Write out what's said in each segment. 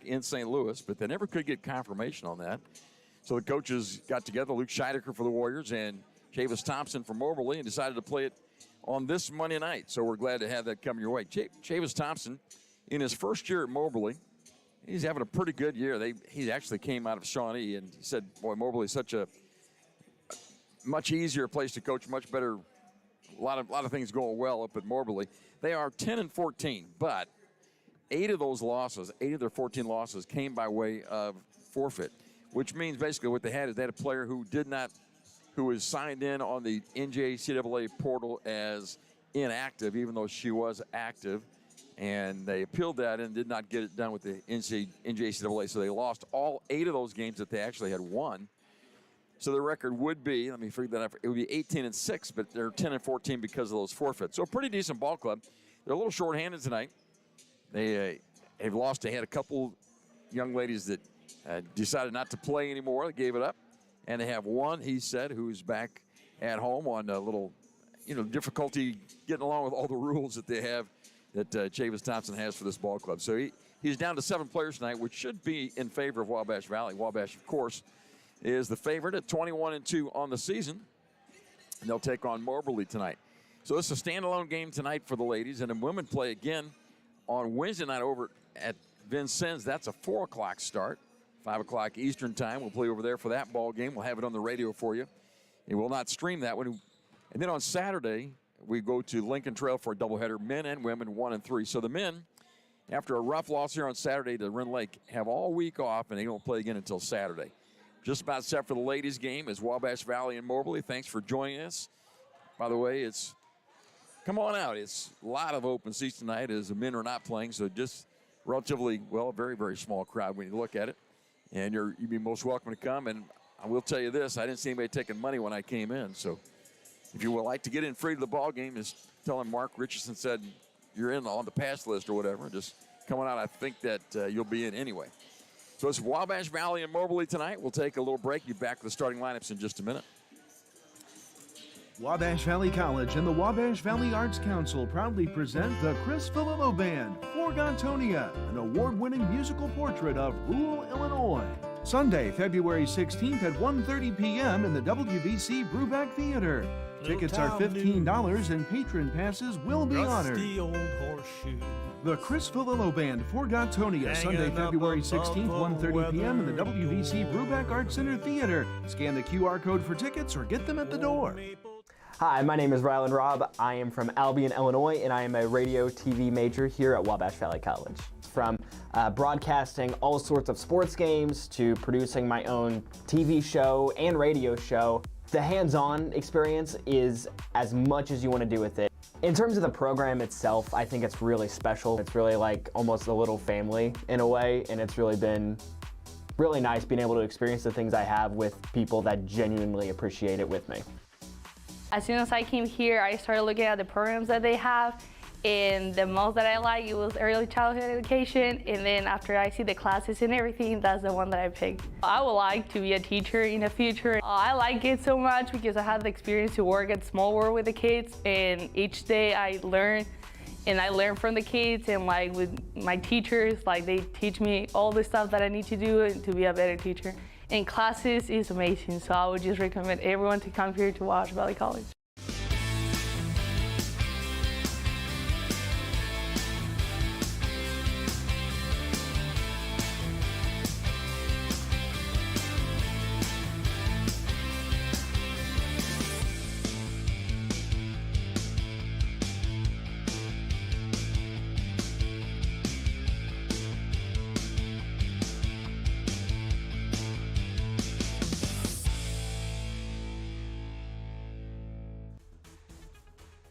in St. Louis, but they never could get confirmation on that. So the coaches got together, Luke Scheidecker for the Warriors and Chavis Thompson for Moberly, and decided to play it on this Monday night. So we're glad to have that come your way. Chavis Thompson, in his first year at Moberly, he's having a pretty good year. He actually came out of Shawnee, and he said, boy, Moberly is such a much easier place to coach, much better, a lot of things going well up at Moberly. They are 10-14, but 8 of their 14 losses came by way of forfeit, which means basically what they had is they had a player who was signed in on the NJCAA portal as inactive, even though she was active, and they appealed that and did not get it done with the NJCAA, so they lost all 8 of those games that they actually had won. So their record would be, let me figure that out, it would be 18-6, but they're 10-14 because of those forfeits. So a pretty decent ball club. They're a little short-handed tonight. They've lost. They had a couple young ladies that decided not to play anymore. They gave it up. And they have one, he said, who's back at home on a little, difficulty getting along with all the rules that they have that Chavis Thompson has for this ball club. So he's down to 7 players tonight, which should be in favor of Wabash Valley. Wabash, of course, is the favorite at 21-2 on the season. And they'll take on Moberly tonight. So this is a standalone game tonight for the ladies. And then women play again on Wednesday night over at Vincennes. That's a 4 o'clock start, 5 o'clock Eastern time. We'll play over there for that ball game. We'll have it on the radio for you. And we'll not stream that one. And then on Saturday, we go to Lincoln Trail for a doubleheader, men and women, 1 and 3. So the men, after a rough loss here on Saturday to Wren Lake, have all week off, and they don't play again until Saturday. Just about set for the ladies' game is Wabash Valley and Moberly. Thanks for joining us. By the way, come on out. It's a lot of open seats tonight as the men are not playing, so just relatively, a very, very small crowd when you look at it. And you'd be most welcome to come. And I will tell you this, I didn't see anybody taking money when I came in. So if you would like to get in free to the ball game, is telling Mark Richardson said you're in on the pass list or whatever. Just coming out, I think that you'll be in anyway. So it's Wabash Valley and Moberly tonight. We'll take a little break. Be back with the starting lineups in just a minute. Wabash Valley College and the Wabash Valley Arts Council proudly present the Chris Filillo Band for Gontonia, an award-winning musical portrait of rural Illinois. Sunday, February 16th at 1:30 p.m. in the WVC Brubeck Theater. Tickets are $15 and patron passes will be honored. The Chris Filillo Band for Gontonia, Sunday, February 16th, 1:30 p.m. in the WVC Brubeck Arts Center Theater. Scan the QR code for tickets or get them at the door. Hi, my name is Rylan Robb. I am from Albion, Illinois, and I am a radio TV major here at Wabash Valley College. From broadcasting all sorts of sports games to producing my own TV show and radio show, the hands-on experience is as much as you want to do with it. In terms of the program itself, I think it's really special. It's really like almost a little family in a way, and it's really been really nice being able to experience the things I have with people that genuinely appreciate it with me. As soon as I came here, I started looking at the programs that they have, and the most that I like, it was early childhood education, and then after I see the classes and everything, that's the one that I picked. I would like to be a teacher in the future. I like it so much because I had the experience to work at Small World with the kids, and each day I learn, and I learn from the kids, and like with my teachers, like they teach me all the stuff that I need to do to be a better teacher. And classes is amazing, so I would just recommend everyone to come here to Wabash Valley College.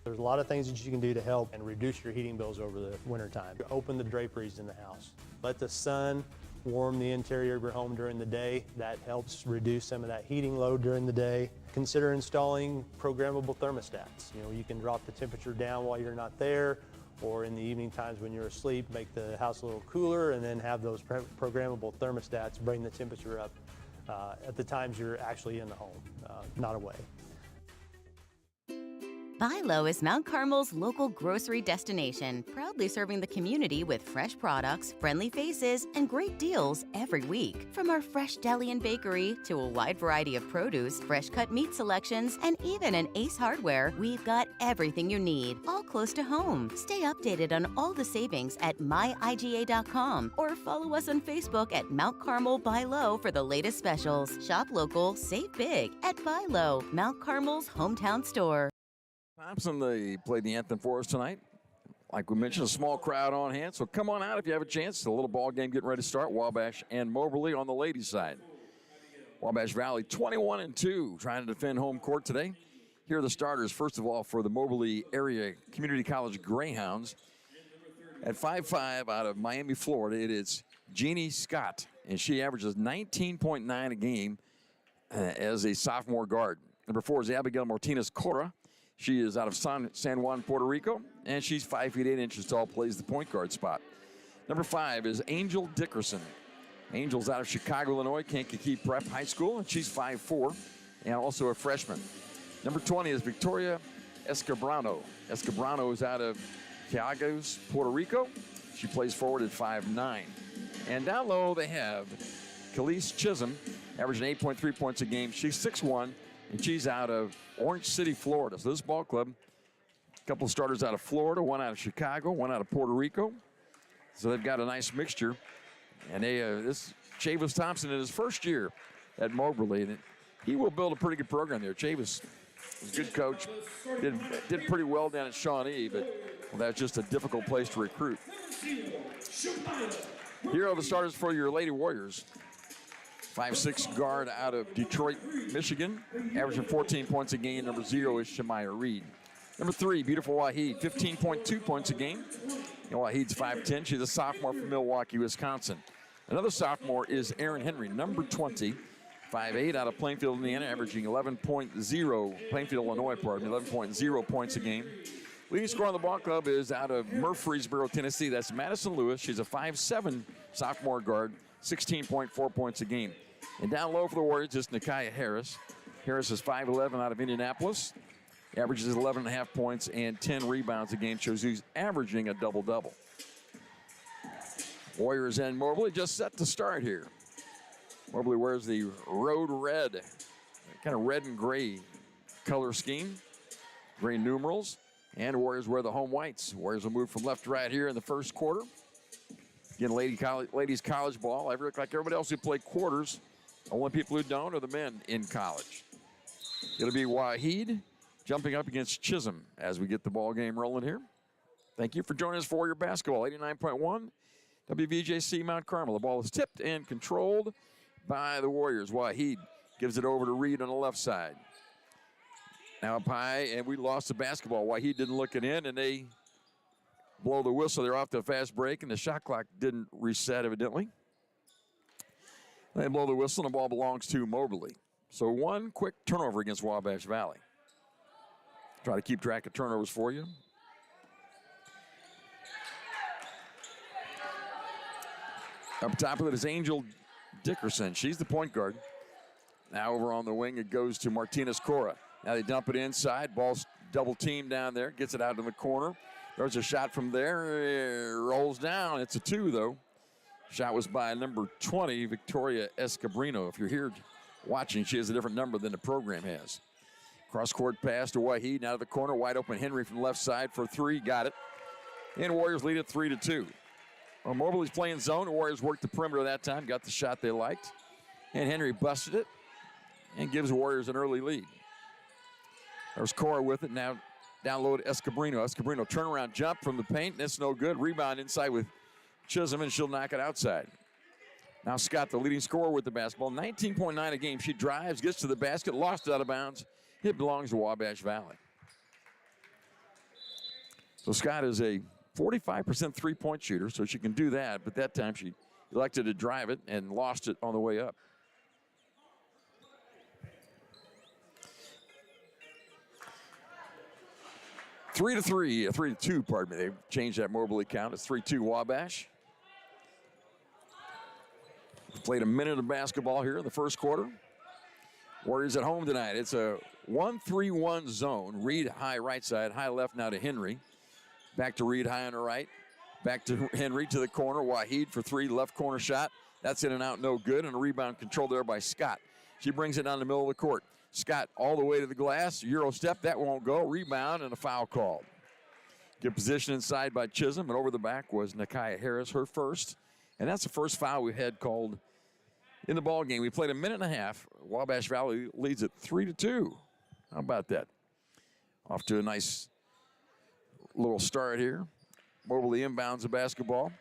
There's a lot of things that you can do to help and reduce your heating bills over the winter time. Open the draperies in the house. Let the sun warm the interior of your home during the day. That helps reduce some of that heating load during the day. Consider installing programmable thermostats. You can drop the temperature down while you're not there, or in the evening times when you're asleep, make the house a little cooler, and then have those programmable thermostats bring the temperature up at the times you're actually in the home, not away. Buy Low is Mount Carmel's local grocery destination, proudly serving the community with fresh products, friendly faces, and great deals every week. From our fresh deli and bakery to a wide variety of produce, fresh cut meat selections, and even an Ace Hardware, we've got everything you need, all close to home. Stay updated on all the savings at myiga.com or follow us on Facebook at Mount Carmel Buy Low for the latest specials. Shop local, save big at Buy Low, Mount Carmel's hometown store. Thompson, they played the anthem for us tonight. Like we mentioned, a small crowd on hand, so come on out if you have a chance. It's a little ball game getting ready to start. Wabash and Moberly on the ladies' side. Wabash Valley 21-2, trying to defend home court today. Here are the starters, first of all, for the Moberly Area Community College Greyhounds. At 5'5", out of Miami, Florida, it is Jeannie Scott, and she averages 19.9 a game as a sophomore guard. Number 4 is Abigail Martinez Cora. She is out of San Juan, Puerto Rico, and she's 5 feet 8 inches tall, plays the point guard spot. Number 5 is Angel Dickerson. Angel's out of Chicago, Illinois, Kankakee Prep High School, and she's 5'4", and also a freshman. Number 20 is Victoria Escabrano. Escabrano is out of Cayagos, Puerto Rico. She plays forward at 5'9". And down low they have Khalees Chisholm, averaging 8.3 points a game. She's 6'1", and she's out of Orange City, Florida. So this ball club, a couple of starters out of Florida, one out of Chicago, one out of Puerto Rico. So they've got a nice mixture. And this Chavis Thompson in his first year at Moberly, and he will build a pretty good program there. Chavis is a good coach, did pretty well down at Shawnee, but that's just a difficult place to recruit. Here are the starters for your Lady Warriors. 5'6" guard out of Detroit, Michigan, averaging 14 points a game. Number 0 is Shemaya Reed. Number 3, beautiful Wahid, 15.2 points a game. And Wahid's 5'10". She's a sophomore from Milwaukee, Wisconsin. Another sophomore is Erin Henry, number 20, 5'8", out of Plainfield, Indiana, averaging 11.0, Plainfield, Illinois, 11.0 points a game. Leading scorer on the ball club is out of Murfreesboro, Tennessee. That's Madison Lewis. She's a 5'7" sophomore guard, 16.4 points a game. And down low for the Warriors is Nakia Harris. Harris is 5'11", out of Indianapolis. Averages 11.5 points and 10 rebounds a game. Shows he's averaging a double-double. Warriors and Moberly just set to start here. Moberly wears the road red, kind of red and gray color scheme. Gray numerals. And Warriors wear the home whites. Warriors will move from left to right here in the first quarter. Again, ladies college ball. Like everybody else who play quarters, only people who don't are the men in college. It'll be Wahid jumping up against Chisholm as we get the ball game rolling here. Thank you for joining us for your basketball. 89.1 WVJC Mount Carmel. The ball is tipped and controlled by the Warriors. Wahid gives it over to Reed on the left side. Now up high, and we lost the basketball. Wahid didn't look it in, and they blow the whistle. They're off to a fast break, and the shot clock didn't reset, evidently. They blow the whistle, and the ball belongs to Moberly. So one quick turnover against Wabash Valley. Try to keep track of turnovers for you. Up top of it is Angel Dickerson. She's the point guard. Now over on the wing, it goes to Martinez Cora. Now they dump it inside. Ball's double teamed down there. Gets it out in the corner. There's a shot from there. Rolls down. It's a 2, though. Shot was by number 20, Victoria Escabrino. If you're here watching, she has a different number than the program has. Cross-court pass to Wahid. Now to the corner. Wide open Henry from the left side for 3. Got it. And Warriors lead it 3-2. Well, Moberly's playing zone. The Warriors worked the perimeter that time. Got the shot they liked. And Henry busted it and gives the Warriors an early lead. There's Cora with it. Now down low to Escabrino. Escabrino turnaround jump from the paint. That's no good. Rebound inside with Chisholm, and she'll knock it outside. Now Scott, the leading scorer with the basketball. 19.9 a game. She drives, gets to the basket, lost it out of bounds. It belongs to Wabash Valley. So Scott is a 45% three-point shooter, so she can do that. But that time she elected to drive it and lost it on the way up. Three to two, pardon me. They've changed that Moberly count. It's 3-2 Wabash. Played a minute of basketball here in the first quarter. Warriors at home tonight. It's a 1-3-1 zone. Reed high right side, high left now to Henry. Back to Reed high on the right. Back to Henry to the corner. Waheed for three, left corner shot. That's in and out, no good. And a rebound controlled there by Scott. She brings it down the middle of the court. Scott all the way to the glass. Euro step, that won't go. Rebound and a foul called. Good position inside by Chisholm, and over the back was Nakia Harris, her first. And that's the first foul we've had called in the ball game. We played a minute and a half. Wabash Valley leads it 3-2. How about that? Off to a nice little start here. Moberly inbounds the basketball.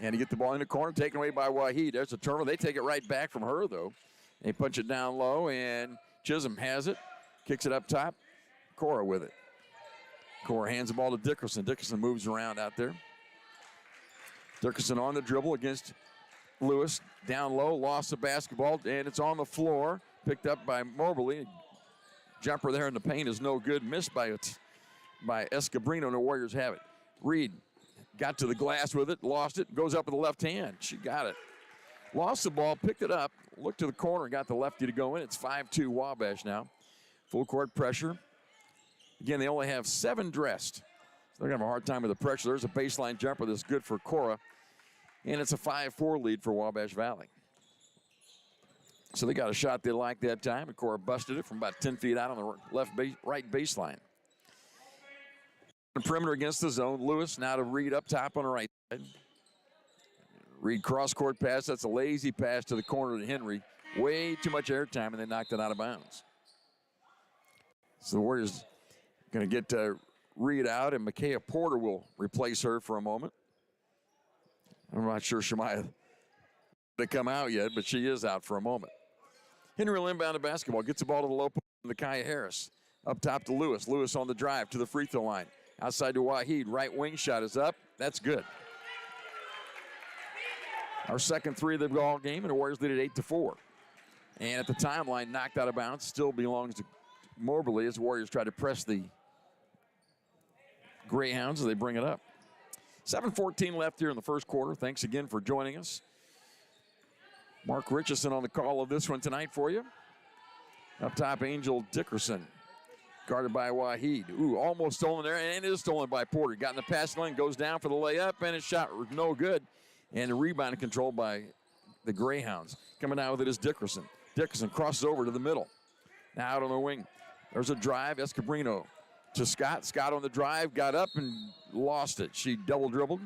And you get the ball in the corner, taken away by Waheed. There's a turnover. They take it right back from her, though. They punch it down low, and Chisholm has it. Kicks it up top. Cora with it. Cora hands the ball to Dickerson. Dickerson moves around out there. Dickerson on the dribble against Lewis. Down low, lost the basketball, and it's on the floor. Picked up by Moberly. Jumper there in the paint is no good. Missed by Escabrino, and the Warriors have it. Reed got to the glass with it, lost it, goes up with the left hand. She got it. Lost the ball, picked it up, looked to the corner, got the lefty to go in. It's 5-2 Wabash now. Full court pressure. Again, they only have 7 dressed. So they're going to have a hard time with the pressure. There's a baseline jumper that's good for Cora. And it's a 5-4 lead for Wabash Valley. So they got a shot they liked that time, and Cora busted it from about 10 feet out on the right baseline. The perimeter against the zone. Lewis now to Reed up top on the right side. Reed cross-court pass. That's a lazy pass to the corner to Henry. Way too much airtime, and they knocked it out of bounds. So the Warriors going to get Reed out, and Micaiah Porter will replace her for a moment. I'm not sure Shemaya to come out yet, but she is out for a moment. Henry will inbound the basketball. Gets the ball to the low post. Nakia Harris up top to Lewis. Lewis on the drive to the free throw line. Outside to Waheed. Right wing shot is up. That's good. Our second three of the ball game, and the Warriors lead it 8-4. And at the timeline, knocked out of bounds. Still belongs to Moberly as the Warriors try to press the Greyhounds as they bring it up. 7:14 left here in the first quarter. Thanks again for joining us. Mark Richardson on the call of this one tonight for you. Up top, Angel Dickerson. Guarded by Waheed. Ooh, almost stolen there, and it is stolen by Porter. Got in the passing lane, goes down for the layup, and his shot was no good. And the rebound controlled by the Greyhounds. Coming out with it is Dickerson. Dickerson crosses over to the middle. Now out on the wing. There's a drive. Escabrino to Scott. Scott on the drive, got up and lost it. She double dribbled,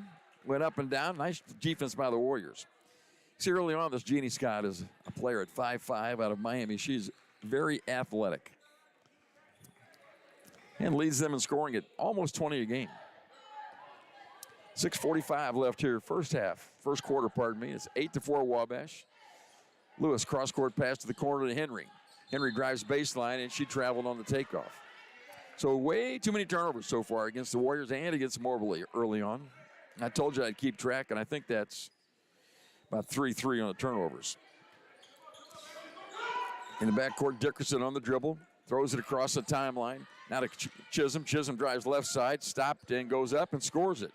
went up and down. Nice defense by the Warriors. See, early on, this Jeannie Scott is a player at 5'5" out of Miami. She's very athletic and leads them in scoring at almost 20 a game. 6:45 left here, first quarter, pardon me. It's 8-4 Wabash. Lewis cross-court pass to the corner to Henry. Henry drives baseline, and she traveled on the takeoff. So way too many turnovers so far against the Warriors and against Moberly early on. I told you I'd keep track, and I think that's about 3-3 on the turnovers. In the backcourt, Dickerson on the dribble, throws it across the timeline. Now to Chisholm. Chisholm drives left side, stopped, and goes up and scores it.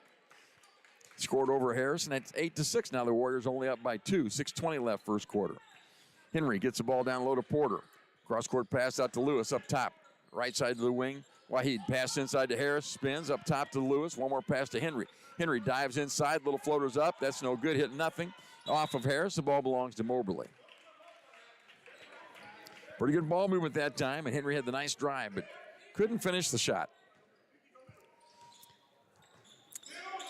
Scored over Harris, and it's 8-6 now. The Warriors only up by 2. 6:20 left first quarter. Henry gets the ball down low to Porter. Cross-court pass out to Lewis up top. Right side to the wing. Waheed pass inside to Harris, spins up top to Lewis. One more pass to Henry. Henry dives inside, little floaters up. That's no good, hit nothing. Off of Harris, the ball belongs to Moberly. Pretty good ball movement that time, and Henry had the nice drive, but couldn't finish the shot.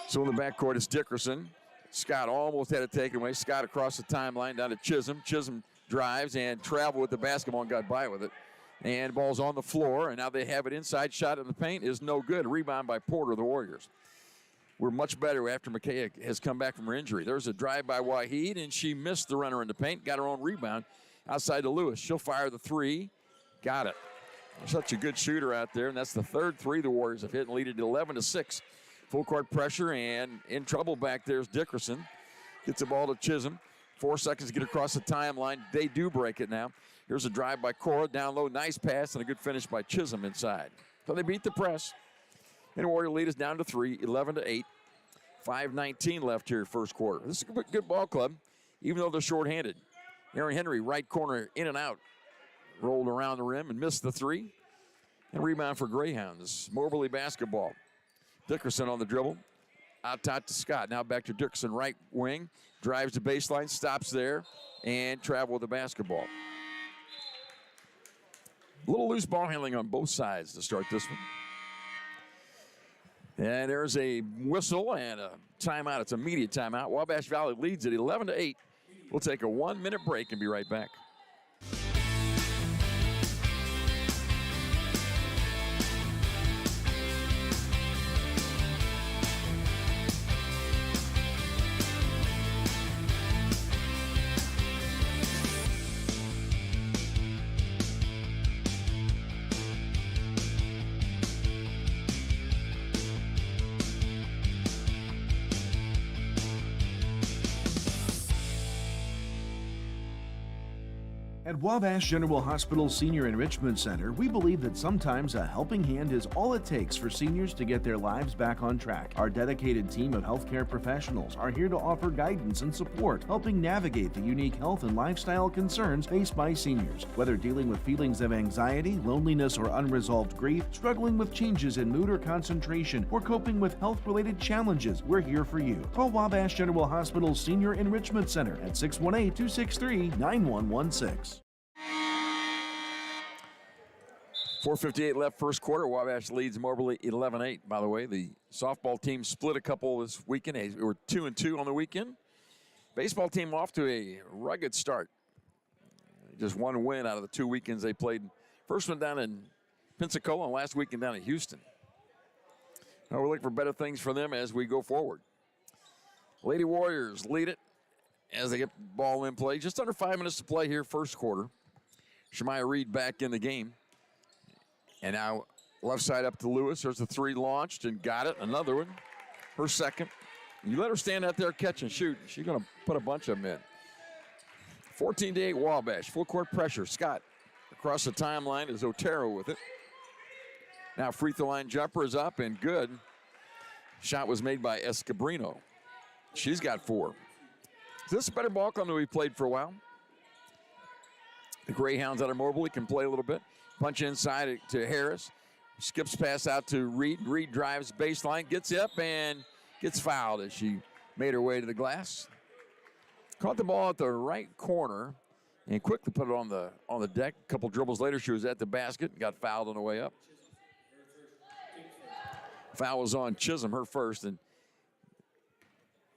So in the backcourt, it's Dickerson. Scott almost had it taken away. Scott across the timeline down to Chisholm. Chisholm drives and traveled with the basketball and got by with it. And ball's on the floor, and now they have it inside. Shot in the paint is no good. Rebound by Porter, the Warriors. We're much better after Micaiah has come back from her injury. There's a drive by Waheed, and she missed the runner in the paint. Got her own rebound outside to Lewis. She'll fire the three. Got it. Such a good shooter out there, and that's the third three the Warriors have hit and lead it 11-6. Full court pressure, and in trouble back there is Dickerson. Gets the ball to Chisholm. 4 seconds to get across the timeline. They do break it now. Here's a drive by Cora, down low, nice pass, and a good finish by Chisholm inside. So they beat the press. And the Warrior lead is down to 3, 11-8. 5:19 left here first quarter. This is a good ball club, even though they're shorthanded. Aaron Henry, right corner, in and out. rolled around the rim and missed the three. And rebound for Greyhounds. Moberly basketball. Dickerson on the dribble. Out top to Scott. Now back to Dickerson, right wing. Drives the baseline, stops there, and travel with the basketball. A little loose ball handling on both sides to start this one. And there's a whistle and a timeout. It's an immediate timeout. Wabash Valley leads at 11-8. We'll take a 1-minute break and be right back. At Wabash General Hospital Senior Enrichment Center, we believe that sometimes a helping hand is all it takes for seniors to get their lives back on track. Our dedicated team of healthcare professionals are here to offer guidance and support, helping navigate the unique health and lifestyle concerns faced by seniors. Whether dealing with feelings of anxiety, loneliness, or unresolved grief, struggling with changes in mood or concentration, or coping with health-related challenges, we're here for you. Call Wabash General Hospital Senior Enrichment Center at 618-263-9116. 4:58 left first quarter. Wabash leads Moberly 11-8. By the way, the softball team split a couple this weekend. They were 2-2 on the weekend. Baseball team off to a rugged start. Just one win out of the 2 weekends they played. First one down in Pensacola and last weekend down in Houston. Now we're looking for better things for them as we go forward. Lady Warriors lead it as they get the ball in play. Just under 5 minutes to play here first quarter. Shemaya Reed back in the game. And now left side up to Lewis. There's the three launched and got it. Another one. Her second. You let her stand out there, catch and shoot. She's going to put a bunch of them in. 14-8 Wabash. Full court pressure. Scott across the timeline is Otero with it. Now free throw line jumper is up and good. Shot was made by Escabrino. She's got 4. Is this a better ball club than we've played for a while? The Greyhounds out of Moberly can play a little bit. Punch inside to Harris. Skips pass out to Reed. Reed drives baseline, gets up and gets fouled as she made her way to the glass. Caught the ball at the right corner and quickly put it on the deck. A couple dribbles later, she was at the basket and got fouled on the way up. Foul was on Chisholm, her first. And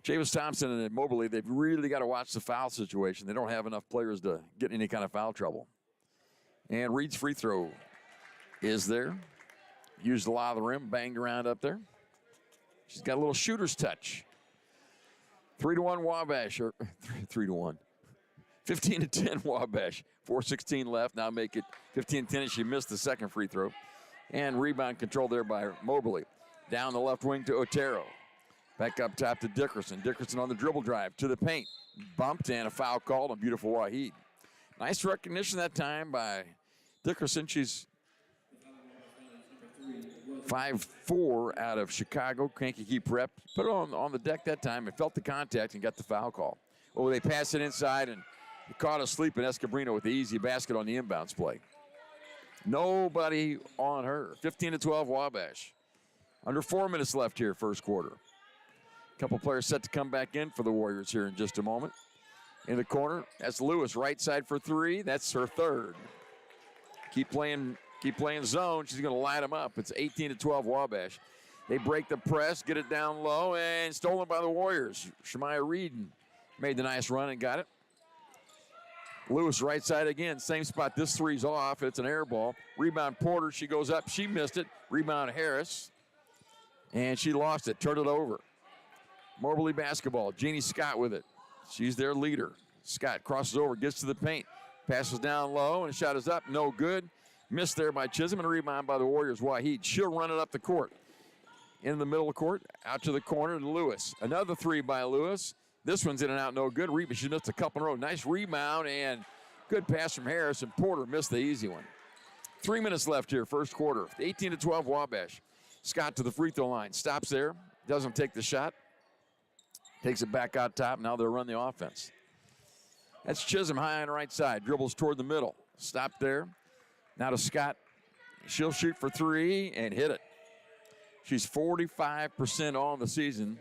Chavis Thompson and Moberly, they've really got to watch the foul situation. They don't have enough players to get any kind of foul trouble. And Reed's free throw is there. Used a lot of the rim, banged around up there. She's got a little shooter's touch. 3-1 Wabash, or 3-1. 15-10 Wabash. 4:16 left. Now make it 15-10 as she missed the second free throw. And rebound control there by Moberly. Down the left wing to Otero. Back up top to Dickerson. Dickerson on the dribble drive to the paint. Bumped and a foul called on beautiful Waheed. Nice recognition that time by Dickerson. She's 5'4" out of Chicago, Kankakee Prep. Put it on the deck that time and felt the contact and got the foul call. Oh, they passed it inside and caught asleep in Escabrino with the easy basket on the inbounds play. Nobody on her. 15-12 Wabash. Under 4 minutes left here first quarter. A couple players set to come back in for the Warriors here in just a moment. In the corner, that's Lewis, right side for 3. That's her third. Keep playing zone. She's going to light them up. It's 18-12 Wabash. They break the press, get it down low, and stolen by the Warriors. Shemaya Reed made the nice run and got it. Lewis right side again, same spot. This three's off. It's an air ball. Rebound Porter. She goes up. She missed it. Rebound Harris. And she lost it. Turned it over. Moberly basketball. Jeannie Scott with it. She's their leader. Scott crosses over, gets to the paint. Passes down low, and the shot is up. No good. Missed there by Chisholm, and a rebound by the Warriors. Waheed. She'll run it up the court. In the middle of the court, out to the corner to Lewis. Another three by Lewis. This one's in and out, no good. Rebound. She missed a couple in a row. Nice rebound, and good pass from Harris, and Porter missed the easy one. 3 minutes left here, first quarter. 18-12 Wabash. Scott to the free throw line. Stops there. Doesn't take the shot. Takes it back out top. Now they'll run the offense. That's Chisholm high on the right side. Dribbles toward the middle. stopped there. Now to Scott. She'll shoot for three and hit it. She's 45% on the season,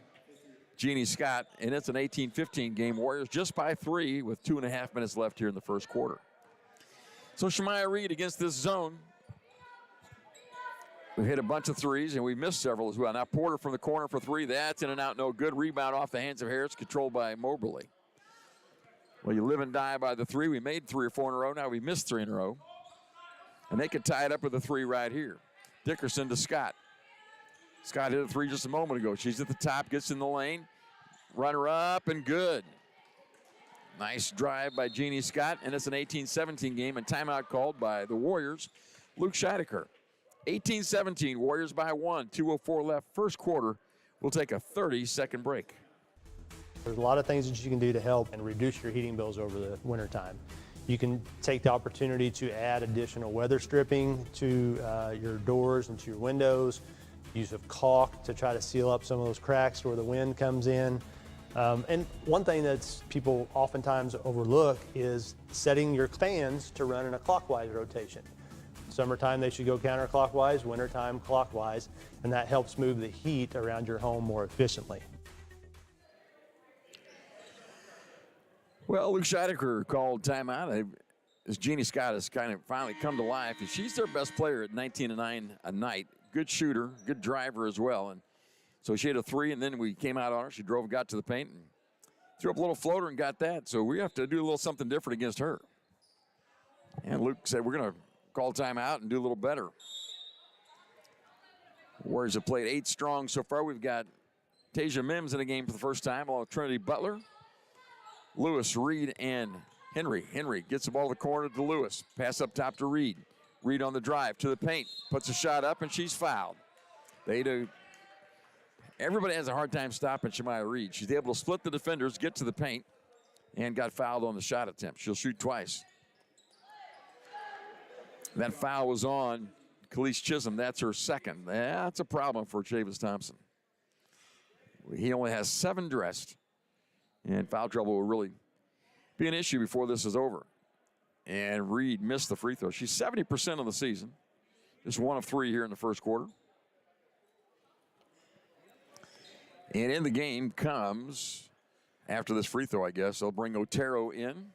Jeannie Scott, and it's an 18-15 game. Warriors just by 3 with 2.5 minutes left here in the first quarter. So Shemaya Reed against this zone. We hit a bunch of threes, and we missed several as well. Now Porter from the corner for three. That's in and out, no good. Rebound off the hands of Harris, controlled by Moberly. Well, you live and die by the three. We made 3 or 4 in a row. Now we missed 3 in a row. And they could tie it up with a 3 right here. Dickerson to Scott. Scott hit a 3 just a moment ago. She's at the top, gets in the lane. Runner up and good. Nice drive by Jeannie Scott, and it's an 18-17 game, and timeout called by the Warriors. Luke Scheidecker. 18-17, Warriors by 1, 2:04 left, first quarter. We'll take a 30-second break. There's a lot of things that you can do to help and reduce your heating bills over the wintertime. You can take the opportunity to add additional weather stripping to your doors and to your windows, use of caulk to try to seal up some of those cracks where the wind comes in. And one thing that's people oftentimes overlook is setting your fans to run in a clockwise rotation. Summertime, they should go counterclockwise, wintertime, clockwise, and that helps move the heat around your home more efficiently. Well, Luke Scheidecker called timeout. As Jeannie Scott has kind of finally come to life, and she's their best player at 19-9 a night. Good shooter, good driver as well. And so she hit a 3, and then we came out on her. She drove, got to the paint, and threw up a little floater and got that. So we have to do a little something different against her. And Luke said, we're going to call timeout and do a little better. Warriors have played 8 strong so far. We've got Tasia Mims in the game for the first time, along with Trinity Butler, Lewis, Reed, and Henry. Henry gets the ball to the corner to Lewis. Pass up top to Reed. Reed on the drive to the paint. Puts a shot up, and she's fouled. Everybody has a hard time stopping Shemaya Reed. She's able to split the defenders, get to the paint, and got fouled on the shot attempt. She'll shoot twice. That foul was on Khalees Chisholm. That's her second. That's a problem for Chavis Thompson. He only has 7 dressed, and foul trouble will really be an issue before this is over. And Reed missed the free throw. She's 70% of the season. Just 1 of 3 here in the first quarter. And in the game comes, after this free throw, I guess, they'll bring Otero in.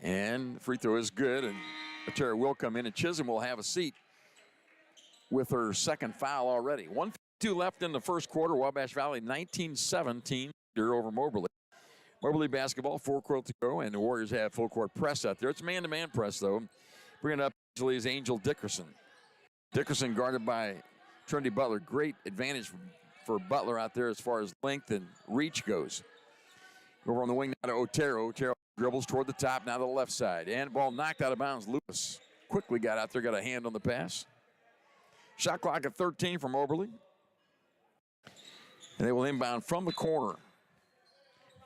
And the free throw is good, and Otero will come in, and Chisholm will have a seat with her second foul already. 1:52 left in the first quarter. Wabash Valley 19-17 over Moberly. Moberly basketball, 4 quarters to go, and the Warriors have full court press out there. It's man-to-man press, though. Bringing it up usually is Angel Dickerson. Dickerson guarded by Trinity Butler. Great advantage for Butler out there as far as length and reach goes. Over on the wing now to Otero. Otero dribbles toward the top, now to the left side. And ball knocked out of bounds. Lewis quickly got out there, got a hand on the pass. Shot clock at 13 from Moberly. And they will inbound from the corner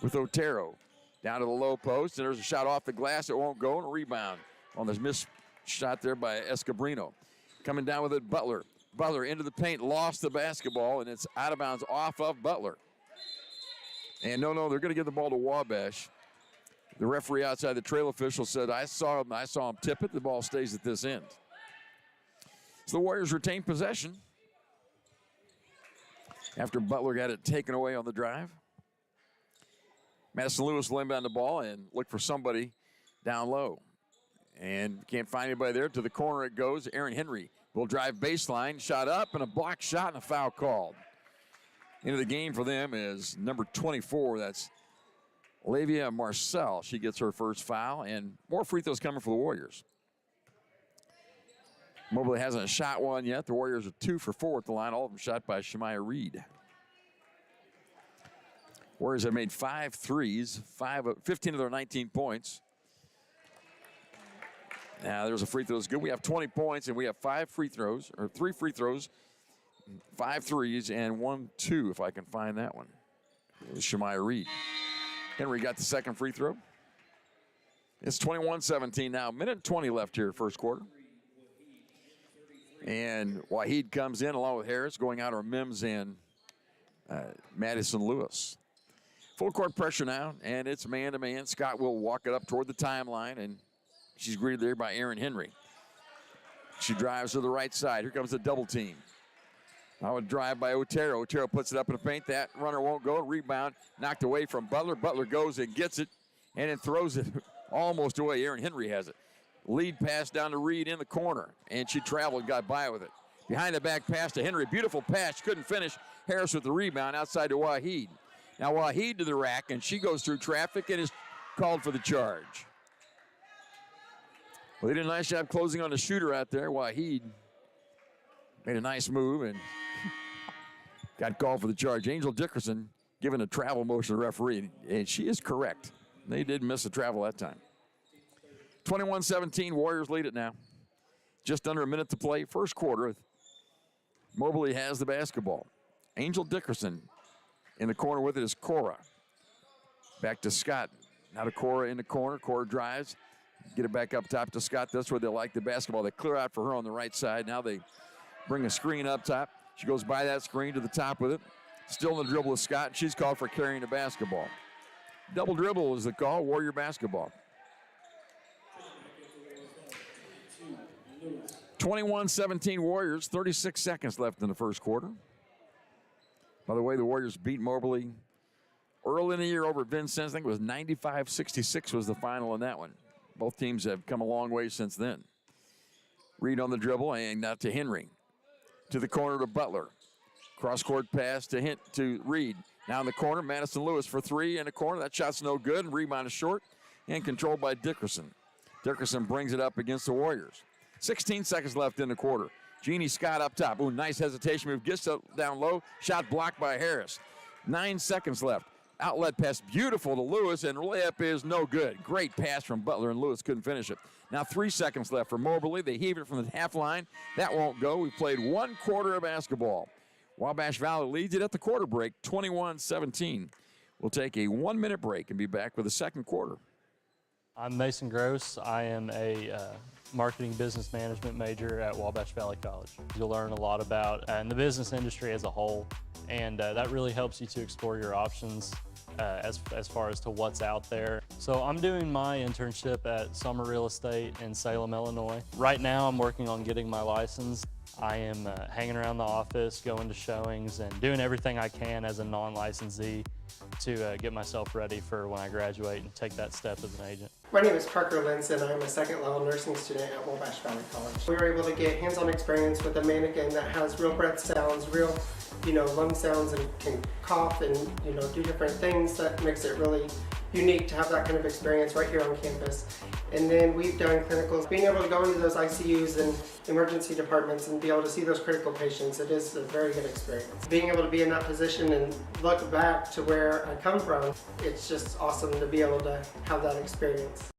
with Otero. Down to the low post, and there's a shot off the glass. It won't go, and a rebound on this missed shot there by Escobrino. Coming down with it, Butler. Butler into the paint, lost the basketball, and it's out of bounds off of Butler. And no, they're going to give the ball to Wabash. The referee outside, the trail official, said, I saw him tip it. The ball stays at this end. So the Warriors retain possession after Butler got it taken away on the drive. Madison Lewis will inbound the ball and look for somebody down low. And can't find anybody there. To the corner it goes. Aaron Henry will drive baseline. Shot up and a block shot and a foul called. Into the game for them is number 24. That's Lavia Marcel. She gets her first foul, and more free throws coming for the Warriors. Moberly hasn't shot one yet. The Warriors are 2 for 4 at the line, all of them shot by Shemaya Reed. Warriors have made 5 threes, 15 of their 19 points. Now there's a free throw that's good. We have 20 points, and we have 3 free throws, 5 threes, and 1, 2, if I can find that one. It was Shemaya Reed. Henry got the second free throw. It's 21-17 now. Minute 20 left here, first quarter. And Waheed comes in along with Harris, going out are Mims and Madison Lewis. Full court pressure now, and it's man-to-man. Scott will walk it up toward the timeline and She's greeted there by Erin Henry. She drives to the right side. Here comes the double team. Now a drive by Otero. Otero puts it up in the paint. That runner won't go. Rebound knocked away from Butler. Butler goes and gets it and then throws it almost away. Erin Henry has it. Lead pass down to Reed in the corner, and she traveled and got by with it. Behind the back pass to Henry. Beautiful pass. She couldn't finish. Harris with the rebound outside to Waheed. Now Waheed to the rack, and she goes through traffic and is called for the charge. Well, they did a nice job closing on the shooter out there. Waheed made a nice move and got called for the charge. Angel Dickerson giving a travel motion to the referee, and she is correct. They did miss a travel that time. 21-17, Warriors lead it now. Just under a minute to play, first quarter. Moberly has the basketball. Angel Dickerson in the corner with it is Cora. Back to Scott. Now to Cora in the corner. Cora drives. Get it back up top to Scott. That's where they like the basketball. They clear out for her on the right side. Now they bring a screen up top. She goes by that screen to the top with it. Still in the dribble with Scott. She's called for carrying the basketball. Double dribble is the call. Warrior basketball. 21-17 Warriors, 36 seconds left in the first quarter. By the way, the Warriors beat Moberly early in the year over at Vincennes. I think it was 95-66 was the final in that one. Both teams have come a long way since then. Reed on the dribble and out to Henry. To the corner to Butler. Cross-court pass to Reed. Now in the corner, Madison Lewis for three in the corner. That shot's no good, and rebound is short and controlled by Dickerson. Dickerson brings it up against the Warriors. 16 seconds left in the quarter. Jeannie Scott up top. Ooh, nice hesitation move. Gets up down low. Shot blocked by Harris. 9 seconds left. Outlet pass beautiful to Lewis, and layup is no good. Great pass from Butler, and Lewis couldn't finish it. Now 3 seconds left for Moberly. They heave it from the half line. That won't go. We played 1 quarter of basketball. Wabash Valley leads it at the quarter break, 21-17. We'll take a 1-minute break and be back with the second quarter. I'm Mason Gross. I am a marketing business management major at Wabash Valley College. You'll learn a lot about the business industry as a whole, and that really helps you to explore your options as far as to what's out there. So I'm doing my internship at Summer Real Estate in Salem, Illinois. Right now I'm working on getting my license. I am hanging around the office, going to showings, and doing everything I can as a non-licensee to get myself ready for when I graduate and take that step as an agent. My name is Parker Linson. I'm a second-level nursing student at Wabash Valley College. We were able to get hands-on experience with a mannequin that has real breath sounds, real, lung sounds, and can cough and, do different things. That makes it really unique to have that kind of experience right here on campus. And then we've done clinicals. Being able to go into those ICUs and emergency departments and be able to see those critical patients, it is a very good experience. Being able to be in that position and look back to where I come from, it's just awesome to be able to have that experience.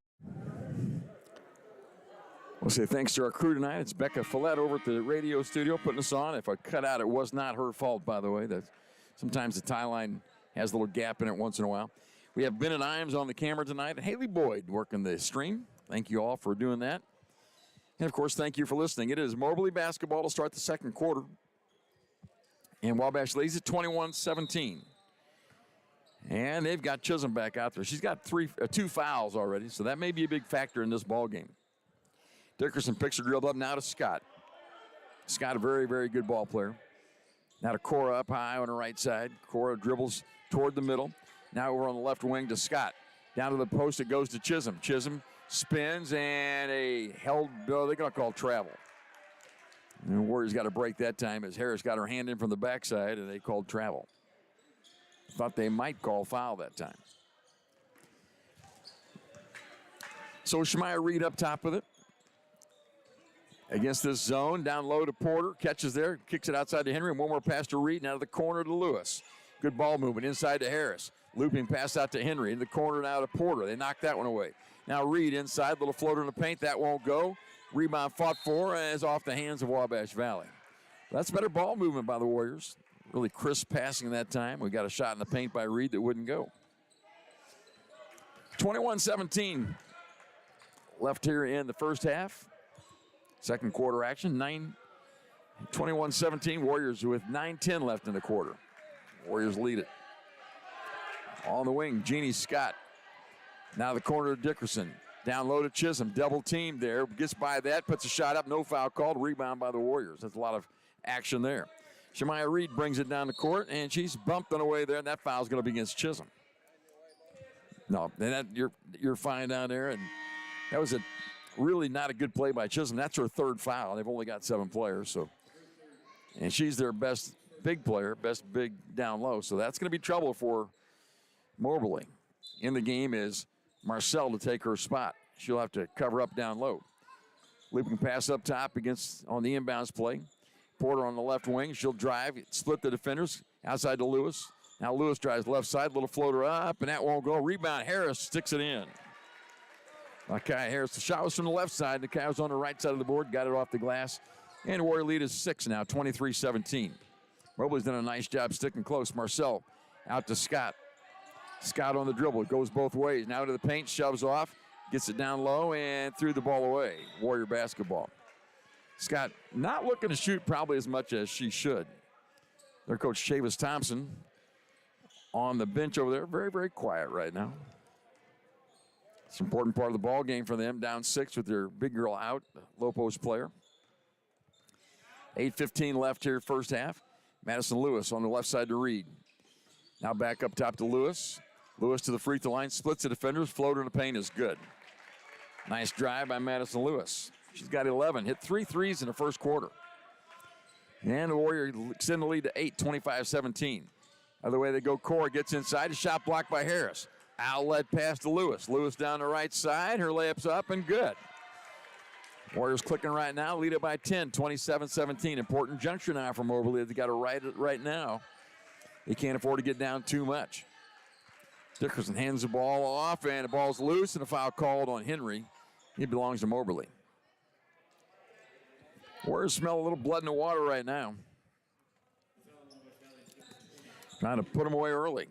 We'll say thanks to our crew tonight. It's Becca Follett over at the radio studio putting us on. If I cut out, it was not her fault, by the way. Sometimes the tie line has a little gap in it once in a while. We have Ben and Imes on the camera tonight, and Haley Boyd working the stream. Thank you all for doing that. And, of course, thank you for listening. It is Moberly basketball to start the second quarter. And Wabash leads at 21-17. And they've got Chisholm back out there. She's got 2 fouls already, so that may be a big factor in this ball game. Dickerson picks her dribble up now to Scott. Scott, a very, very good ball player. Now to Cora up high on the right side. Cora dribbles toward the middle. Now we're on the left wing to Scott. Down to the post, it goes to Chisholm. Chisholm spins and they're going to call travel. And the Warriors got a break that time as Harris got her hand in from the backside and they called travel. Thought they might call foul that time. So Shemaya Reed up top with it. Against this zone, down low to Porter, catches there, kicks it outside to Henry, and one more pass to Reed, now to the corner to Lewis. Good ball movement inside to Harris. Looping pass out to Henry, in the corner now to Porter. They knocked that one away. Now Reed inside, little floater in the paint, that won't go. Rebound fought for as off the hands of Wabash Valley. That's better ball movement by the Warriors. Really crisp passing that time. We got a shot in the paint by Reed that wouldn't go. 21-17 left here in the first half. Second quarter action, 21-17, Warriors with 9:10 left in the quarter. Warriors lead it. On the wing, Jeannie Scott. Now the corner to Dickerson. Down low to Chisholm, double team there. Gets by that, puts a shot up, no foul called. Rebound by the Warriors. That's a lot of action there. Shemaya Reed brings it down the court, and she's bumped on the way there, and that foul's going to be against Chisholm. No, you're fine down there, and that was really not a good play by Chisholm. That's her third foul. They've only got 7 players, and she's their best big player, best big down low, so that's going to be trouble for Moberly. In the game is Marcel to take her spot. She'll have to cover up down low. Looping pass up top on the inbounds play. Porter on the left wing. She'll drive, split the defenders outside to Lewis. Now Lewis drives left side, little floater up, and that won't go. Rebound, Harris sticks it in. Nakia Harris, the shot was from the left side. Nakia was on the right side of the board, got it off the glass. And Warrior lead is 6 now, 23-17. Moberly's done a nice job sticking close. Marcel out to Scott. Scott on the dribble, goes both ways. Now to the paint, shoves off, gets it down low, and threw the ball away. Warrior basketball. Scott not looking to shoot probably as much as she should. Their coach, Chavis Thompson, on the bench over there. Very, very quiet right now. It's an important part of the ball game for them. Down 6 with their big girl out, low post player. 8:15 left here, first half. Madison Lewis on the left side to Reed. Now back up top to Lewis. Lewis to the free throw line, splits the defenders. Floater in the paint is good. Nice drive by Madison Lewis. She's got 11, hit 3 threes in the first quarter. And the Warriors extend the lead to 8, 25-17. Other way they go, Cora gets inside. A shot blocked by Harris. Outlet pass to Lewis. Lewis down the right side. Her layup's up and good. Warriors clicking right now, lead it by 10, 27-17. Important juncture now for Moberly. They got to write it right now. They can't afford to get down too much. Dickerson hands the ball off, and the ball's loose, and a foul called on Henry. He belongs to Moberly. Warriors smell a little blood in the water right now. Trying to put them away early.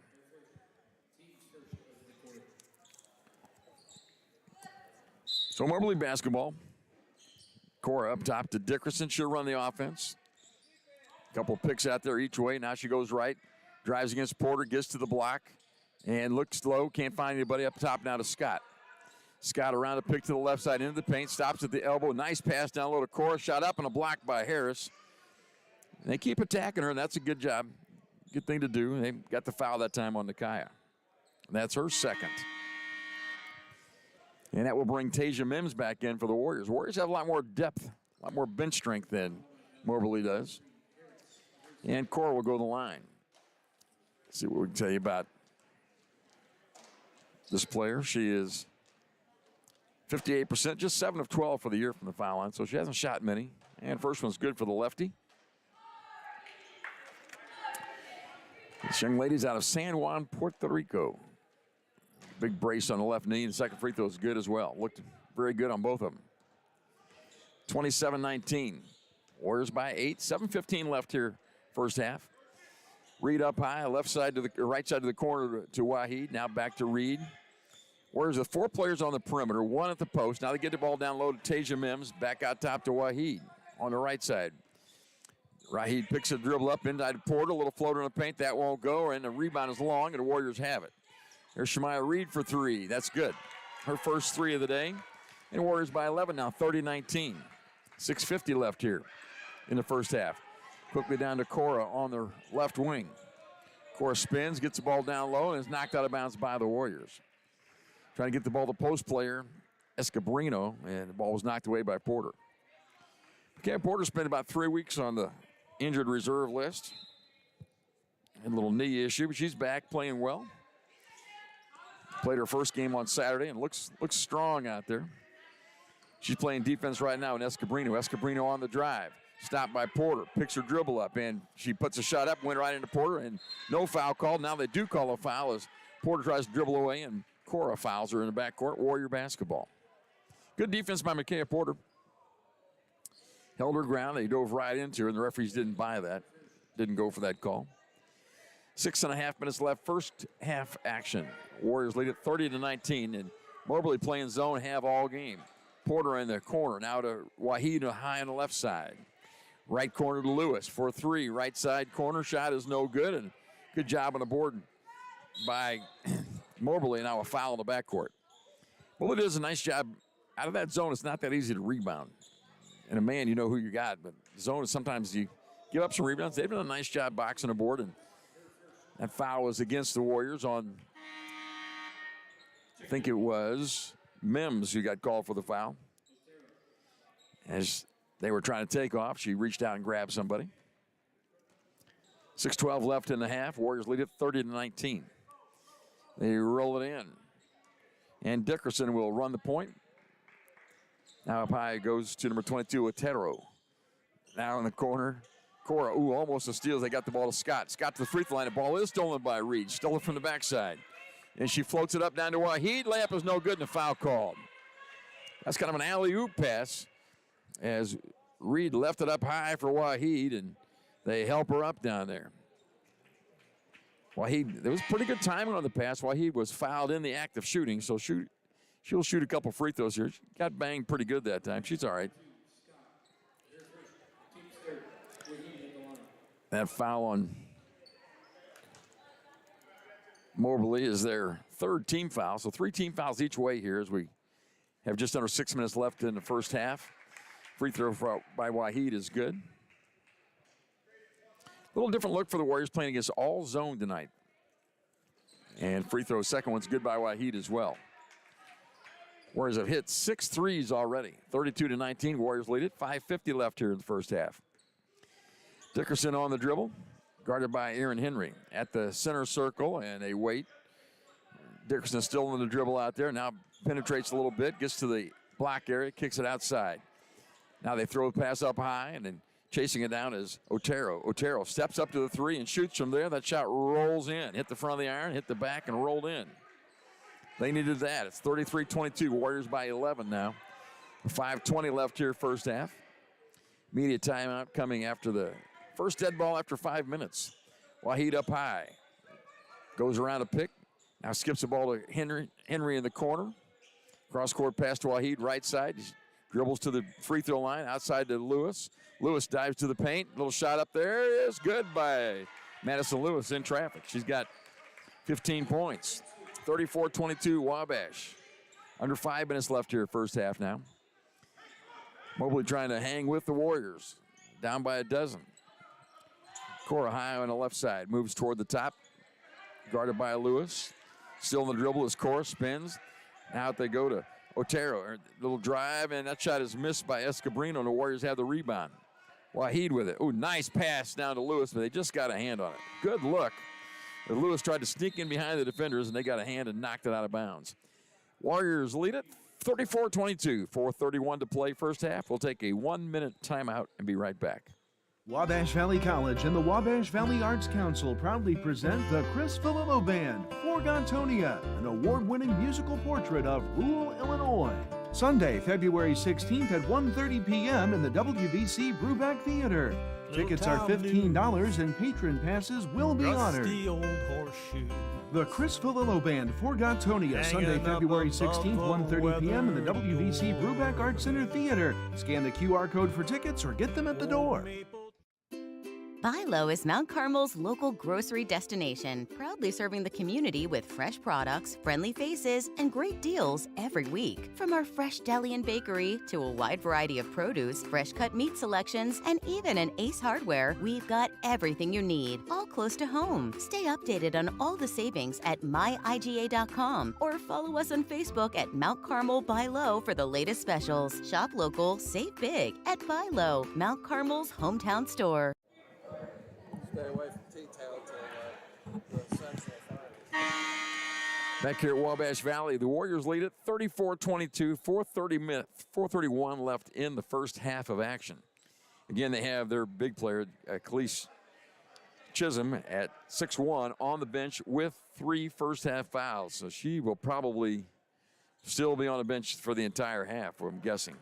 So Moberly basketball. Cora up top to Dickerson. She'll run the offense. Couple picks out there each way. Now she goes right. Drives against Porter. Gets to the block. And looks low. Can't find anybody up top now to Scott. Scott around the pick to the left side into the paint. Stops at the elbow. Nice pass down low to Cora. Shot up and a block by Harris. And they keep attacking her, and that's a good job. Good thing to do. They got the foul that time on Nakia. And that's her second. And that will bring Tasia Mims back in for the Warriors. Warriors have a lot more depth, a lot more bench strength than Moberly does. And Cora will go to the line. Let's see what we can tell you about this player. She is 58%, just 7 of 12 for the year from the foul line, so she hasn't shot many. And first one's good for the lefty. This young lady's out of San Juan, Puerto Rico. Big brace on the left knee, and the second free throw is good as well. Looked very good on both of them. 27-19. Warriors by 8. 7:15 left here, first half. Reed up high, left side to the right side of the corner to Waheed. Now back to Reed. Warriors with 4 players on the perimeter, 1 at the post. Now they get the ball down low to Tasia Mims. Back out top to Waheed on the right side. Waheed picks a dribble up inside Porter, a little floater in the paint. That won't go, and the rebound is long, and the Warriors have it. There's Shemaya Reed for 3. That's good. Her first 3 of the day. And Warriors by 11 now, 30-19. 6:50 left here in the first half. Quickly down to Cora on the left wing. Cora spins, gets the ball down low, and is knocked out of bounds by the Warriors. Trying to get the ball to post player, Escabrino, and the ball was knocked away by Porter. Cam Porter spent about 3 weeks on the injured reserve list. Had a little knee issue, but she's back playing well. Played her first game on Saturday and looks strong out there. She's playing defense right now in Escabrino. Escabrino on the drive. Stopped by Porter. Picks her dribble up, and she puts a shot up, went right into Porter, and no foul called. Now they do call a foul as Porter tries to dribble away, and Cora fouls her in the backcourt. Warrior basketball. Good defense by Micaiah Porter. Held her ground. They dove right into her, and the referees didn't buy that. Didn't go for that call. 6.5 minutes left. First half action. Warriors lead it 30-19, and Moberly playing zone have all game. Porter in the corner. Now to Waheed high on the left side. Right corner to Lewis for 3. Right side corner shot is no good, and good job on the board by Moberly. Now a foul in the backcourt. Well, it is a nice job. Out of that zone, it's not that easy to rebound. And a man, you know who you got, but zone is sometimes you give up some rebounds. They've done a nice job boxing the board, and that foul was against the Warriors on, I think it was Mims who got called for the foul. As they were trying to take off, she reached out and grabbed somebody. 6:12 left in the half. Warriors lead it 30-19. They roll it in. And Dickerson will run the point. Now up high goes to number 22, Otero. Now in the corner, Cora, almost a steal. They got the ball to Scott. Scott to the free throw line. The ball is stolen by Reed. Stole it from the backside. And she floats it up down to Waheed. Layup is no good and a foul called. That's kind of an alley-oop pass as Reed left it up high for Waheed, and they help her up down there. Waheed, there was pretty good timing on the pass. Waheed was fouled in the act of shooting, so she'll shoot a couple free throws here. She got banged pretty good that time. She's all right. That foul on Moberly is their third team foul, so 3 team fouls each way here as we have just under 6 minutes left in the first half. Free throw by Waheed is good. A little different look for the Warriors playing against all zone tonight. And free throw, second one's good by Waheed as well. Warriors have hit 6 threes already. 32-19, Warriors lead it. 5:50 left here in the first half. Dickerson on the dribble, guarded by Aaron Henry. At the center circle, and a wait. Dickerson still on the dribble out there. Now penetrates a little bit, gets to the block area, kicks it outside. Now they throw the pass up high, and then chasing it down is Otero. Otero steps up to the 3 and shoots from there. That shot rolls in. Hit the front of the iron, hit the back, and rolled in. They needed that. It's 33-22. Warriors by 11 now. 5:20 left here first half. Media timeout coming after the first dead ball after 5 minutes. Waheed up high. Goes around a pick. Now skips the ball to Henry in the corner. Cross-court pass to Waheed, right side. He dribbles to the free throw line, outside to Lewis. Lewis dives to the paint. Little shot up there is good by Madison Lewis in traffic. She's got 15 points. 34-22 Wabash. Under 5 minutes left here first half now. Moberly trying to hang with the Warriors. Down by a dozen. Cora high on the left side. Moves toward the top. Guarded by Lewis. Still in the dribble as Cora spins. Out they go to Otero. Little drive, and that shot is missed by Escobrino. The Warriors have the rebound. Waheed with it. Nice pass down to Lewis, but they just got a hand on it. Good look. Lewis tried to sneak in behind the defenders, and they got a hand and knocked it out of bounds. Warriors lead it 34-22. 4:31 to play first half. We'll take a 1-minute timeout and be right back. Wabash Valley College and the Wabash Valley Arts Council proudly present the Chris Filillo Band for Gontonia, an award-winning musical portrait of rural Illinois. Sunday, February 16th at 1:30 p.m. in the WVC Brubeck Theater. Tickets are $15 and patron passes will be honored. The Chris Filillo Band for Gontonia, Sunday, February 16th, 1:30 p.m. in the WVC Brubeck Arts Center Theater. Scan the QR code for tickets or get them at the door. Buy Low is Mount Carmel's local grocery destination, proudly serving the community with fresh products, friendly faces, and great deals every week. From our fresh deli and bakery to a wide variety of produce, fresh cut meat selections, and even an Ace Hardware, we've got everything you need, all close to home. Stay updated on all the savings at myiga.com or follow us on Facebook at Mount Carmel Buy Low for the latest specials. Shop local, save big at Buy Low, Mount Carmel's hometown store. Stay away from T-tail till the sun's fire. Back here at Wabash Valley, the Warriors lead it 34-22, 4:31 left in the first half of action. Again, they have their big player, Khalees Chisholm, at 6'1", on the bench with 3 first-half fouls. So she will probably still be on the bench for the entire half, I'm guessing.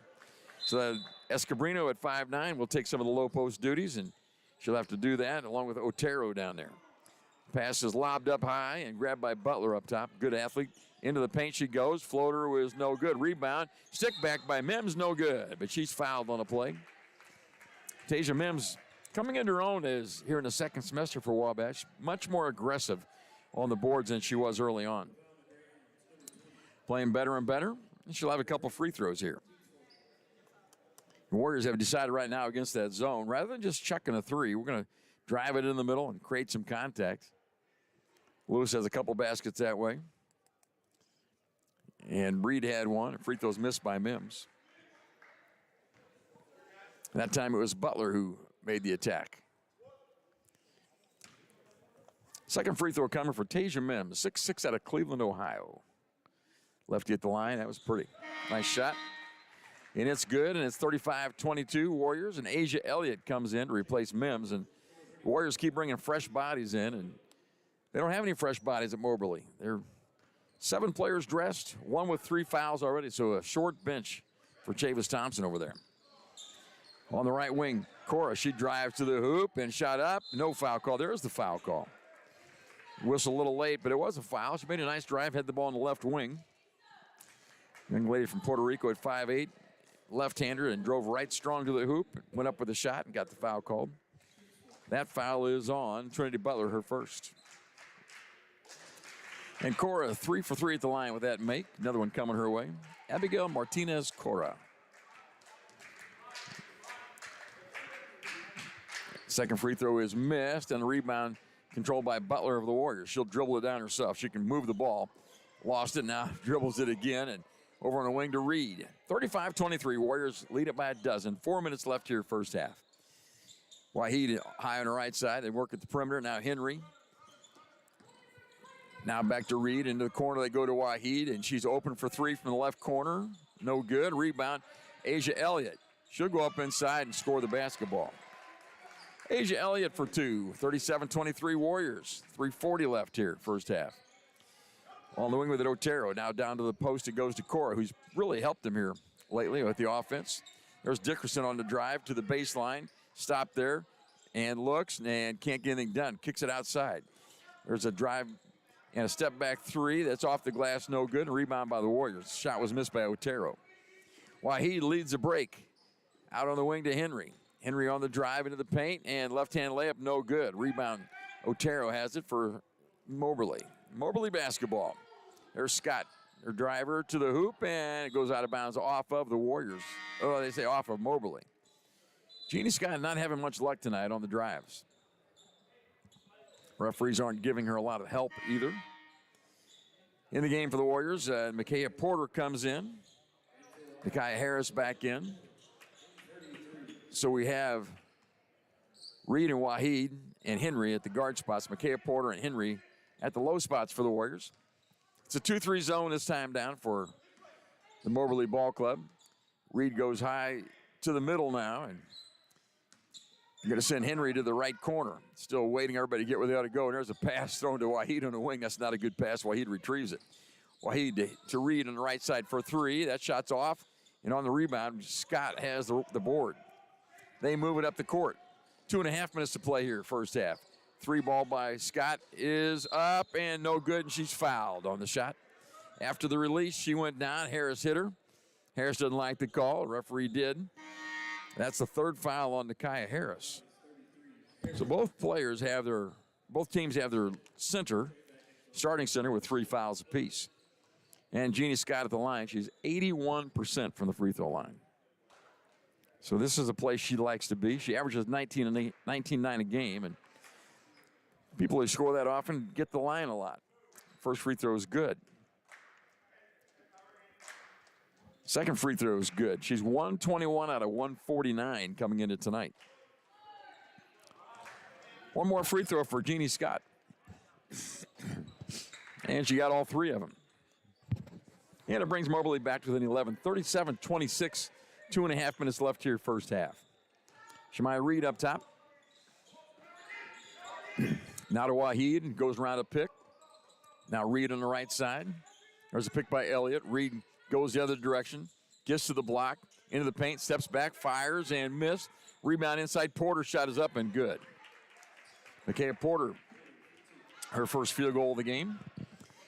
So Escobrino at 5'9" will take some of the low post duties, and she'll have to do that along with Otero down there. Pass is lobbed up high and grabbed by Butler up top. Good athlete. Into the paint she goes. Floater was no good. Rebound. Stick back by Mims, no good. But she's fouled on a play. Tasia Mims coming into her own is here in the second semester for Wabash. Much more aggressive on the boards than she was early on. Playing better and better. and she'll have a couple free throws here. The Warriors have decided right now against that zone, rather than just chucking a three, we're going to drive it in the middle and create some contact. Lewis has a couple baskets that way. And Reed had one. Free throws missed by Mims. That time it was Butler who made the attack. Second free throw coming for Tasia Mims, 6'6" out of Cleveland, Ohio. Lefty at the line. That was pretty. Nice shot. And it's good, and it's 35-22 Warriors, and Asia Elliott comes in to replace Mims. And Warriors keep bringing fresh bodies in, and they don't have any fresh bodies at Moberly. They're 7 players dressed, 1 with 3 fouls already, so a short bench for Chavis Thompson over there. On the right wing, Cora, she drives to the hoop and shot up. No foul call. There's the foul call. Whistle a little late, but it was a foul. She made a nice drive, had the ball on the left wing. Young lady from Puerto Rico at 5'8", left-hander, and drove right strong to the hoop. Went up with a shot and got the foul called. That foul is on Trinity Butler, her first. And Cora, 3 for 3 at the line with that make. Another one coming her way. Abigail Martinez Cora. Second free throw is missed, and the rebound controlled by Butler of the Warriors. She'll dribble it down herself. She can move the ball. Lost it now, dribbles it again, and over on the wing to Reed. 35-23, Warriors lead it by a dozen. 4 minutes left here, first half. Waheed high on the right side. They work at the perimeter. Now Henry. Now back to Reed. Into the corner they go to Waheed, and she's open for 3 from the left corner. No good. Rebound, Asia Elliott. She'll go up inside and score the basketball. Asia Elliott for 2. 37-23 Warriors. 3:40 left here, first half. On the wing with it, Otero. Now down to the post, it goes to Cora, who's really helped him here lately with the offense. There's Dickerson on the drive to the baseline. Stop there and looks and can't get anything done. Kicks it outside. There's a drive and a step back 3. That's off the glass, no good. A rebound by the Warriors. Shot was missed by Otero. Waheed leads the break. Out on the wing to Henry. Henry on the drive into the paint, and left-hand layup, no good. Rebound, Otero has it for Moberly. Moberly basketball. There's Scott, their driver to the hoop, and it goes out of bounds off of the Warriors. Oh, they say off of Moberly. Jeannie Scott not having much luck tonight on the drives. Referees aren't giving her a lot of help either. In the game for the Warriors, Micaiah Porter comes in. Micaiah Harris back in. So we have Reed and Waheed and Henry at the guard spots. Micaiah Porter and Henry at the low spots for the Warriors. It's a 2-3 zone this time down for the Moberly Ball Club. Reed goes high to the middle now, and you're going to send Henry to the right corner. Still waiting everybody to get where they ought to go. And there's a pass thrown to Waheed on the wing. That's not a good pass. Waheed retrieves it. Waheed to Reed on the right side for 3. That shot's off. And on the rebound, Scott has the board. They move it up the court. 2.5 minutes to play here, first half. 3 ball by Scott is up and no good, and she's fouled on the shot. After the release, she went down. Harris hit her. Harris doesn't like the call. The referee did. That's the 3rd foul on Micaiah Harris. So both teams have their starting center with 3 fouls apiece. And Jeannie Scott at the line. She's 81% from the free throw line. So this is a place she likes to be. She averages 19.9 a game, and people who score that often get the line a lot. First free throw is good. Second free throw is good. She's 121 out of 149 coming into tonight. One more free throw for Jeannie Scott. And she got all 3 of them. And it brings Moberly back to within 11. 37-26. 2.5 minutes left here, first half. Shemai Reed up top. Now to Waheed, goes around a pick. Now Reed on the right side. There's a pick by Elliott. Reed goes the other direction, gets to the block, into the paint, steps back, fires, and missed. Rebound inside. Porter shot is up and good. Micaiah Porter, her first field goal of the game.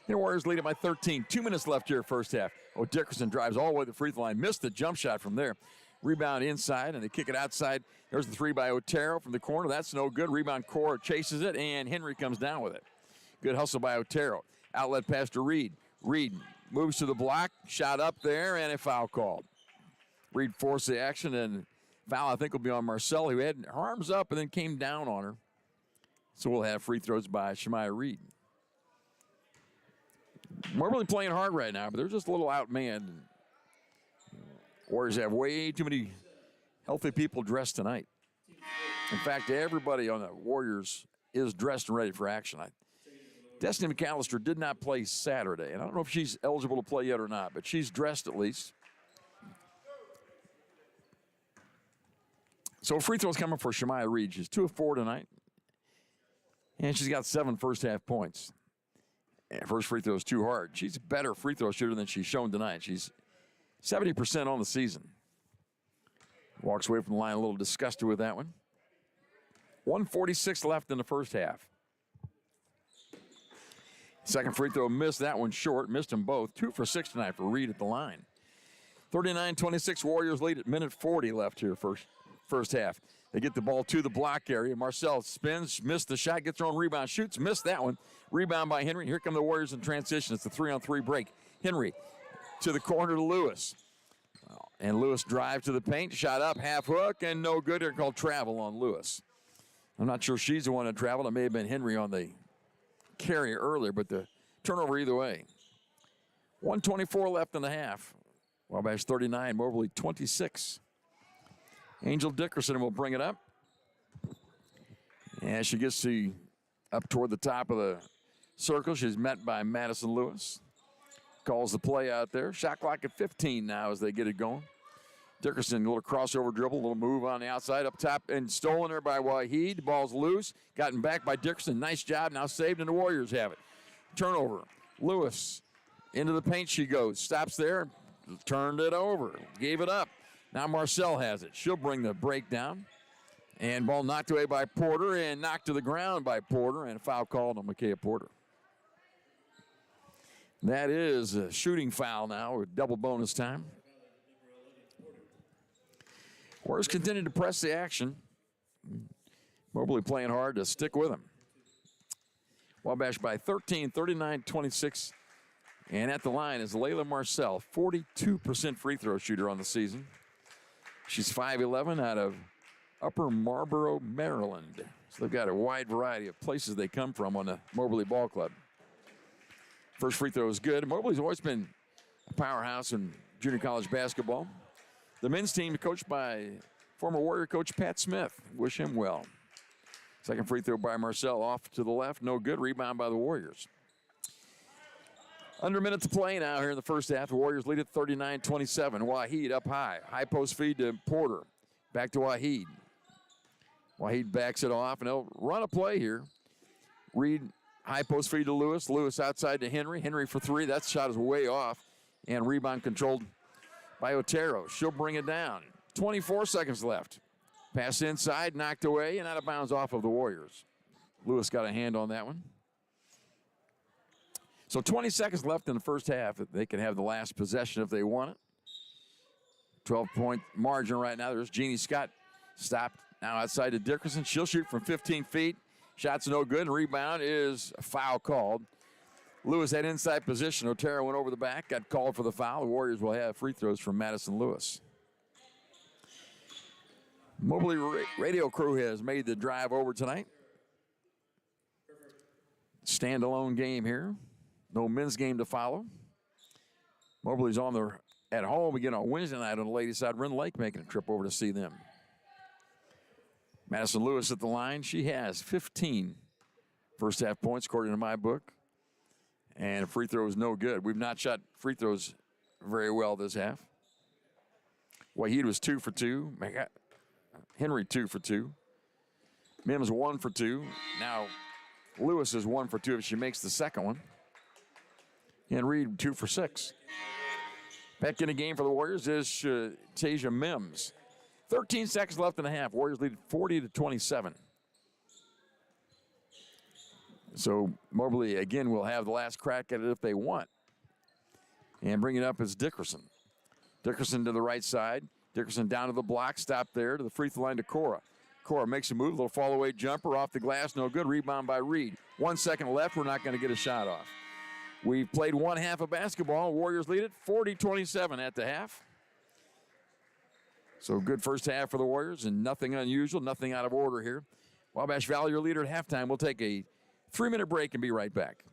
The Warriors lead it by 13. 2 minutes left here, first half. Dickerson drives all the way to the free throw line. Missed the jump shot from there. Rebound inside, and they kick it outside. There's the 3 by Otero from the corner. That's no good. Rebound, Cora chases it, and Henry comes down with it. Good hustle by Otero. Outlet pass to Reed. Reed moves to the block, shot up there, and a foul called. Reed forced the action, and foul, I think, will be on Marcel, who had her arms up and then came down on her. So we'll have free throws by Shemaya Reed. Moberly playing hard right now, but they're just a little outmanned. Warriors have way too many healthy people dressed tonight. In fact, everybody on the Warriors is dressed and ready for action. Destiny McAllister did not play Saturday, and I don't know if she's eligible to play yet or not, but she's dressed at least. So free throws coming for Shemaya Reed. She's 2 of 4 tonight, and she's got 7 first-half points. And first free throw is too hard. She's a better free throw shooter than she's shown tonight. She's 70% on the season. Walks away from the line a little disgusted with that one. 1:46 left in the first half. Second free throw missed, that one short. Missed them both. 2 for 6 tonight for Reed at the line. 39-26 Warriors lead at minute 40 left here first half. They get the ball to the block area. Marcel spins, missed the shot, gets her own rebound, shoots, missed that one. Rebound by Henry. Here come the Warriors in transition. It's a 3-on-3 break. Henry to the corner to Lewis. And Lewis drive to the paint, shot up, half hook, and no good. They're called travel on Lewis. I'm not sure she's the one that traveled. It may have been Henry on the carry earlier, but the turnover either way. 1:24 left in the half. Wabash 39, Moberly 26. Angel Dickerson will bring it up. And she gets up toward the top of the circle. She's met by Madison Lewis. Calls the play out there. Shot clock at 15 now as they get it going. Dickerson, a little crossover dribble, a little move on the outside up top, and stolen there by Waheed. The ball's loose. Gotten back by Dickerson. Nice job. Now saved, and the Warriors have it. Turnover. Lewis into the paint she goes. Stops there. Turned it over. Gave it up. Now Marcel has it. She'll bring the break down. And ball knocked away by Porter and knocked to the ground by Porter, and a foul called on Micaiah Porter. That is a shooting foul now with double bonus time. Warriors continue to press the action. Moberly playing hard to stick with them. Wabash by 13, 39-26. And at the line is Layla Marcel, 42% free throw shooter on the season. She's 5'11" out of Upper Marlboro, Maryland. So they've got a wide variety of places they come from on the Moberly Ball Club. First free throw is good. Moberly's always been a powerhouse in junior college basketball. The men's team coached by former Warrior coach Pat Smith. Wish him well. Second free throw by Marcel off to the left. No good. Rebound by the Warriors. Under a minute to play now here in the first half. The Warriors lead at 39-27. Waheed up high. High post feed to Porter. Back to Waheed. Waheed backs it off, and they'll run a play here. Reed, high post feed to Lewis. Lewis outside to Henry. Henry for 3. That shot is way off. And rebound controlled by Otero. She'll bring it down. 24 seconds left. Pass inside, knocked away, and out of bounds off of the Warriors. Lewis got a hand on that one. So 20 seconds left in the first half. They can have the last possession if they want it. 12-point margin right now. There's Jeannie Scott. Stopped now outside to Dickerson. She'll shoot from 15 feet. Shot's no good. And rebound is a foul called. Lewis had inside position. Otero went over the back, got called for the foul. The Warriors will have free throws from Madison Lewis. Moberly radio crew has made the drive over tonight. Standalone game here. No men's game to follow. Moberly's at home again on Wednesday night on the ladies' side. Rend Lake making a trip over to see them. Madison Lewis at the line. She has 15 first half points according to my book. And free throw is no good. We've not shot free throws very well this half. Waheed was 2 for 2. Henry 2 for 2. Mims 1 for 2. Now Lewis is 1 for 2 if she makes the second one. And Reed 2 for 6. Back in the game for the Warriors is Tasia Mims. 13 seconds left in the half. Warriors lead 40-27. So Moberly, again, will have the last crack at it if they want. And bring it up is Dickerson. Dickerson to the right side. Dickerson down to the block. Stop there to the free throw line to Cora. Cora makes a move. A little fall-away jumper off the glass. No good. Rebound by Reed. 1 second left. We're not going to get a shot off. We've played one half of basketball. Warriors lead it 40-27 at the half. So good first half for the Warriors and nothing unusual, nothing out of order here. Wabash Valley, your leader at halftime. We'll take a 3-minute break and be right back.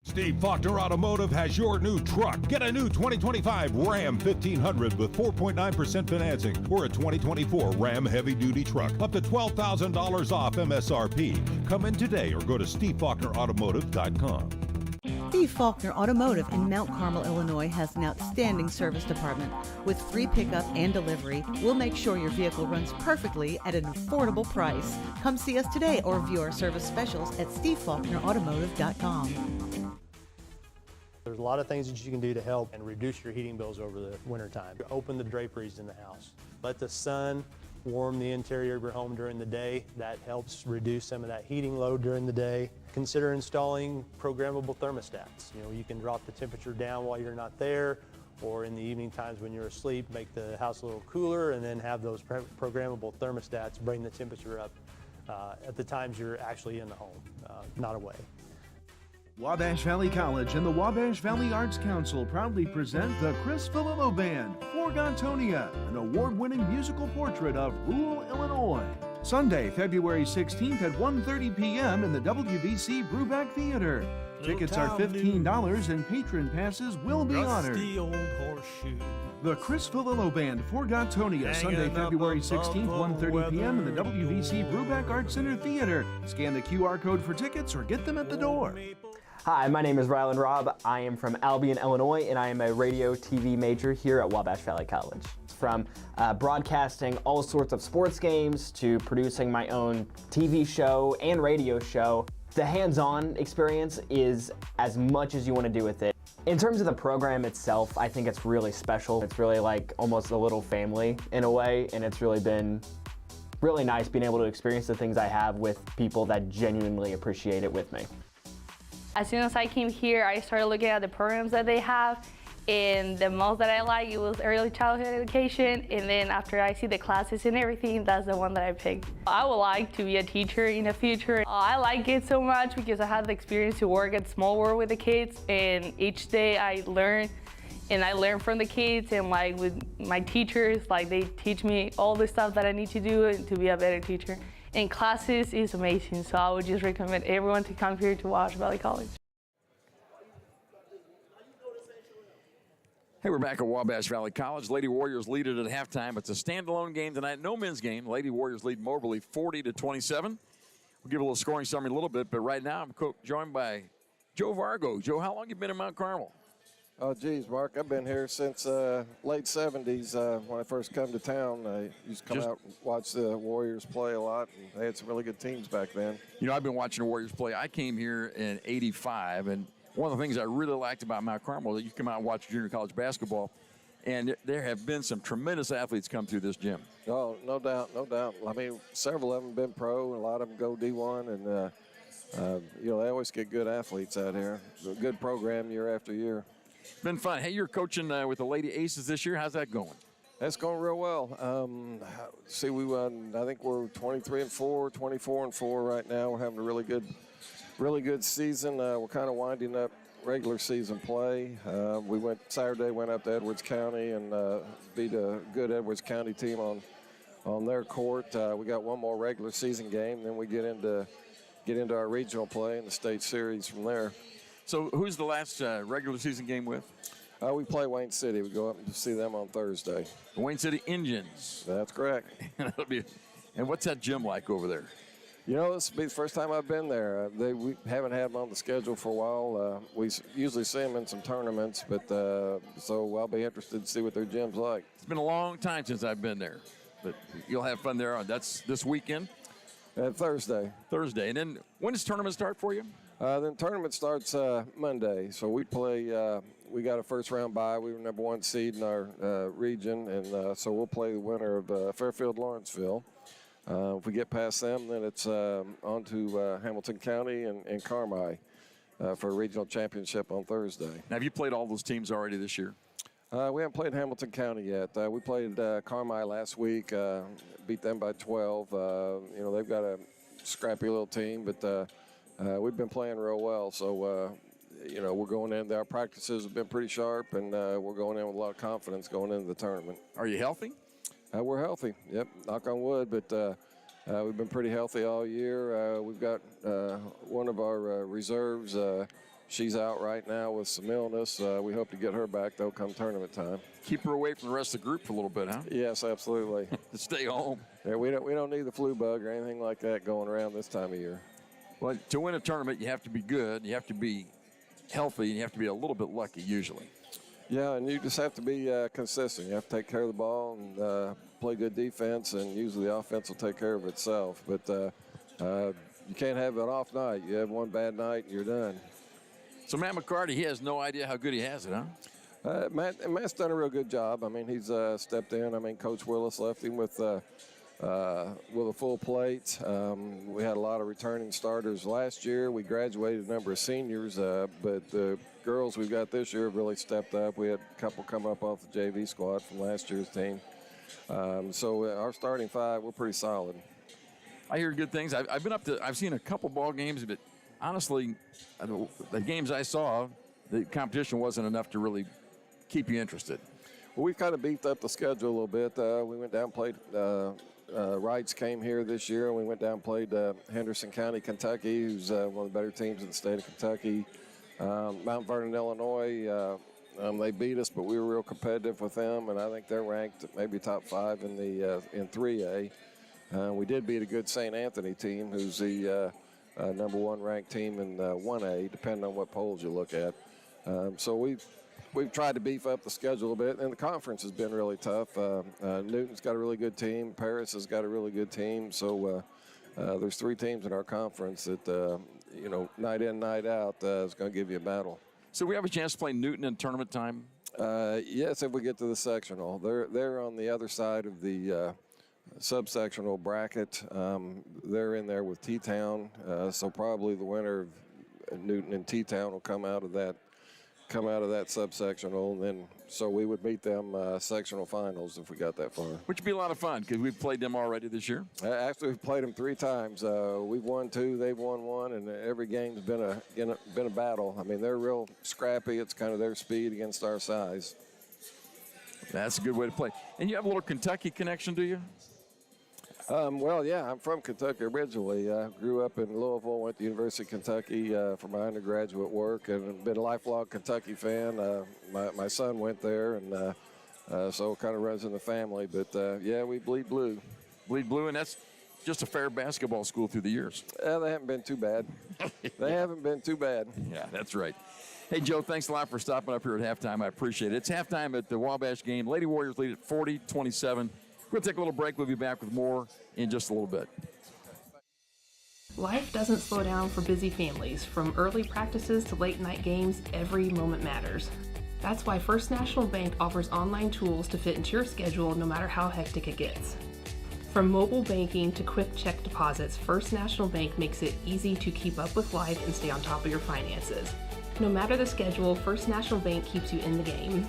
Steve Faulkner Automotive has your new truck. Get a new 2025 Ram 1500 with 4.9% financing or a 2024 Ram Heavy Duty truck up to $12,000 off MSRP. Come in today or go to SteveFaulknerAutomotive.com. Steve Faulkner Automotive in Mount Carmel, Illinois has an outstanding service department. With free pickup and delivery, we'll make sure your vehicle runs perfectly at an affordable price. Come see us today or view our service specials at SteveFaulknerAutomotive.com. There's a lot of things that you can do to help and reduce your heating bills over the wintertime. Open the draperies in the house. Let the sun warm the interior of your home during the day. That helps reduce some of that heating load during the day. Consider installing programmable thermostats. You can drop the temperature down while you're not there, or in the evening times when you're asleep, make the house a little cooler, and then have those programmable thermostats bring the temperature up at the times you're actually in the home, not away. Wabash Valley College and the Wabash Valley Arts Council proudly present the Chris Filippo Band for Gontonia, an award-winning musical portrait of rural Illinois. Sunday, February 16th at 1:30 p.m. in the WVC Brubeck Theater. Tickets are $15 and patron passes will be honored. The Chris Filippo Band for Gontonia, Sunday, February 16th, 1:30 p.m. in the WVC Brubeck Arts Center Theater. Scan the QR code for tickets or get them at the door. Hi, my name is Rylan Robb. I am from Albion, Illinois, and I am a radio TV major here at Wabash Valley College. From broadcasting all sorts of sports games to producing my own TV show and radio show, the hands-on experience is as much as you want to do with it. In terms of the program itself, I think it's really special. It's really like almost a little family in a way, and it's really been really nice being able to experience the things I have with people that genuinely appreciate it with me. As soon as I came here, I started looking at the programs that they have, and the most that I like, it was early childhood education, and then after I see the classes and everything, that's the one that I picked. I would like to be a teacher in the future. I like it so much because I had the experience to work at Small World with the kids, and each day I learn, and I learn from the kids, and like with my teachers, like they teach me all the stuff that I need to do to be a better teacher. And classes is amazing, so I would just recommend everyone to come here to Wabash Valley College. Hey, we're back at Wabash Valley College. Lady Warriors lead it at halftime. It's a standalone game tonight, no men's game. Lady Warriors lead Moberly 40-27. We'll give a little scoring summary in a little bit, but right now I'm joined by Joe Vargo. Joe, how long have you been in Mount Carmel? Oh, geez, Mark, I've been here since late 70s when I first come to town. I used to come out and watch the Warriors play a lot, and they had some really good teams back then. You know, I've been watching the Warriors play. I came here in '85, and one of the things I really liked about Mount Carmel is that you come out and watch junior college basketball, and there have been some tremendous athletes come through this gym. Oh, no doubt, no doubt. I mean, several of them have been pro, and a lot of them go D1, and, they always get good athletes out here. It's a good program year after year. Been fun. Hey, you're coaching with the Lady Aces this year. How's that going? That's going real well. See, we won. I think we're 23-4, 24-4 right now. We're having a really good season. We're kind of winding up regular season play. We went up to Edwards County and beat a good Edwards County team on their court. We got one more regular season game, then we get into our regional play and the state series from there. So who's the last regular season game with? We play Wayne City. We go up and see them on Thursday. The Wayne City Indians. That's correct. And what's that gym like over there? You know, this will be the first time I've been there. We haven't had them on the schedule for a while. We usually see them in some tournaments, but so I'll be interested to see what their gym's like. It's been a long time since I've been there, but you'll have fun there. That's this weekend? Thursday. And then when does tournament start for you? Then tournament starts Monday, so we play. We got a first round bye. We were number 1 seed in our region, and so we'll play the winner of Fairfield Lawrenceville. If we get past them, then it's on to Hamilton County and Carmi for a regional championship on Thursday. Now, have you played all those teams already this year? We haven't played Hamilton County yet. We played Carmi last week, beat them by 12. You know, they've got a scrappy little team, but we've been playing real well. So, you know, we're going in. Our practices have been pretty sharp, and we're going in with a lot of confidence going into the tournament. Are you healthy? We're healthy. Yep, knock on wood. But we've been pretty healthy all year. We've got one of our reserves. She's out right now with some illness. We hope to get her back, though, come tournament time. Keep her away from the rest of the group for a little bit, huh? Yes, absolutely. Stay home. Yeah, we don't need the flu bug or anything like that going around this time of year. Well, to win a tournament, you have to be good, you have to be healthy, and you have to be a little bit lucky usually. Yeah, and you just have to be consistent. You have to take care of the ball and play good defense, and usually the offense will take care of itself. But you can't have an off night. You have one bad night, and you're done. So Matt McCarty, he has no idea how good he has it, huh? Matt's done a real good job. I mean, he's stepped in. I mean, Coach Willis left him with a full plate. We had a lot of returning starters last year. We graduated a number of seniors, but the girls we've got this year have really stepped up. We had a couple come up off the JV squad from last year's team. So our starting 5, we're pretty solid. I hear good things. I've seen a couple ball games, but honestly, the games I saw, the competition wasn't enough to really keep you interested. Well, we've kind of beefed up the schedule a little bit. We went down and played. Wrights came here this year, and we went down and played Henderson County, Kentucky, who's one of the better teams in the state of Kentucky. Mount Vernon, Illinois, they beat us, but we were real competitive with them, and I think they're ranked maybe top 5 in the in 3A. We did beat a good St. Anthony team, who's the number 1 ranked team in 1A, depending on what polls you look at. So we've tried to beef up the schedule a bit, and the conference has been really tough. Newton's got a really good team. Paris has got a really good team. So there's 3 teams in our conference that, you know, night in, night out is going to give you a battle. So we have a chance to play Newton in tournament time? Yes, if we get to the sectional. They're on the other side of the subsectional bracket. They're in there with T-Town, so probably the winner of Newton and T-Town will come out of that subsectional, and then so we would meet them sectional finals if we got that far. Which would be a lot of fun because we've played them already this year. Actually, we've played them 3 times. We've won 2, they've won 1, and every game's been a battle. I mean, they're real scrappy. It's kind of their speed against our size. That's a good way to play. And you have a little Kentucky connection, do you? Well, yeah, I'm from Kentucky originally. I grew up in Louisville, went to University of Kentucky for my undergraduate work, and been a lifelong Kentucky fan. My son went there, and so it kind of runs in the family. But, yeah, we bleed blue. Bleed blue, and that's just a fair basketball school through the years. They haven't been too bad. They haven't been too bad. Yeah, that's right. Hey, Joe, thanks a lot for stopping up here at halftime. I appreciate it. It's halftime at the Wabash game. Lady Warriors lead at 40-27. We're going to take a little break. We'll be back with more in just a little bit. Life doesn't slow down for busy families. From early practices to late night games, every moment matters. That's why First National Bank offers online tools to fit into your schedule no matter how hectic it gets. From mobile banking to quick check deposits, First National Bank makes it easy to keep up with life and stay on top of your finances. No matter the schedule, First National Bank keeps you in the game.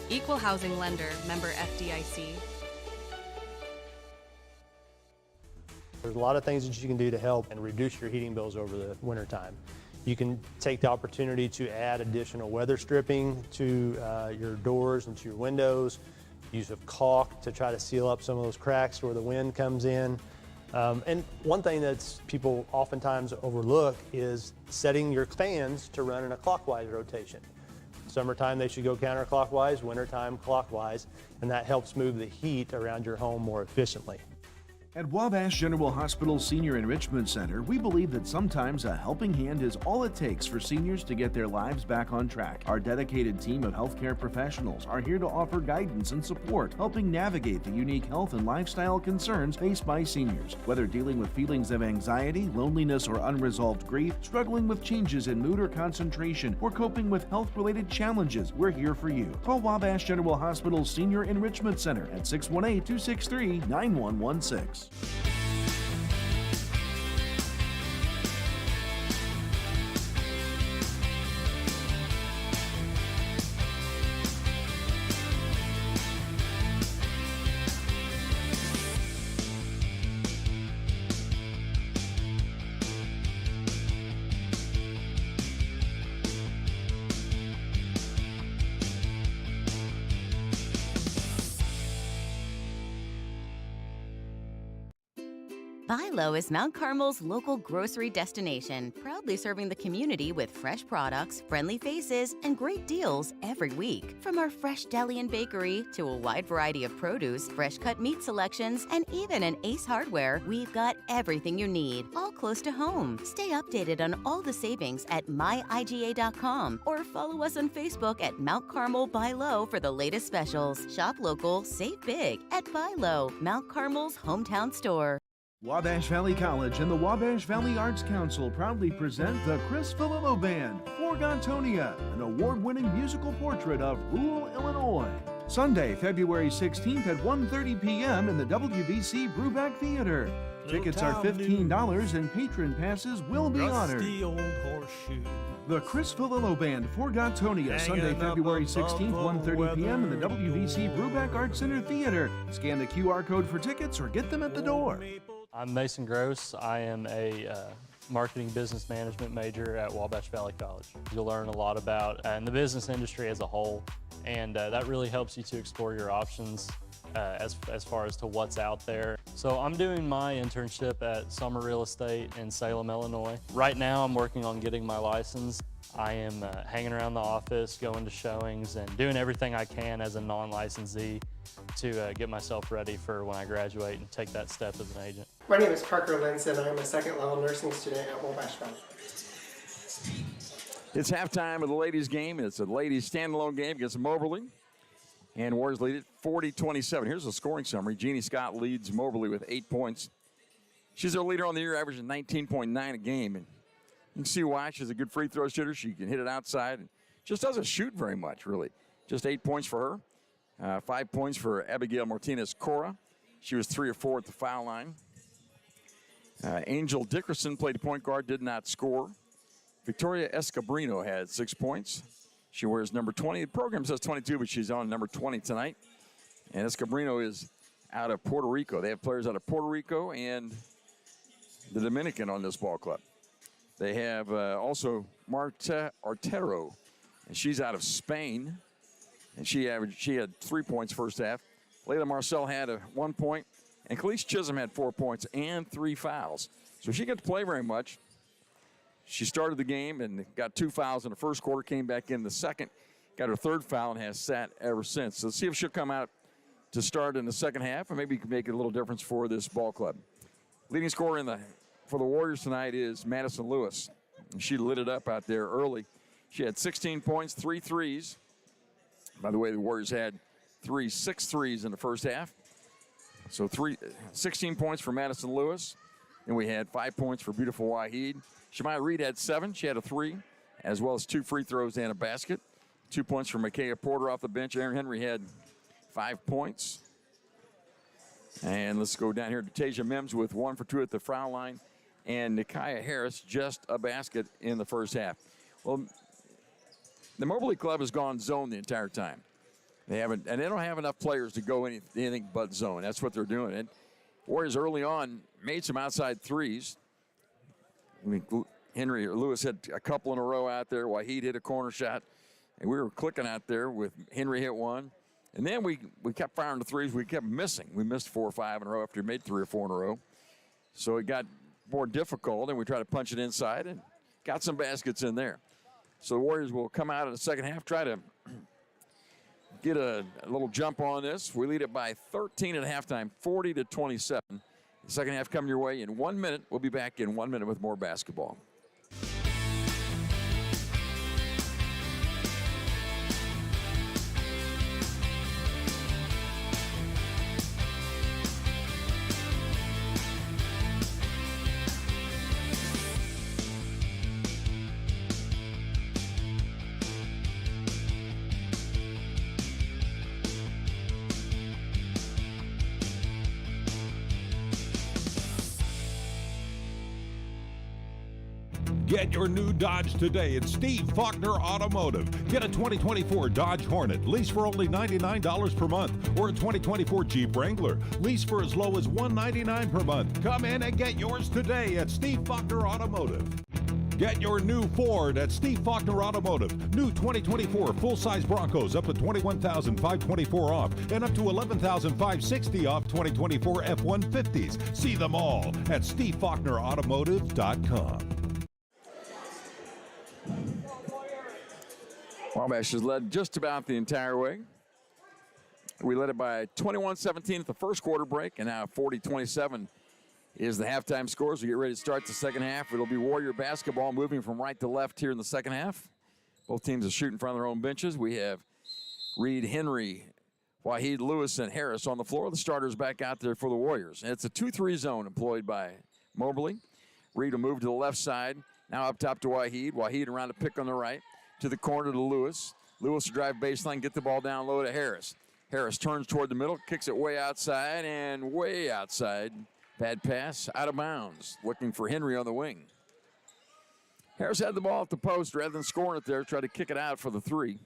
Equal housing lender, member FDIC. There's a lot of things that you can do to help and reduce your heating bills over the wintertime. You can take the opportunity to add additional weather stripping to your doors and to your windows, use of caulk to try to seal up some of those cracks where the wind comes in. And one thing that's people oftentimes overlook is setting your fans to run in a clockwise rotation. Summertime, they should go counterclockwise, wintertime, clockwise, and that helps move the heat around your home more efficiently. At Wabash General Hospital Senior Enrichment Center, we believe that sometimes a helping hand is all it takes for seniors to get their lives back on track. Our dedicated team of healthcare professionals are here to offer guidance and support, helping navigate the unique health and lifestyle concerns faced by seniors. Whether dealing with feelings of anxiety, loneliness, or unresolved grief, struggling with changes in mood or concentration, or coping with health-related challenges, we're here for you. Call Wabash General Hospital Senior Enrichment Center at 618-263-9116. Bilo is Mount Carmel's local grocery destination, proudly serving the community with fresh products, friendly faces, and great deals every week. From our fresh deli and bakery to a wide variety of produce, fresh cut meat selections, and even an Ace Hardware, we've got everything you need, all close to home. Stay updated on all the savings at myiga.com or follow us on Facebook at Mount Carmel Bilo for the latest specials. Shop local, save big at Bilo, Mount Carmel's hometown store. Wabash Valley College and the Wabash Valley Arts Council proudly present the Chris Filippo Band for Gontonia, an award-winning musical portrait of rural Illinois. Sunday, February 16th at 1:30 p.m. in the WVC Brubeck Theater. Tickets are $15 and patron passes will be honored. The Chris Filippo Band for Gontonia, Sunday, February 16th, 1:30 p.m. in the WVC Brubeck Arts Center Theater. Scan the QR code for tickets or get them at the door. I'm Mason Gross. I am a marketing business management major at Wabash Valley College. You'll learn a lot about in the business industry as a whole, and that really helps you to explore your options as far as to what's out there. So I'm doing my internship at Summer Real Estate in Salem, Illinois. Right now I'm working on getting my license. I am hanging around the office, going to showings, and doing everything I can as a non-licensee to get myself ready for when I graduate and take that step as an agent. My name is Parker Linson. I'm a second-level nursing student at Wabash Valley. It's halftime of the ladies' game. It's a ladies' standalone game against Moberly. And Warriors lead it 40-27. Here's the scoring summary. Jeannie Scott leads Moberly with 8 points. She's their leader on the year, averaging 19.9 a game. And you can see why. She's a good free throw shooter. She can hit it outside. And just doesn't shoot very much, really. Just 8 points for her. 5 points for Abigail Martinez-Cora. She was 3 of 4 at the foul line. Angel Dickerson played point guard, did not score. Victoria Escabrino had 6 points. She wears number 20. The program says 22, but she's on number 20 tonight. And Escabrino is out of Puerto Rico. They have players out of Puerto Rico and the Dominican on this ball club. They have also Marta Artero, and she's out of Spain. And she had 3 points first half. Layla Marcel had 1 point. And Khalees Chisholm had 4 points and 3 fouls. So she got to play very much. She started the game and got 2 fouls in the first quarter, came back in the second, got her 3rd foul, and has sat ever since. So let's see if she'll come out to start in the second half, and maybe can make a little difference for this ball club. Leading scorer for the Warriors tonight is Madison Lewis. And she lit it up out there early. She had 16 points, 3 threes. By the way, the Warriors had 6 threes in the first half. So 16 points for Madison Lewis. And we had 5 points for beautiful Waheed. Shemaya Reed had 7. She had a 3, as well as 2 free throws and a basket. 2 points for Micaiah Porter off the bench. Aaron Henry had 5 points. And let's go down here to Tasia Mims with 1 for 2 at the foul line. And Nikiah Harris just a basket in the first half. Well, the Moberly Club has gone zone the entire time. They don't have enough players to go anything but zone. That's what they're doing. And Warriors early on made some outside threes. I mean, Lewis had a couple in a row out there. Waheed hit a corner shot. And we were clicking out there with Henry hit 1. And then we kept firing the threes. We kept missing. We missed 4 or 5 in a row after we made 3 or 4 in a row. So it got more difficult, and we tried to punch it inside and got some baskets in there. So the Warriors will come out in the second half, try to get a little jump on this. We lead it by 13 at halftime, 40-27. Second half coming your way in 1 minute. We'll be back in 1 minute with more basketball. Get your new Dodge today at Steve Faulkner Automotive. Get a 2024 Dodge Hornet, lease for only $99 per month, or a 2024 Jeep Wrangler, lease for as low as $199 per month. Come in and get yours today at Steve Faulkner Automotive. Get your new Ford at Steve Faulkner Automotive. New 2024 full-size Broncos up to $21,524 off and up to $11,560 off 2024 F-150s. See them all at SteveFaulknerAutomotive.com. Wabash has led just about the entire way. We led it by 21-17 at the first quarter break, and now 40-27 is the halftime score as we get ready to start the second half. It'll be Warrior basketball moving from right to left here in the second half. Both teams are shooting in front of their own benches. We have Reed, Henry, Waheed, Lewis, and Harris on the floor. The starters back out there for the Warriors. And it's a 2-3 zone employed by Moberly. Reed will move to the left side. Now up top to Waheed. Waheed around the pick on the right. To the corner to Lewis. Lewis will drive baseline, get the ball down low to Harris. Harris turns toward the middle, kicks it way outside and way outside. Bad pass, out of bounds. Looking for Henry on the wing. Harris had the ball at the post rather than scoring it there. Tried to kick it out for the three.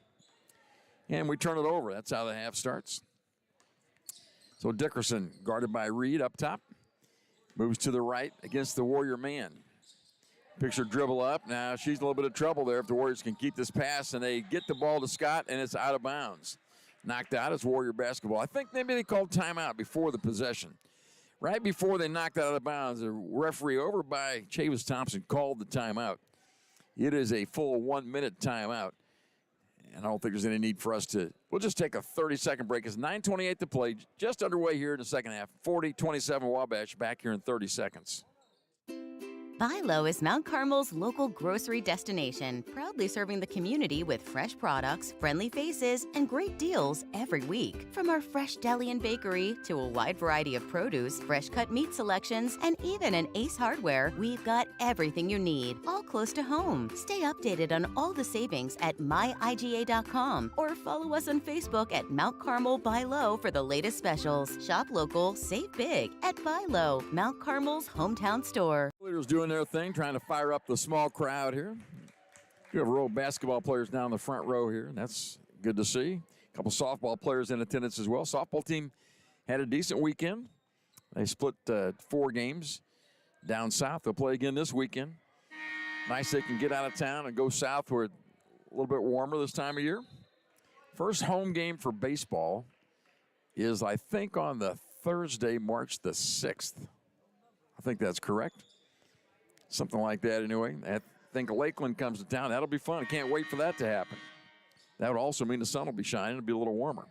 And we turn it over. That's how the half starts. So Dickerson, guarded by Reed up top. Moves to the right against the Warrior man. Picture dribble up. Now she's in a little bit of trouble there if the Warriors can keep this pass, and they get the ball to Scott, and it's out of bounds. Knocked out. It's Warrior basketball. I think maybe they called timeout before the possession. Right before they knocked out of bounds, the referee over by Chavis Thompson called the timeout. It is a full 1 minute timeout. And I don't think there's any need for us to. We'll just take a 30-second break. It's 9:28 to play, just underway here in the second half. 40-27 Wabash, back here in 30 seconds. Buy Low is Mount Carmel's local grocery destination, proudly serving the community with fresh products, friendly faces, and great deals every week. From our fresh deli and bakery to a wide variety of produce, fresh cut meat selections, and even an Ace Hardware, we've got everything you need, all close to home. Stay updated on all the savings at myiga.com or follow us on Facebook at Mount Carmel Buy Low for the latest specials. Shop local, save big at Buy Low, Mount Carmel's hometown store. Leaders doing their thing, trying to fire up the small crowd here. We have a row of basketball players down the front row here, and that's good to see. A couple softball players in attendance as well. Softball team had a decent weekend. They split 4 games down south. They'll play again this weekend. Nice they can get out of town and go south where it's a little bit warmer this time of year. First home game for baseball is, I think, on the Thursday, March the 6th. I think that's correct. Something like that anyway. I think Lakeland comes to town. That'll be fun. I can't wait for that to happen. That would also mean the sun will be shining. It'll be a little warmer.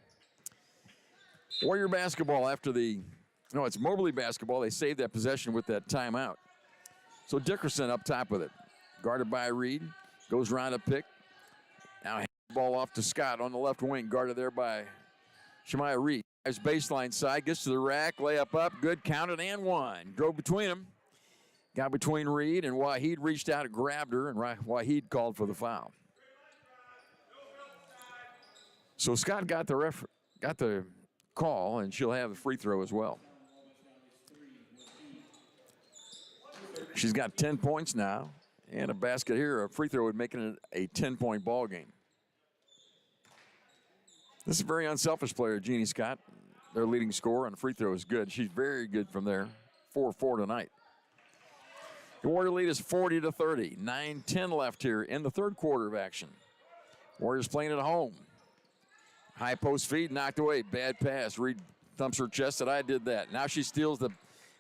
Warrior basketball it's Moberly basketball. They saved that possession with that timeout. So Dickerson up top with it. Guarded by Reed. Goes around a pick. Now hands the ball off to Scott on the left wing. Guarded there by Shemaiah Reed. His baseline side. Gets to the rack. Layup up. Good. Counted and one. Drove between them. Got between Reed and Waheed, reached out and grabbed her, and Waheed called for the foul. So Scott got the call, and she'll have the free throw as well. She's got 10 points now, and a basket here. A free throw would make it a 10-point ball game. This is a very unselfish player, Jeannie Scott. Their leading scorer on the free throw is good. She's very good from there. 4-4 tonight. The Warrior lead is 40-30. 9-10 left here in the third quarter of action. Warriors playing at home. High post feed knocked away. Bad pass. Reed thumps her chest that I did that. Now she steals the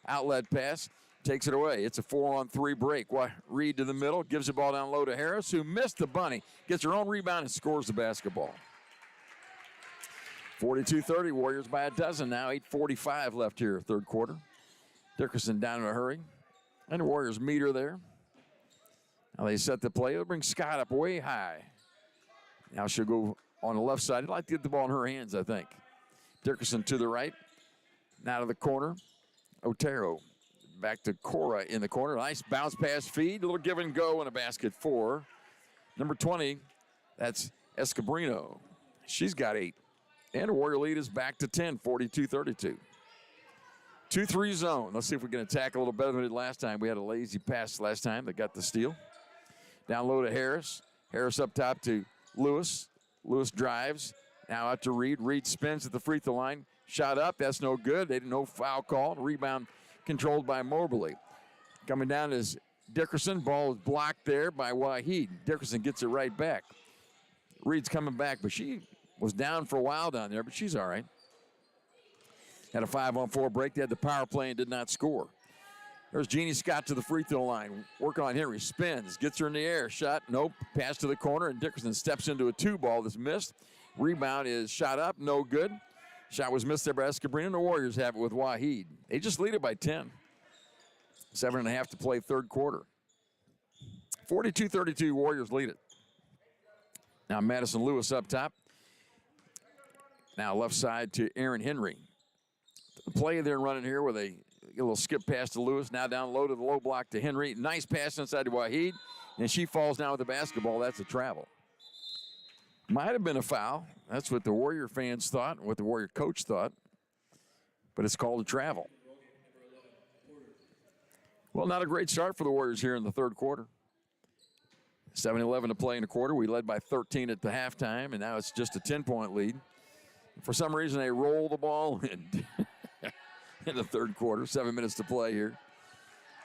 outlet pass. Takes it away. It's a 4-on-3 break. Reed to the middle. Gives the ball down low to Harris, who missed the bunny. Gets her own rebound and scores the basketball. 42-30. Warriors by a dozen now. 8:45 left here, third quarter. Dickerson down in a hurry. And the Warriors meet her there. Now they set the play. They'll bring Scott up way high. Now she'll go on the left side. I'd like to get the ball in her hands, I think. Dickerson to the right. Now to the corner. Otero back to Cora in the corner. Nice bounce pass feed. A little give and go and a basket for number 20. That's Escobrino. She's got 8. And the Warrior lead is back to 10, 42-32. 2-3 zone. Let's see if we can attack a little better than we did last time. We had a lazy pass last time that got the steal. Down low to Harris. Harris up top to Lewis. Lewis drives. Now out to Reed. Reed spins at the free throw line. Shot up. That's no good. They didn't know foul call. Rebound controlled by Moberly. Coming down is Dickerson. Ball is blocked there by Waheed. Dickerson gets it right back. Reed's coming back, but she was down for a while down there, but she's all right. Had a 5-on-4 break. They had the power play and did not score. There's Jeannie Scott to the free throw line. Working on Henry. Spins. Gets her in the air. Shot. Nope. Pass to the corner, and Dickerson steps into a 2-ball that's missed. Rebound is shot up. No good. Shot was missed there by Escobrino. The Warriors have it with Waheed. They just lead it by 10. 7.5 to play third quarter. 42-32, Warriors lead it. Now Madison Lewis up top. Now left side to Aaron Henry. The play they're running here where they get a little skip pass to Lewis. Now down low to the low block to Henry. Nice pass inside to Waheed. And she falls down with the basketball. That's a travel. Might have been a foul. That's what the Warrior fans thought and what the Warrior coach thought. But it's called a travel. Well, not a great start for the Warriors here in the third quarter. 7-11 to play in the quarter. We led by 13 at the halftime, and now it's just a 10-point lead. For some reason, they roll the ball in the third quarter. 7 minutes to play here.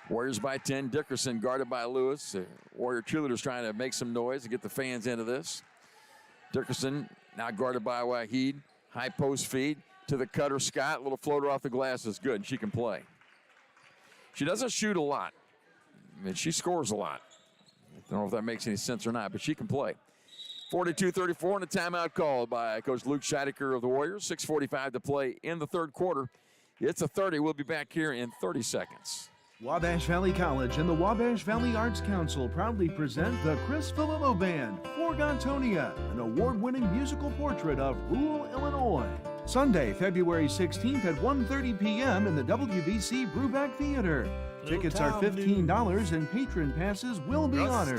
Warriors by 10. Dickerson guarded by Lewis. Warrior cheerleaders trying to make some noise and get the fans into this. Dickerson now guarded by Waheed. High post feed to the cutter Scott. Little floater off the glass is good. She can play. She doesn't shoot a lot. I mean, she scores a lot. I don't know if that makes any sense or not, but she can play. 42-34 and a timeout called by Coach Luke Scheidecker of the Warriors. 6:45 to play in the third quarter. It's a 30. We'll be back here in 30 seconds. Wabash Valley College and the Wabash Valley Arts Council proudly present the Chris Filippo Band for Gontonia, an award-winning musical portrait of rural Illinois. Sunday, February 16th at 1:30 p.m. in the WVC Brubeck Theater. Tickets are $15 and patron passes will be honored.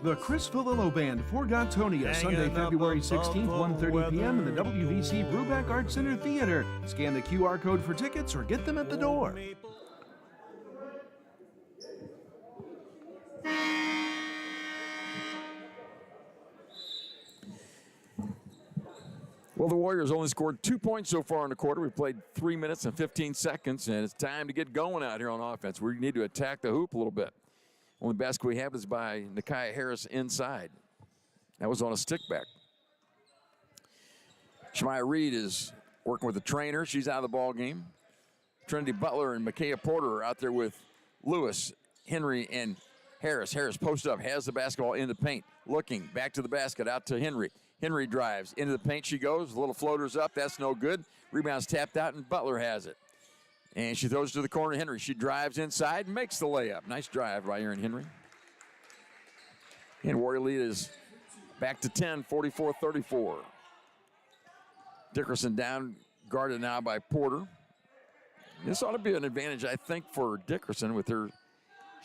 The Chris Filippo Band for Gontonia, Sunday, February 16th, 1:30 p.m. in the WVC Brubeck Arts Center Theater. Scan the QR code for tickets or get them at the door. Well, the Warriors only scored 2 points so far in the quarter. We played 3 minutes and 15 seconds, and it's time to get going out here on offense. We need to attack the hoop a little bit. Only basket we have is by Nakia Harris inside. That was on a stick back. Shemaya Reed is working with the trainer. She's out of the ball game. Trinity Butler and Micaiah Porter are out there with Lewis, Henry, and Harris. Harris post up, has the basketball in the paint. Looking, back to the basket, out to Henry. Henry drives. Into the paint she goes. Little floaters up. That's no good. Rebound's tapped out, and Butler has it. And she throws to the corner. Henry. She drives inside and makes the layup. Nice drive by Aaron Henry. And Warrior lead is back to 10, 44-34. Dickerson down, guarded now by Porter. This ought to be an advantage, I think, for Dickerson with her.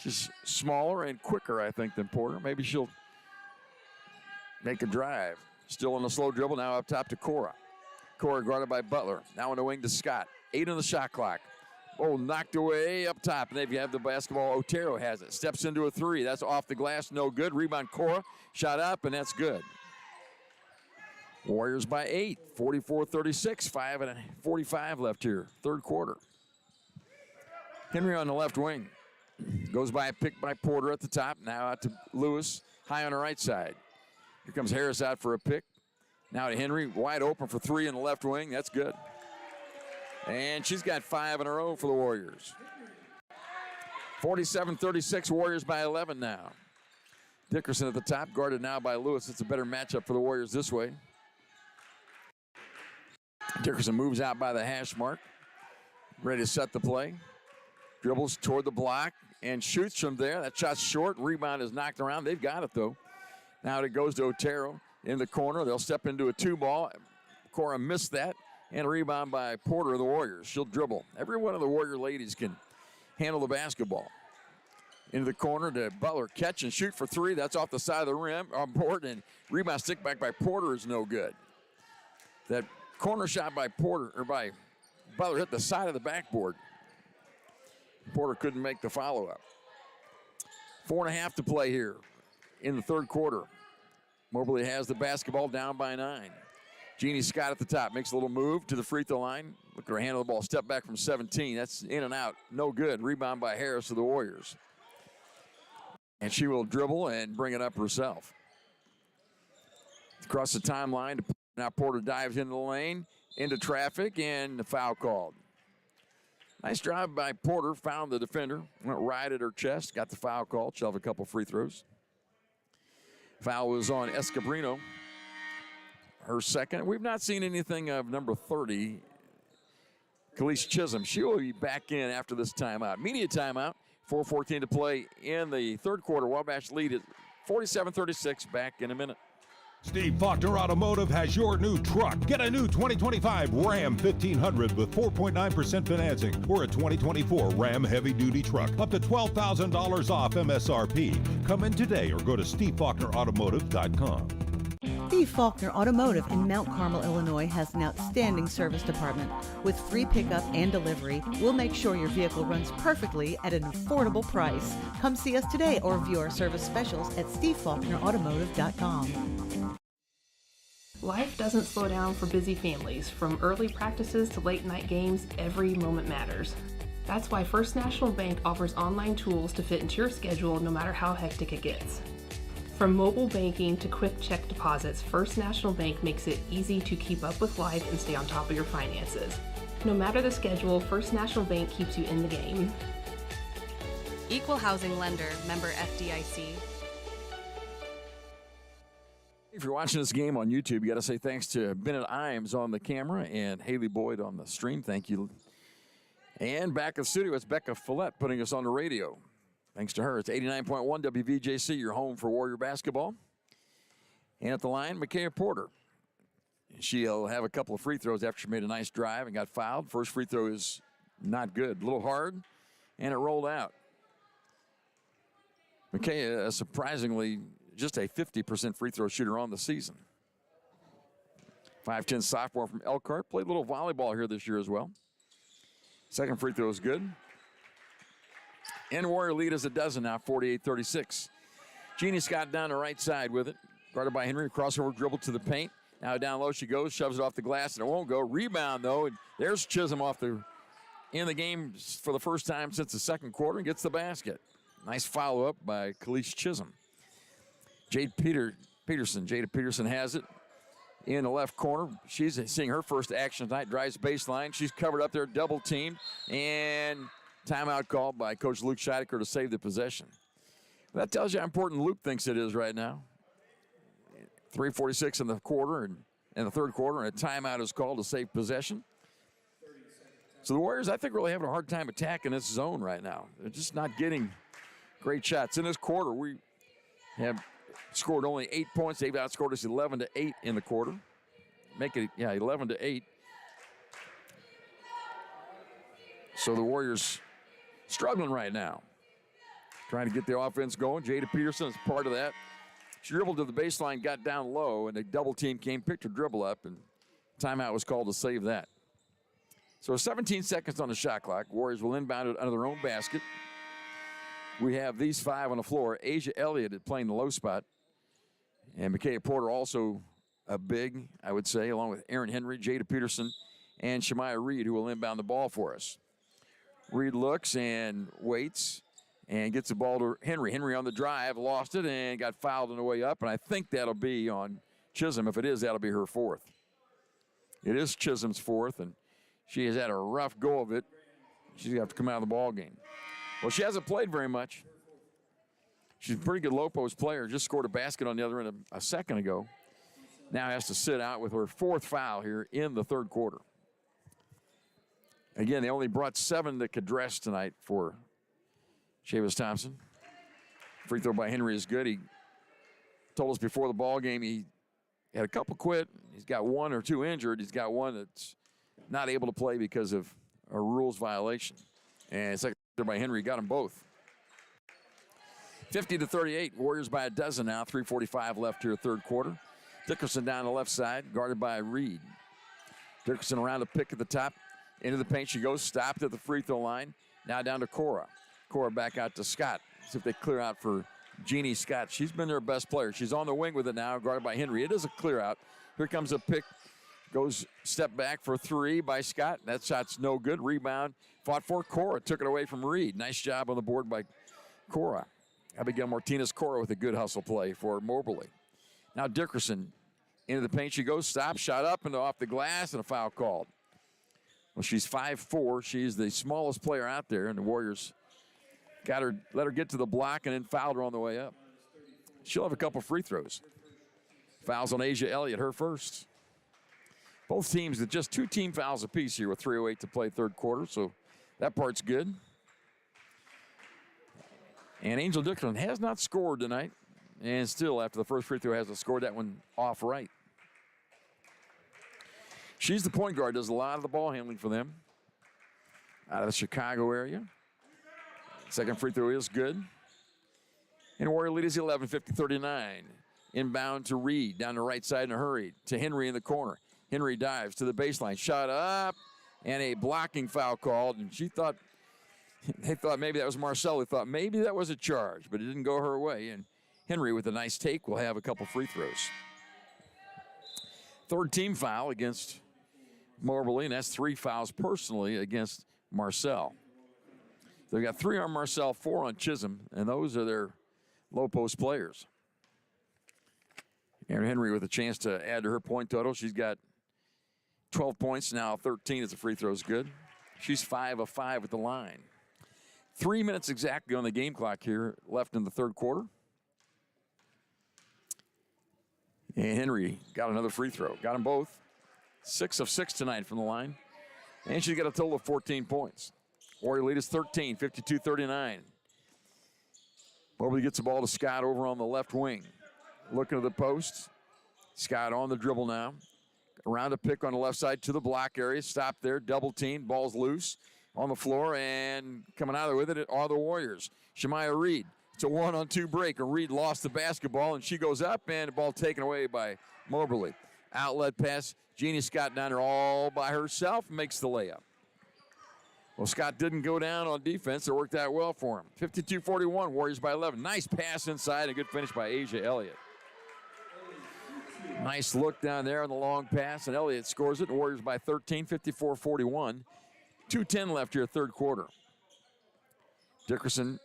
She's smaller and quicker, I think, than Porter. Maybe she'll make a drive. Still on the slow dribble, now up top to Cora. Cora guarded by Butler. Now on the wing to Scott. 8 on the shot clock. Oh, knocked away up top. And if you have the basketball, Otero has it. Steps into a 3. That's off the glass, no good. Rebound Cora. Shot up, and that's good. Warriors by 8, 44-36. 5:45 left here, third quarter. Henry on the left wing. Goes by a pick by Porter at the top. Now out to Lewis, high on the right side. Here comes Harris out for a pick. Now to Henry, wide open for 3 in the left wing. That's good. And she's got 5 in a row for the Warriors. 47-36, Warriors by 11 now. Dickerson at the top, guarded now by Lewis. It's a better matchup for the Warriors this way. Dickerson moves out by the hash mark. Ready to set the play. Dribbles toward the block and shoots from there. That shot's short. Rebound is knocked around. They've got it, though. Now it goes to Otero in the corner. They'll step into a 2-ball. Cora missed that. And a rebound by Porter of the Warriors. She'll dribble. Every one of the Warrior ladies can handle the basketball. Into the corner to Butler. Catch and shoot for 3. That's off the side of the rim on board. And rebound stick back by Porter is no good. That corner shot by Porter, or by Butler, hit the side of the backboard. Porter couldn't make the follow-up. 4.5 to play here in the third quarter. Moberly has the basketball, down by 9. Jeannie Scott at the top makes a little move to the free throw line. Look at her handle the ball. Step back from 17. That's in and out. No good. Rebound by Harris of the Warriors. And she will dribble and bring it up herself. Across the timeline. Now Porter dives into the lane, into traffic, and the foul called. Nice drive by Porter. Found the defender. Went right at her chest. Got the foul called. She'll have a couple free throws. Foul was on Escabrino. Her second. We've not seen anything of number 30, Khalees Chisholm. She will be back in after this timeout. Media timeout. 4:14 to play in the third quarter. Wabash lead at 47-36. Back in a minute. Steve Faulkner Automotive has your new truck. Get a new 2025 Ram 1500 with 4.9% financing or a 2024 Ram Heavy Duty truck up to $12,000 off MSRP. Come in today or go to SteveFaulknerAutomotive.com. Steve Faulkner Automotive in Mount Carmel, Illinois has an outstanding service department. With free pickup and delivery, we'll make sure your vehicle runs perfectly at an affordable price. Come see us today or view our service specials at SteveFaulknerAutomotive.com. Life doesn't slow down for busy families. From early practices to late night games, every moment matters. That's why First National Bank offers online tools to fit into your schedule no matter how hectic it gets. From mobile banking to quick check deposits, First National Bank makes it easy to keep up with life and stay on top of your finances. No matter the schedule, First National Bank keeps you in the game. Equal housing lender, member FDIC. If you're watching this game on YouTube, you got to say thanks to Bennett Imes on the camera and Haley Boyd on the stream. Thank you. And back in the studio, it's Becca Follett putting us on the radio. Thanks to her. It's 89.1 WVJC, your home for Warrior basketball. And at the line, Micaiah Porter. She'll have a couple of free throws after she made a nice drive and got fouled. First free throw is not good. A little hard, and it rolled out. Micaiah, surprisingly, just a 50% free throw shooter on the season. 5'10" sophomore from Elkhart. Played a little volleyball here this year as well. Second free throw is good. And Warrior lead is a dozen now, 48-36. Jeannie Scott down the right side with it. Guarded by Henry, crossover dribble to the paint. Now down low she goes, shoves it off the glass, and it won't go. Rebound, though, and there's Chisholm in the game for the first time since the second quarter and gets the basket. Nice follow-up by Khalees Chisholm. Jada Peterson has it in the left corner. She's seeing her first action tonight, drives baseline. She's covered up there, double teamed, and timeout called by Coach Luke Scheidecker to save the possession. That tells you how important Luke thinks it is right now. 3:46 in the quarter and in the third quarter, and a timeout is called to save possession. So the Warriors, I think, really having a hard time attacking this zone right now. They're just not getting great shots. In this quarter, we have scored only 8 points. They've outscored us 11-8 in the quarter. Make it, 11-8. So the Warriors struggling right now. Trying to get the offense going. Jada Peterson is part of that. She dribbled to the baseline, got down low, and a double team came, picked her dribble up, and timeout was called to save that. So 17 seconds on the shot clock. Warriors will inbound it under their own basket. We have these five on the floor. Asia Elliott is playing the low spot. And Micaiah Porter also a big, I would say, along with Aaron Henry, Jada Peterson, and Shemaiah Reed, who will inbound the ball for us. Reed looks and waits and gets the ball to Henry. Henry on the drive, lost it, and got fouled on the way up. And I think that'll be on Chisholm. If it is, that'll be her fourth. It is Chisholm's fourth, and she has had a rough go of it. She's going to have to come out of the ball game. Well, she hasn't played very much. She's a pretty good low post player. Just scored a basket on the other end a second ago. Now has to sit out with her fourth foul here in the third quarter. Again, they only brought 7 that could dress tonight for Chavis Thompson. Free throw by Henry is good. He told us before the ball game he had a couple quit. He's got 1 or 2 injured. He's got 1 that's not able to play because of a rules violation. And second there by Henry, got them both. 50-38, Warriors by a dozen now. 3:45 left here, third quarter. Dickerson down the left side, guarded by Reed. Dickerson around the pick at the top. Into the paint she goes, stopped at the free throw line. Now down to Cora. Cora back out to Scott. See if they clear out for Jeannie Scott. She's been their best player. She's on the wing with it now, guarded by Henry. It is a clear out. Here comes a pick. Goes step back for 3 by Scott. That shot's no good. Rebound fought for Cora. Took it away from Reed. Nice job on the board by Cora. Abigail Martinez-Cora with a good hustle play for Moberly. Now Dickerson into the paint she goes. Stop, shot up and off the glass, and a foul called. Well, she's 5'4". She's the smallest player out there, and the Warriors let her get to the block and then fouled her on the way up. She'll have a couple free throws. Fouls on Asia Elliott, her first. Both teams with just 2 team fouls apiece here with 3:08 to play third quarter, so that part's good. And Angel Dickerson has not scored tonight, and still after the first free throw hasn't scored that one off right. She's the point guard, does a lot of the ball handling for them out of the Chicago area. Second free throw is good. And Warrior lead is 11, 50-39. Inbound to Reed, down the right side in a hurry, to Henry in the corner. Henry dives to the baseline, shot up, and a blocking foul called. And they thought maybe that was Marcel. They thought maybe that was a charge, but it didn't go her way. And Henry, with a nice take, will have a couple free throws. Third team foul against Moberly, and that's 3 fouls personally against Marcel. They've got 3 on Marcel, 4 on Chisholm, and those are their low post players. Aaron Henry with a chance to add to her point total. She's got 12 points now, 13 as the free throw's good. She's 5 of 5 at the line. 3 minutes exactly on the game clock here left in the third quarter. And Henry got another free throw. Got them both. 6 of 6 tonight from the line. And she's got a total of 14 points. Warrior lead is 13, 52-39. Moberly gets the ball to Scott over on the left wing. Looking at the post. Scott on the dribble now. Around a pick on the left side to the block area. Stop there, double team, ball's loose on the floor, and coming out of there with it are the Warriors. Shemaya Reed. It's a 1-on-2 break, and Reed lost the basketball, and she goes up, and the ball taken away by Moberly. Outlet pass. Jeannie Scott down there all by herself, makes the layup. Well, Scott didn't go down on defense. It worked out well for him. 52-41, Warriors by 11. Nice pass inside, a good finish by Asia Elliott. Nice look down there on the long pass, and Elliott scores it. The Warriors by 13, 54-41. 2:10 left here, third quarter. Dickerson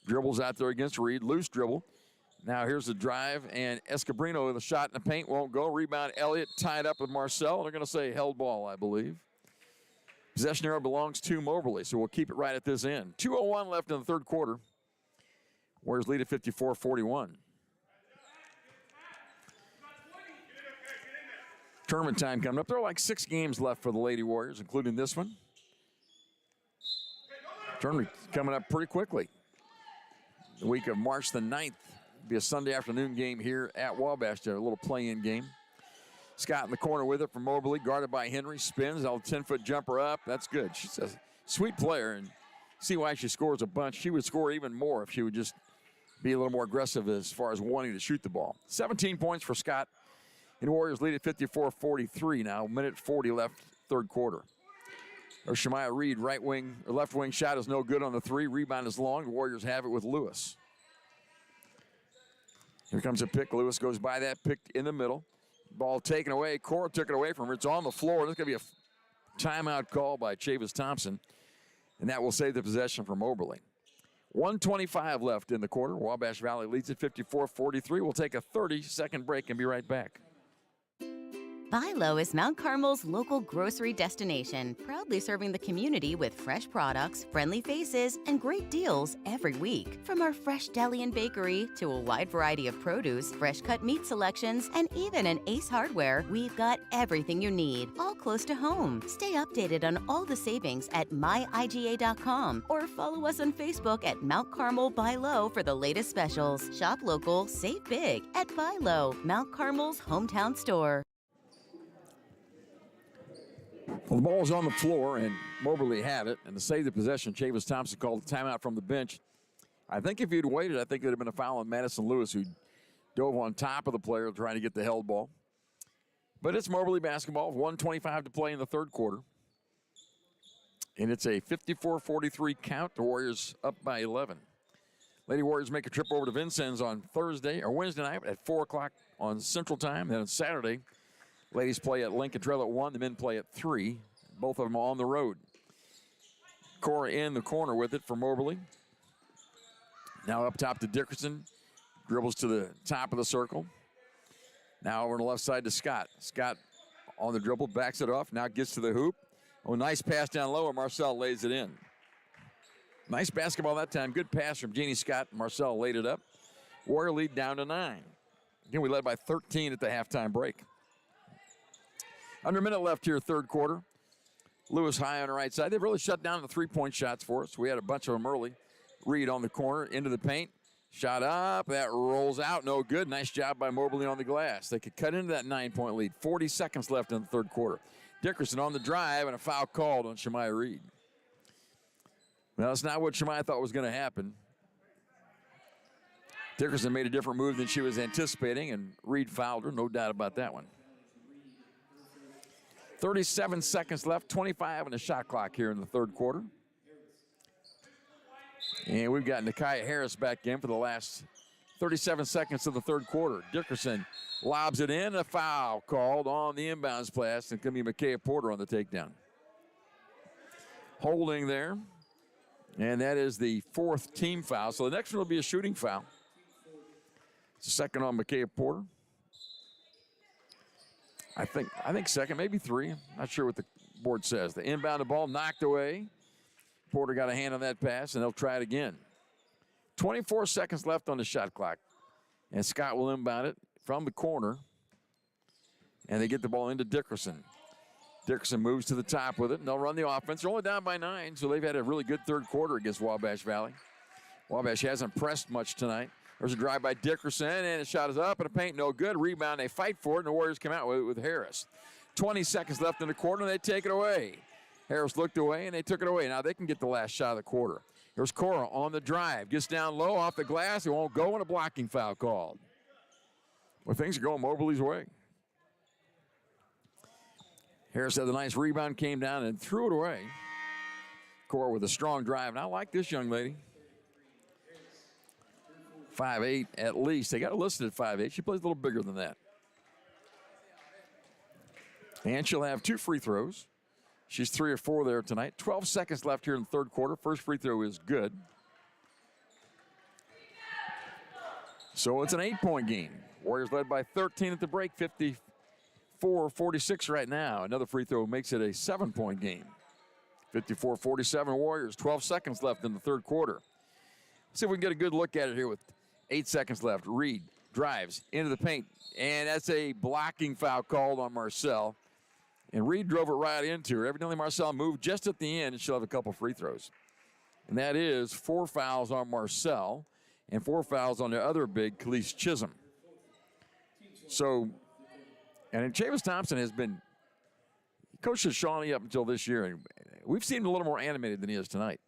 dribbles out there against Reed, loose dribble. Now here's the drive, and Escobrino with a shot in the paint won't go. Rebound, Elliott tied up with Marcel. They're going to say held ball, I believe. Possession arrow belongs to Moberly, so we'll keep it right at this end. 2:01 left in the third quarter. Warriors lead at 54-41. Tournament time coming up. There are like 6 games left for the Lady Warriors, including this one. Tournament coming up pretty quickly. The week of March the 9th will be a Sunday afternoon game here at Wabash. A little play-in game. Scott in the corner with it from Moberly, guarded by Henry. Spins, a 10-foot jumper up. That's good. She's a sweet player, and see why she scores a bunch. She would score even more if she would just be a little more aggressive as far as wanting to shoot the ball. 17 points for Scott. And the Warriors lead at 54-43 now. Minute 40 left, third quarter. There's Shemaya Reed, right wing, or left wing shot is no good on the 3. Rebound is long. The Warriors have it with Lewis. Here comes a pick. Lewis goes by that pick in the middle. Ball taken away. Cora took it away from her. It's on the floor. There's going to be a timeout call by Chavis Thompson. And that will save the possession for Moberly. 1:25 left in the quarter. Wabash Valley leads at 54-43. We'll take a 30-second break and be right back. Buy Low is Mount Carmel's local grocery destination, proudly serving the community with fresh products, friendly faces, and great deals every week. From our fresh deli and bakery to a wide variety of produce, fresh cut meat selections, and even an Ace Hardware, we've got everything you need, all close to home. Stay updated on all the savings at myiga.com or follow us on Facebook at Mount Carmel Buy Low for the latest specials. Shop local, save big at Buy Low, Mount Carmel's hometown store. Well, the ball is on the floor, and Moberly had it. And to save the possession, Chavis Thompson called a timeout from the bench. I think if he'd waited, I think it would have been a foul on Madison Lewis, who dove on top of the player trying to get the held ball. But it's Moberly basketball, 1:25 to play in the third quarter. And it's a 54-43 count. The Warriors up by 11. Lady Warriors make a trip over to Vincennes on Wednesday night at 4 o'clock on Central Time. Then on Saturday, ladies play at Lincoln Trail at 1. The men play at 3. Both of them on the road. Cora in the corner with it for Moberly. Now up top to Dickerson. Dribbles to the top of the circle. Now over on the left side to Scott. Scott on the dribble, backs it off. Now gets to the hoop. Oh, nice pass down low, and Marcel lays it in. Nice basketball that time. Good pass from Jeannie Scott. Marcel laid it up. Warrior lead down to 9. Again, we led by 13 at the halftime break. Under a minute left here, third quarter. Lewis high on the right side. They've really shut down the three-point shots for us. We had a bunch of them early. Reed on the corner, into the paint. Shot up, that rolls out, no good. Nice job by Moberly on the glass. They could cut into that 9-point lead. 40 seconds left in the third quarter. Dickerson on the drive, and a foul called on Shemaya Reed. Well, that's not what Shemaya thought was going to happen. Dickerson made a different move than she was anticipating, and Reed fouled her, no doubt about that one. 37 seconds left, 25 on the shot clock here in the third quarter. And we've got Nakia Harris back in for the last 37 seconds of the third quarter. Dickerson lobs it in, a foul called on the inbounds pass, and it's going to be Micaiah Porter on the takedown. Holding there, and that is the 4th team foul. So the next one will be a shooting foul. It's the second on Micaiah Porter. I think second, maybe 3. Not sure what the board says. The inbound, the ball knocked away. Porter got a hand on that pass, and they'll try it again. 24 seconds left on the shot clock. And Scott will inbound it from the corner. And they get the ball into Dickerson. Dickerson moves to the top with it, and they'll run the offense. They're only down by 9, so they've had a really good third quarter against Wabash Valley. Wabash hasn't pressed much tonight. There's a drive by Dickerson, and a shot is up, and a paint no good. Rebound, they fight for it, and the Warriors come out with Harris. 20 seconds left in the quarter, and they take it away. Harris looked away, and they took it away. Now they can get the last shot of the quarter. Here's Cora on the drive. Gets down low off the glass. It won't go, and a blocking foul called. Well, things are going Moberly's way. Harris had the nice rebound, came down and threw it away. Cora with a strong drive, and I like this young lady. 5'8" at least. They got it listed at 5'8". She plays a little bigger than that. And she'll have 2 free throws. She's 3 or 4 there tonight. 12 seconds left here in the third quarter. First free throw is good. So it's an 8-point game. Warriors led by 13 at the break, 54-46 right now. Another free throw makes it a 7-point game. 54-47 Warriors, 12 seconds left in the third quarter. See if we can get a good look at it here with 8 seconds left. Reed drives into the paint, and that's a blocking foul called on Marcel. And Reed drove it right into her. Evidently Marcel moved just at the end, and she'll have a couple free throws. And that is 4 fouls on Marcel and 4 fouls on the other big, Khalees Chisholm. So, and Chavis Thompson has been, he coached Shawnee up until this year, and we've seen him a little more animated than he is tonight.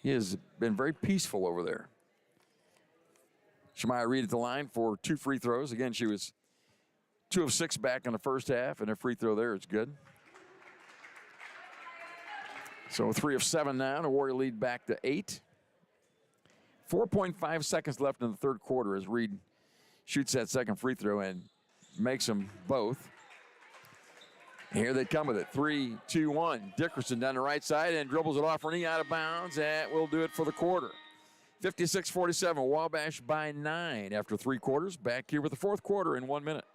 He has been very peaceful over there. Shemaya Reed at the line for 2 free throws. Again, she was 2 of 6 back in the first half, and a free throw there is good. So 3 of 7 now, and the Warrior lead back to 8. 4.5 seconds left in the third quarter as Reed shoots that second free throw and makes them both. Here they come with it. 3, 2, 1. Dickerson down the right side and dribbles it off her knee out of bounds. That will do it for the quarter. 56-47, Wabash by 9 after 3 quarters. Back here with the fourth quarter in 1 minute.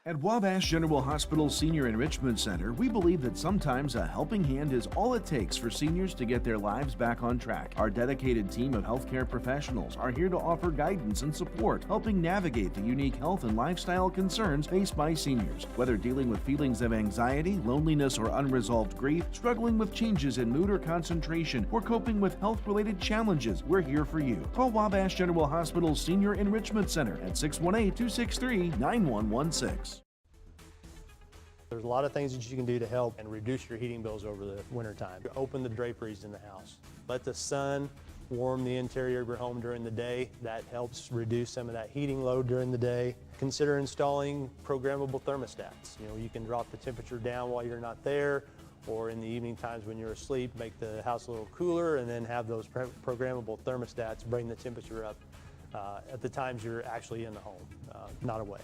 At Wabash General Hospital Senior Enrichment Center, we believe that sometimes a helping hand is all it takes for seniors to get their lives back on track. Our dedicated team of healthcare professionals are here to offer guidance and support, helping navigate the unique health and lifestyle concerns faced by seniors. Whether dealing with feelings of anxiety, loneliness, or unresolved grief, struggling with changes in mood or concentration, or coping with health-related challenges, we're here for you. Call Wabash General Hospital Senior Enrichment Center at 618-263-9116. There's a lot of things that you can do to help and reduce your heating bills over the wintertime. Open the draperies in the house. Let the sun warm the interior of your home during the day. That helps reduce some of that heating load during the day. Consider installing programmable thermostats. You can drop the temperature down while you're not there, or in the evening times when you're asleep, make the house a little cooler, and then have those programmable thermostats bring the temperature up at the times you're actually in the home, not away.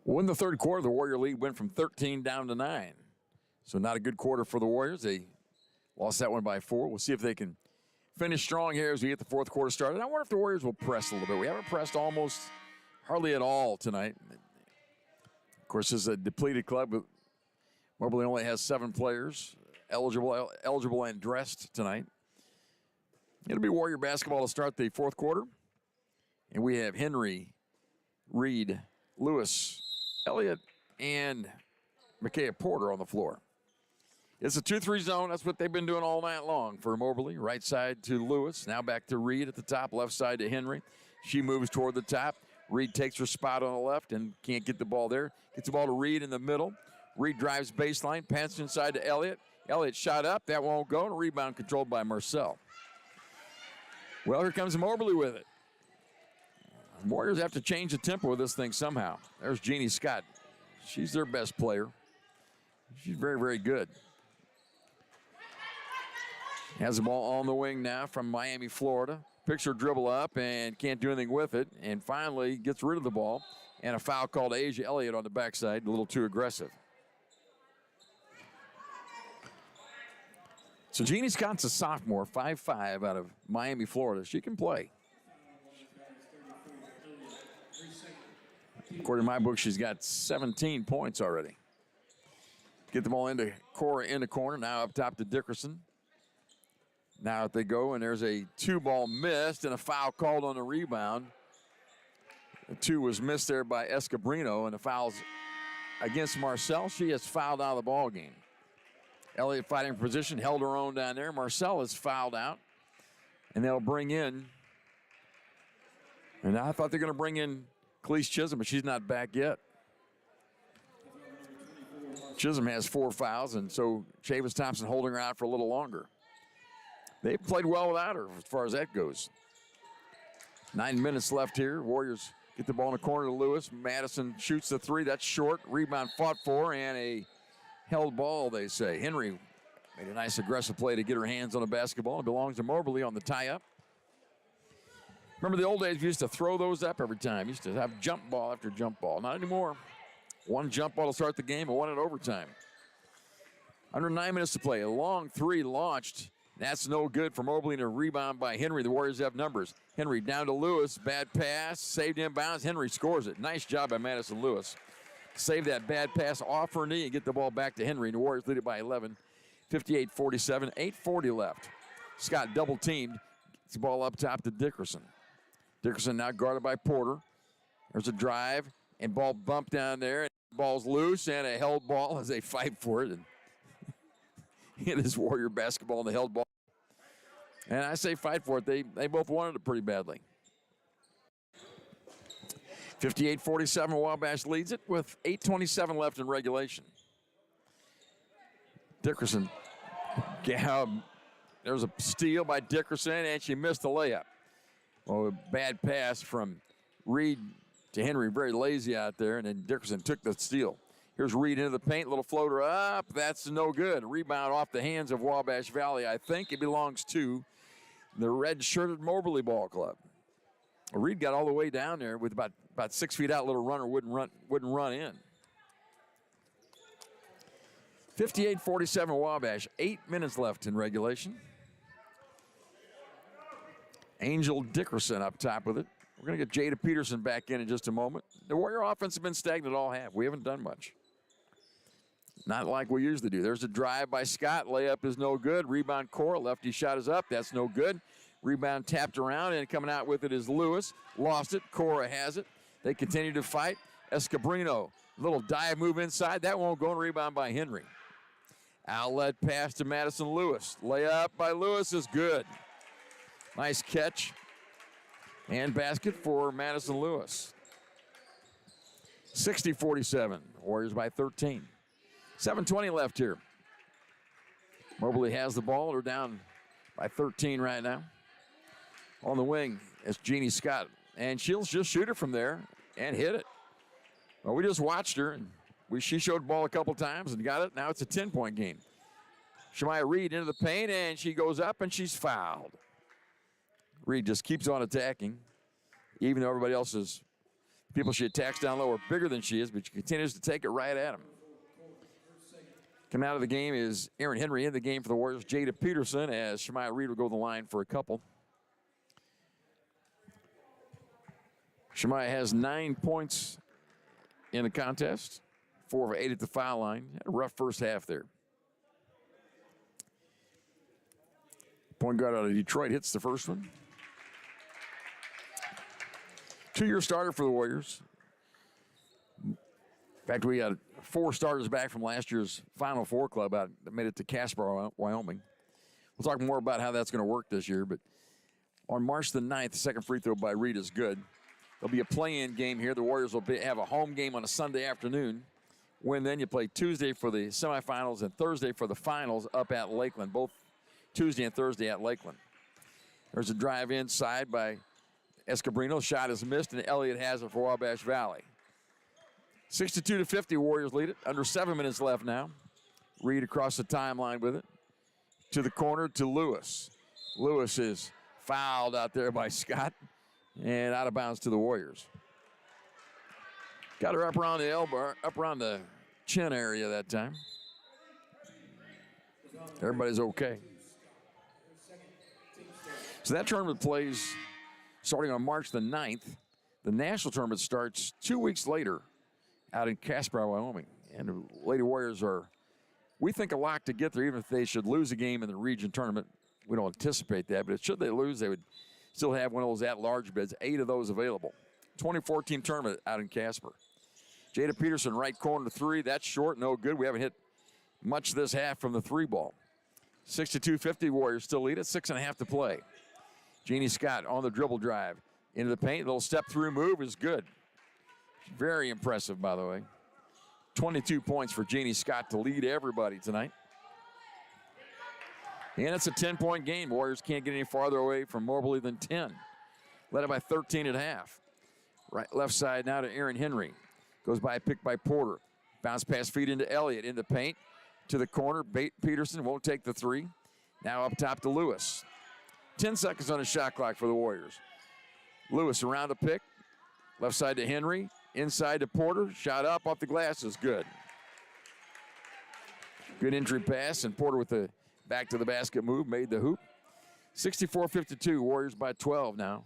Well, in the third quarter, the Warrior lead went from 13 down to 9. So not a good quarter for the Warriors. They lost that one by 4. We'll see if they can finish strong here as we get the fourth quarter started. I wonder if the Warriors will press a little bit. We haven't pressed almost hardly at all tonight. Of course, this is a depleted club, but Moberly only has 7 players eligible and dressed tonight. It'll be Warrior basketball to start the fourth quarter. And we have Henry, Reed, Lewis, Elliott, and Micaiah Porter on the floor. It's a 2-3 zone. That's what they've been doing all night long for Moberly. Right side to Lewis. Now back to Reed at the top. Left side to Henry. She moves toward the top. Reed takes her spot on the left and can't get the ball there. Gets the ball to Reed in the middle. Reed drives baseline. Pants inside to Elliott. Elliott shot up. That won't go. And a rebound controlled by Marcel. Well, here comes Moberly with it. Warriors have to change the tempo of this thing somehow. There's Jeannie Scott. She's their best player. She's very, very good. Has the ball on the wing now from Miami, Florida. Picks her dribble up and can't do anything with it. And finally gets rid of the ball. And a foul called to Asia Elliott on the backside. A little too aggressive. So Jeannie Scott's a sophomore, 5'5", out of Miami, Florida. She can play. According to my book, she's got 17 points already. Get the ball into Cora in the corner. Now up top to Dickerson. Now out they go, and there's a 2-ball missed and a foul called on the rebound. The 2 was missed there by Escobrino, and the foul's against Marcel. She has fouled out of the ball game. Elliott fighting for position, held her own down there. Marcel is fouled out, and they'll bring in. And I thought they're going to bring in Khalees Chisholm, but she's not back yet. Chisholm has 4 fouls, and so Chavis Thompson holding her out for a little longer. They've played well without her as far as that goes. 9 minutes left here. Warriors get the ball in the corner to Lewis. Madison shoots the 3. That's short. Rebound fought for, and a held ball, they say. Henry made a nice aggressive play to get her hands on the basketball. It belongs to Moberly on the tie-up. Remember the old days, we used to throw those up every time. Used to have jump ball after jump ball. Not anymore. 1 jump ball to start the game and 1 in overtime. Under 9 minutes to play. A long 3 launched. That's no good for Moberly, and a rebound by Henry. The Warriors have numbers. Henry down to Lewis. Bad pass. Saved inbounds. Henry scores it. Nice job by Madison Lewis. Save that bad pass off her knee and get the ball back to Henry. And the Warriors lead it by 11. 58-47. 8:40 left. Scott double teamed. Gets the ball up top to Dickerson. Dickerson now guarded by Porter. There's a drive and ball bumped down there. Ball's loose and a held ball as they fight for it. And it is Warrior basketball and the held ball. And I say fight for it. They both wanted it pretty badly. 58-47, Wabash leads it with 8:27 left in regulation. Dickerson, there's a steal by Dickerson, and she missed the layup. Oh, a bad pass from Reed to Henry, very lazy out there, and then Dickerson took the steal. Here's Reed into the paint, little floater up. That's no good. Rebound off the hands of Wabash Valley. I think it belongs to the red-shirted Moberly Ball Club. Reed got all the way down there with about 6 feet out. Little runner wouldn't run in. 58-47 Wabash. 8 minutes left in regulation. Angel Dickerson up top with it. We're going to get Jada Peterson back in just a moment. The Warrior offense has been stagnant all half. We haven't done much. Not like we usually do. There's a drive by Scott. Layup is no good. Rebound Cora. Lefty shot is up. That's no good. Rebound tapped around, and coming out with it is Lewis. Lost it. Cora has it. They continue to fight. Escobrino. Little dive move inside. That won't go. And rebound by Henry. Outlet pass to Madison Lewis. Layup by Lewis is good. Nice catch. And basket for Madison Lewis. 60-47. Warriors by 13. 7:20 left here. Moberly has the ball. They're down by 13 right now. On the wing is Jeannie Scott. And she'll just shoot it from there and hit it. Well, we just watched her, and she showed the ball a couple times and got it. Now it's a 10-point game. Shemaya Reed into the paint, and she goes up, and she's fouled. Reed just keeps on attacking, even though everybody else's people she attacks down low are bigger than she is, but she continues to take it right at him. Coming out of the game is Aaron Henry. In the game for the Warriors, Jada Peterson, as Shemaya Reed will go to the line for a couple. Shemaya has 9 points in the contest, 4 of 8 at the foul line. Had a rough first half there. Point guard out of Detroit hits the first one. 2-year starter for the Warriors. In fact, we had 4 starters back from last year's Final Four club that made it to Casper, Wyoming. We'll talk more about how that's going to work this year, but on March the 9th, the second free throw by Reed is good. There'll be a play-in game here. The Warriors will have a home game on a Sunday afternoon. Then you play Tuesday for the semifinals and Thursday for the finals up at Lakeland, both Tuesday and Thursday at Lakeland. There's a drive inside by Escobrino. Shot is missed, and Elliott has it for Wabash Valley. 62-50, Warriors lead it. Under 7 minutes left now. Reed across the timeline with it. To the corner to Lewis. Lewis is fouled out there by Scott. And out of bounds to the Warriors. Got her up around the elbow, up around the chin area that time. Everybody's okay. So that tournament plays starting on March the 9th. The national tournament starts 2 weeks later out in Casper, Wyoming. And the Lady Warriors are, we think, a lock to get there, even if they should lose a game in the region tournament. We don't anticipate that, but should they lose, they would still have one of those at-large bids, 8 of those available. 24-team tournament out in Casper. Jada Peterson, right corner to 3. That's short, no good. We haven't hit much this half from the 3 ball. 62-50, Warriors still lead it. 6.5 to play. Jeannie Scott on the dribble drive. Into the paint, little step-through move is good. Very impressive, by the way. 22 points for Jeannie Scott to lead everybody tonight. And it's a 10-point game. Warriors can't get any farther away from Moberly than 10. Led it by 13 at half. Right, left side now to Aaron Henry. Goes by a pick by Porter. Bounce pass feed into Elliott in the paint. To the corner. Peterson won't take the 3. Now up top to Lewis. 10 seconds on the shot clock for the Warriors. Lewis around the pick. Left side to Henry. Inside to Porter. Shot up off the glass is good. Good entry pass, and Porter with the back to the basket move, made the hoop. 64-52, Warriors by 12 now.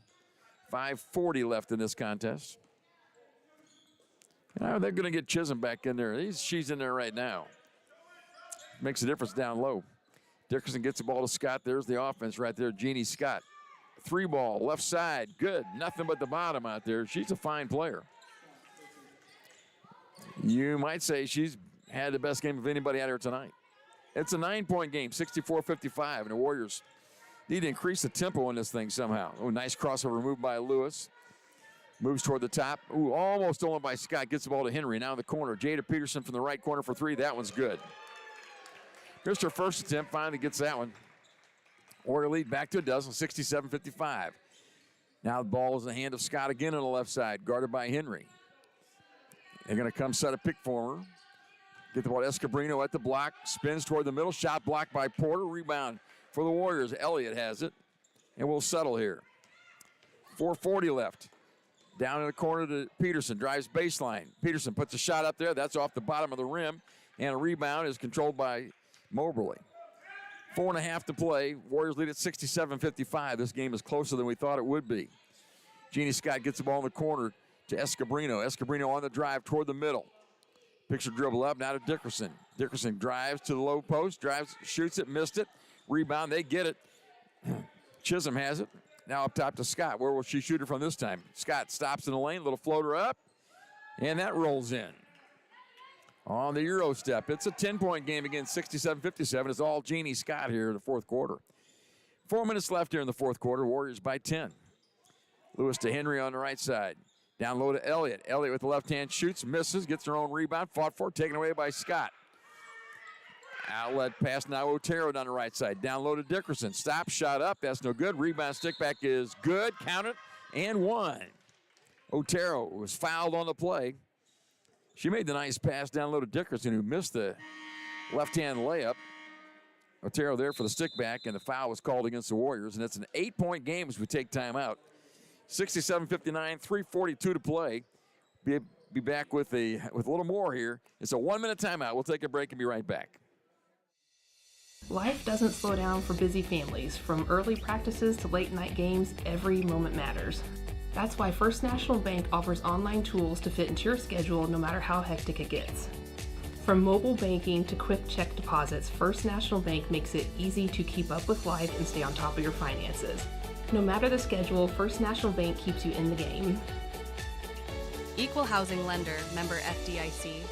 5:40 left in this contest. Now they're going to get Chisholm back in there. She's in there right now. Makes a difference down low. Dickerson gets the ball to Scott. There's the offense right there, Jeannie Scott. 3 ball, left side, good. Nothing but the bottom out there. She's a fine player. You might say she's had the best game of anybody out here tonight. It's a 9-point game, 64-55, and the Warriors need to increase the tempo in this thing somehow. Oh, nice crossover move by Lewis. Moves toward the top. Ooh, almost stolen by Scott. Gets the ball to Henry. Now in the corner. Jada Peterson from the right corner for 3. That one's good. Here's her first attempt. Finally gets that one. Warrior lead back to a dozen, 67-55. Now the ball is in the hand of Scott again on the left side, guarded by Henry. They're going to come set a pick for her. Get the ball to Escobrino at the block. Spins toward the middle. Shot blocked by Porter. Rebound for the Warriors. Elliott has it. And we'll settle here. 4:40 left. Down in the corner to Peterson. Drives baseline. Peterson puts a shot up there. That's off the bottom of the rim. And a rebound is controlled by Moberly. 4.5 to play. Warriors lead at 67-55. This game is closer than we thought it would be. Jeannie Scott gets the ball in the corner to Escobrino. Escobrino on the drive toward the middle. Picks her dribble up, now to Dickerson. Dickerson drives to the low post, drives, shoots it, missed it. Rebound, they get it. Chisholm has it. Now up top to Scott. Where will she shoot it from this time? Scott stops in the lane, little floater up, and that rolls in. On the Euro step, it's a 10-point game again, 67-57. It's all Jeannie Scott here in the fourth quarter. 4 minutes left here in the fourth quarter. Warriors by 10. Lewis to Henry on the right side. Down low to Elliott. Elliott with the left hand shoots, misses, gets her own rebound, fought for, taken away by Scott. Outlet pass now Otero down the right side. Down low to Dickerson. Stop, shot up, that's no good. Rebound stick back is good, count it, and one. Otero was fouled on the play. She made the nice pass down low to Dickerson, who missed the left-hand layup. Otero there for the stick back, and the foul was called against the Warriors, and it's an 8-point game as we take time out. 67-59, 3:42 to play. Be back with a little more here. It's a 1-minute timeout. We'll take a break and be right back. Life doesn't slow down for busy families. From early practices to late night games, every moment matters. That's why First National Bank offers online tools to fit into your schedule no matter how hectic it gets. From mobile banking to quick check deposits, First National Bank makes it easy to keep up with life and stay on top of your finances. No matter the schedule, First National Bank keeps you in the game. Equal housing lender, member FDIC.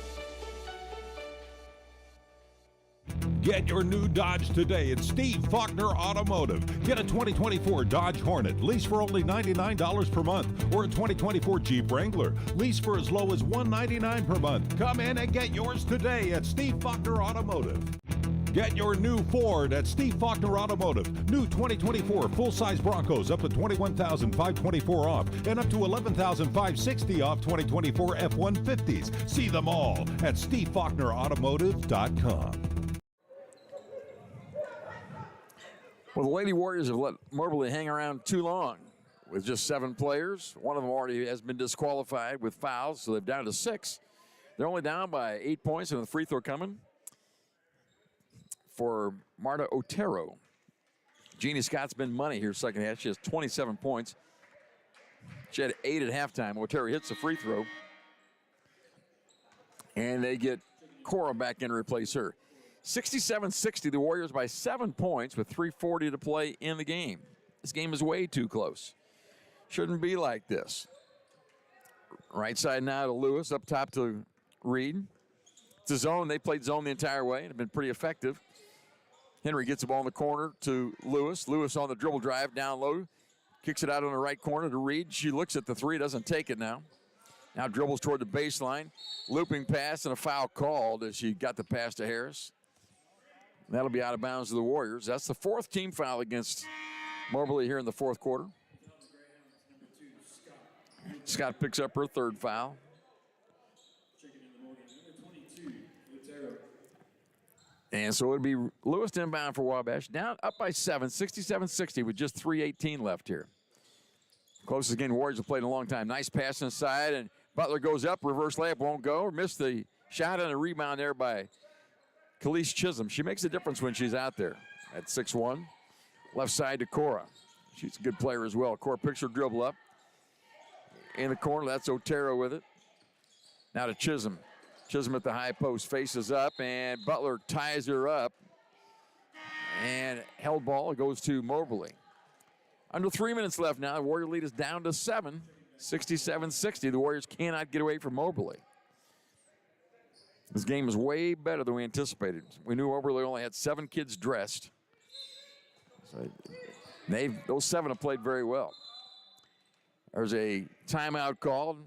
Get your new Dodge today at Steve Faulkner Automotive. Get a 2024 Dodge Hornet, lease for only $99 per month, or a 2024 Jeep Wrangler, lease for as low as $199 per month. Come in and get yours today at Steve Faulkner Automotive. Get your new Ford at Steve Faulkner Automotive. New 2024 full-size Broncos up to $21,524 off and up to $11,560 off 2024 F-150s. See them all at SteveFaulknerAutomotive.com. Well, the Lady Warriors have let Moberly hang around too long with just 7 players. One of them already has been disqualified with fouls, so they're down to 6. They're only down by 8 points, and the free throw coming for Marta Otero. Jeannie Scott's been money here second half. She has 27 points. She had 8 at halftime. Otero hits the free throw. And they get Cora back in to replace her. 67-60, the Warriors by 7 points with 3:40 to play in the game. This game is way too close. Shouldn't be like this. Right side now to Lewis, up top to Reed. It's a zone. They played zone the entire way and have been pretty effective. Henry gets the ball in the corner to Lewis. Lewis on the dribble drive, down low. Kicks it out on the right corner to Reed. She looks at the three, doesn't take it now. Now dribbles toward the baseline. Looping pass and a foul called as she got the pass to Harris. That'll be out of bounds to the Warriors. That's the 4th team foul against Moberly here in the fourth quarter. Scott picks up her 3rd foul. And so it'll be Lewis inbound for Wabash. Down up by 7, 67-60 with just 3:18 left here. Closest game the Warriors have played in a long time. Nice pass inside, and Butler goes up. Reverse layup won't go. Missed the shot and a rebound there by Khalees Chisholm. She makes a difference when she's out there at 6'1". Left side to Cora. She's a good player as well. Cora picks her dribble up. In the corner, that's Otero with it. Now to Chisholm. Chisholm at the high post, faces up, and Butler ties her up. And held ball goes to Moberly. Under 3 minutes left now. The Warrior lead is down to 7. 67-60. The Warriors cannot get away from Moberly. This game is way better than we anticipated. We knew Moberly only had 7 kids dressed. So those 7 have played very well. There's a timeout called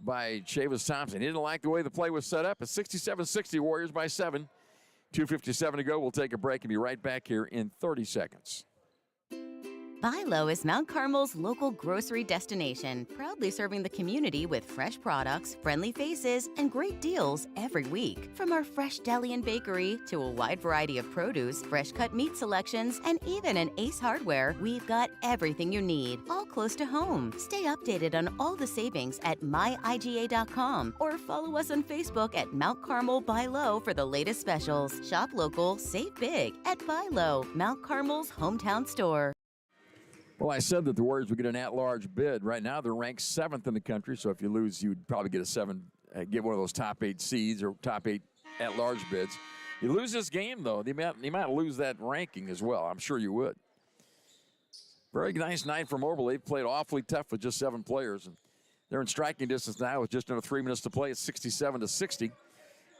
by Chavis Thompson. He didn't like the way the play was set up. It's 67-60, Warriors by 7. 2:57 to go. We'll take a break and be right back here in 30 seconds. Buy Low is Mount Carmel's local grocery destination, proudly serving the community with fresh products, friendly faces, and great deals every week. From our fresh deli and bakery to a wide variety of produce, fresh cut meat selections, and even an Ace Hardware, we've got everything you need, all close to home. Stay updated on all the savings at myiga.com or follow us on Facebook at Mount Carmel Buy Low for the latest specials. Shop local, save big at Buy Low, Mount Carmel's hometown store. Well, I said that the Warriors would get an at-large bid. Right now, they're ranked 7th in the country, so if you lose, you'd probably get get one of those top 8 seeds or top 8 at-large bids. You lose this game, though, you might lose that ranking as well. I'm sure you would. Very nice night for Moberly. Played awfully tough with just 7 players. And they're in striking distance now with just under 3 minutes to play. It's 67-60.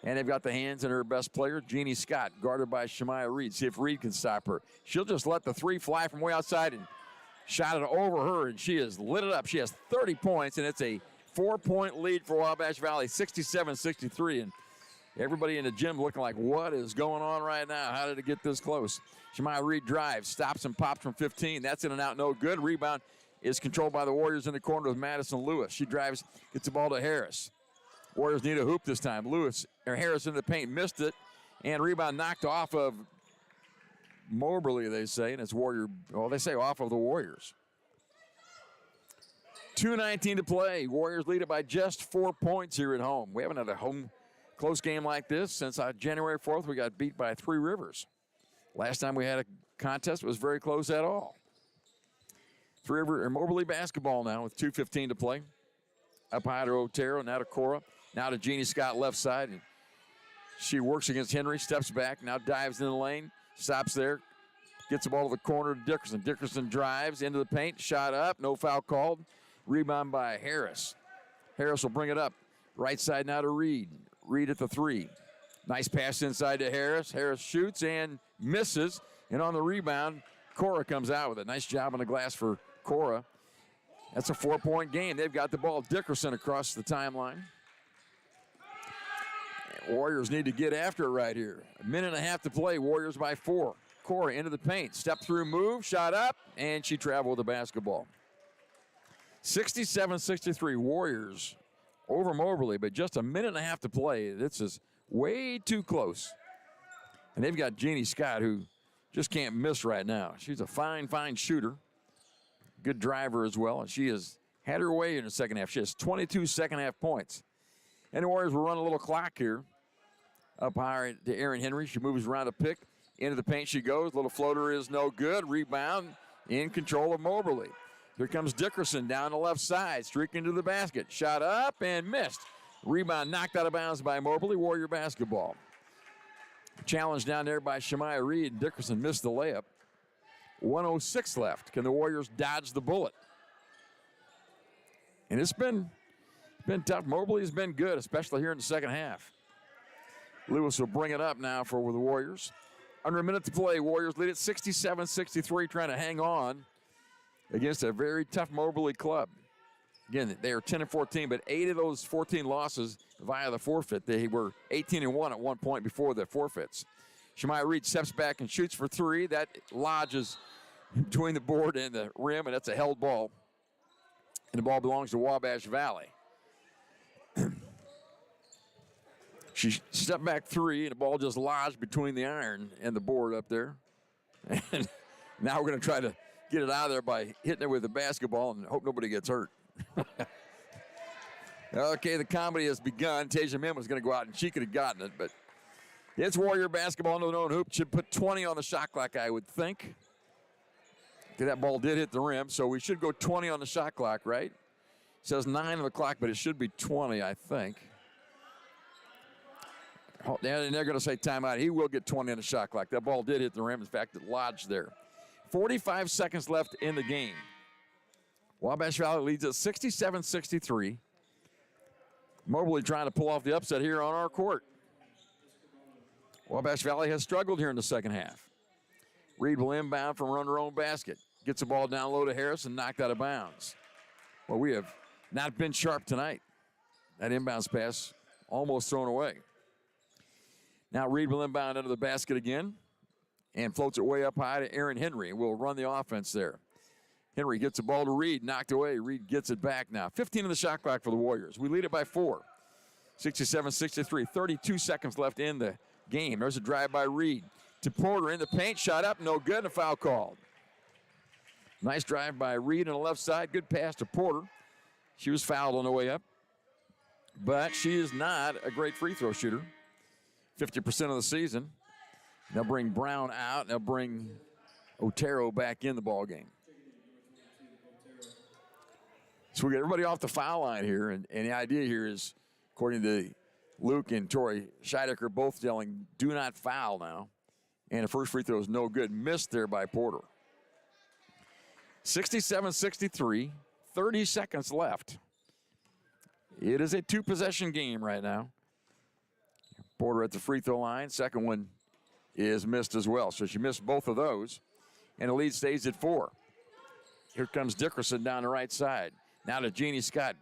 And they've got the hands in her best player, Jeannie Scott, guarded by Shemaya Reed. See if Reed can stop her. She'll just let the 3 fly from way outside and shot it over her, and she has lit it up. She has 30 points, and it's a 4-point lead for Wabash Valley, 67-63. And everybody in the gym looking like, what is going on right now? How did it get this close? Shemaya Reed drives, stops and pops from 15. That's in and out, no good. Rebound is controlled by the Warriors in the corner with Madison Lewis. She drives, gets the ball to Harris. Warriors need a hoop this time. Harris in the paint, missed it, and rebound knocked off of Moberly, they say, and it's they say off of the Warriors. 2:19 to play. Warriors lead it by just 4 points here at home. We haven't had a home close game like this since January 4th. We got beat by 3 Rivers. Last time we had a contest, it was very close at all. 3 River and Moberly basketball now with 2:15 to play. Up high to Otero, now to Cora, now to Jeannie Scott left side. And she works against Henry, steps back, now dives in the lane. Stops there, gets the ball to the corner to Dickerson. Dickerson drives into the paint, shot up, no foul called. Rebound by Harris. Harris will bring it up. Right side now to Reed. Reed at the 3. Nice pass inside to Harris. Harris shoots and misses. And on the rebound, Cora comes out with it. Nice job on the glass for Cora. That's a 4-point game. They've got the ball. Dickerson across the timeline. Warriors need to get after it right here. 1.5 minutes to play. Warriors by 4. Cora into the paint. Step through move. Shot up. And she traveled the basketball. 67-63. Warriors over Moberly. But just 1.5 minutes to play. This is way too close. And they've got Jeannie Scott, who just can't miss right now. She's a fine shooter. Good driver as well. And she has had her way in the second half. She has 22 second-half points. And the Warriors will run a little clock here. Up high to Erin Henry. She moves around a pick. Into the paint she goes. Little floater is no good. Rebound in control of Moberly. Here comes Dickerson down the left side. Streaking to the basket. Shot up and missed. Rebound knocked out of bounds by Moberly. Warrior basketball. Challenge down there by Shemaya Reed. Dickerson missed the layup. 1:06 left. Can the Warriors dodge the bullet? And it's been tough. Moberly has been good, especially here in the second half. Lewis will bring it up now for the Warriors. Under 1 minute to play. Warriors lead at 67-63, trying to hang on against a very tough Moberly club. Again, they are 10-14, but 8 of those 14 losses via the forfeit. They were 18-1 at one point before the forfeits. Shemaya Reed steps back and shoots for 3. That lodges between the board and the rim, and that's a held ball. And the ball belongs to Wabash Valley. She stepped back 3, and the ball just lodged between the iron and the board up there. And now we're going to try to get it out of there by hitting it with the basketball and hope nobody gets hurt. Okay, the comedy has begun. Tasia Mim was going to go out, and she could have gotten it, but it's Warrior basketball into the own hoop. Should put 20 on the shot clock, I would think. Okay, that ball did hit the rim, so we should go 20 on the shot clock, right? It says 9 on the clock, but it should be 20, I think. Oh, and they're going to say timeout. He will get 20 on the shot clock. That ball did hit the rim. In fact, it lodged there. 45 seconds left in the game. Wabash Valley leads at 67-63. Moberly trying to pull off the upset here on our court. Wabash Valley has struggled here in the second half. Reed will inbound from around her own basket. Gets the ball down low to Harris and knocked out of bounds. Well, we have not been sharp tonight. That inbounds pass almost thrown away. Now Reed will inbound under the basket again and floats it way up high to Erin Henry. We'll run the offense there. Henry gets the ball to Reed, knocked away. Reed gets it back now. 15 on the shot clock for the Warriors. We lead it by 4. 67-63, 32 seconds left in the game. There's a drive by Reed to Porter in the paint. Shot up, no good, and a foul called. Nice drive by Reed on the left side. Good pass to Porter. She was fouled on the way up, but she is not a great free throw shooter. 50% of the season. They'll bring Brown out. They'll bring Otero back in the ball game. So we get everybody off the foul line here, and the idea here is, according to Luke and Tori Scheidecker, both yelling, do not foul now. And the first free throw is no good. Missed there by Porter. 67-63, 30 seconds left. It is a two-possession game right now. Porter at the free throw line. Second one is missed as well. So she missed both of those, and the lead stays at 4. Here comes Dickerson down the right side. Now to Jeannie Scott,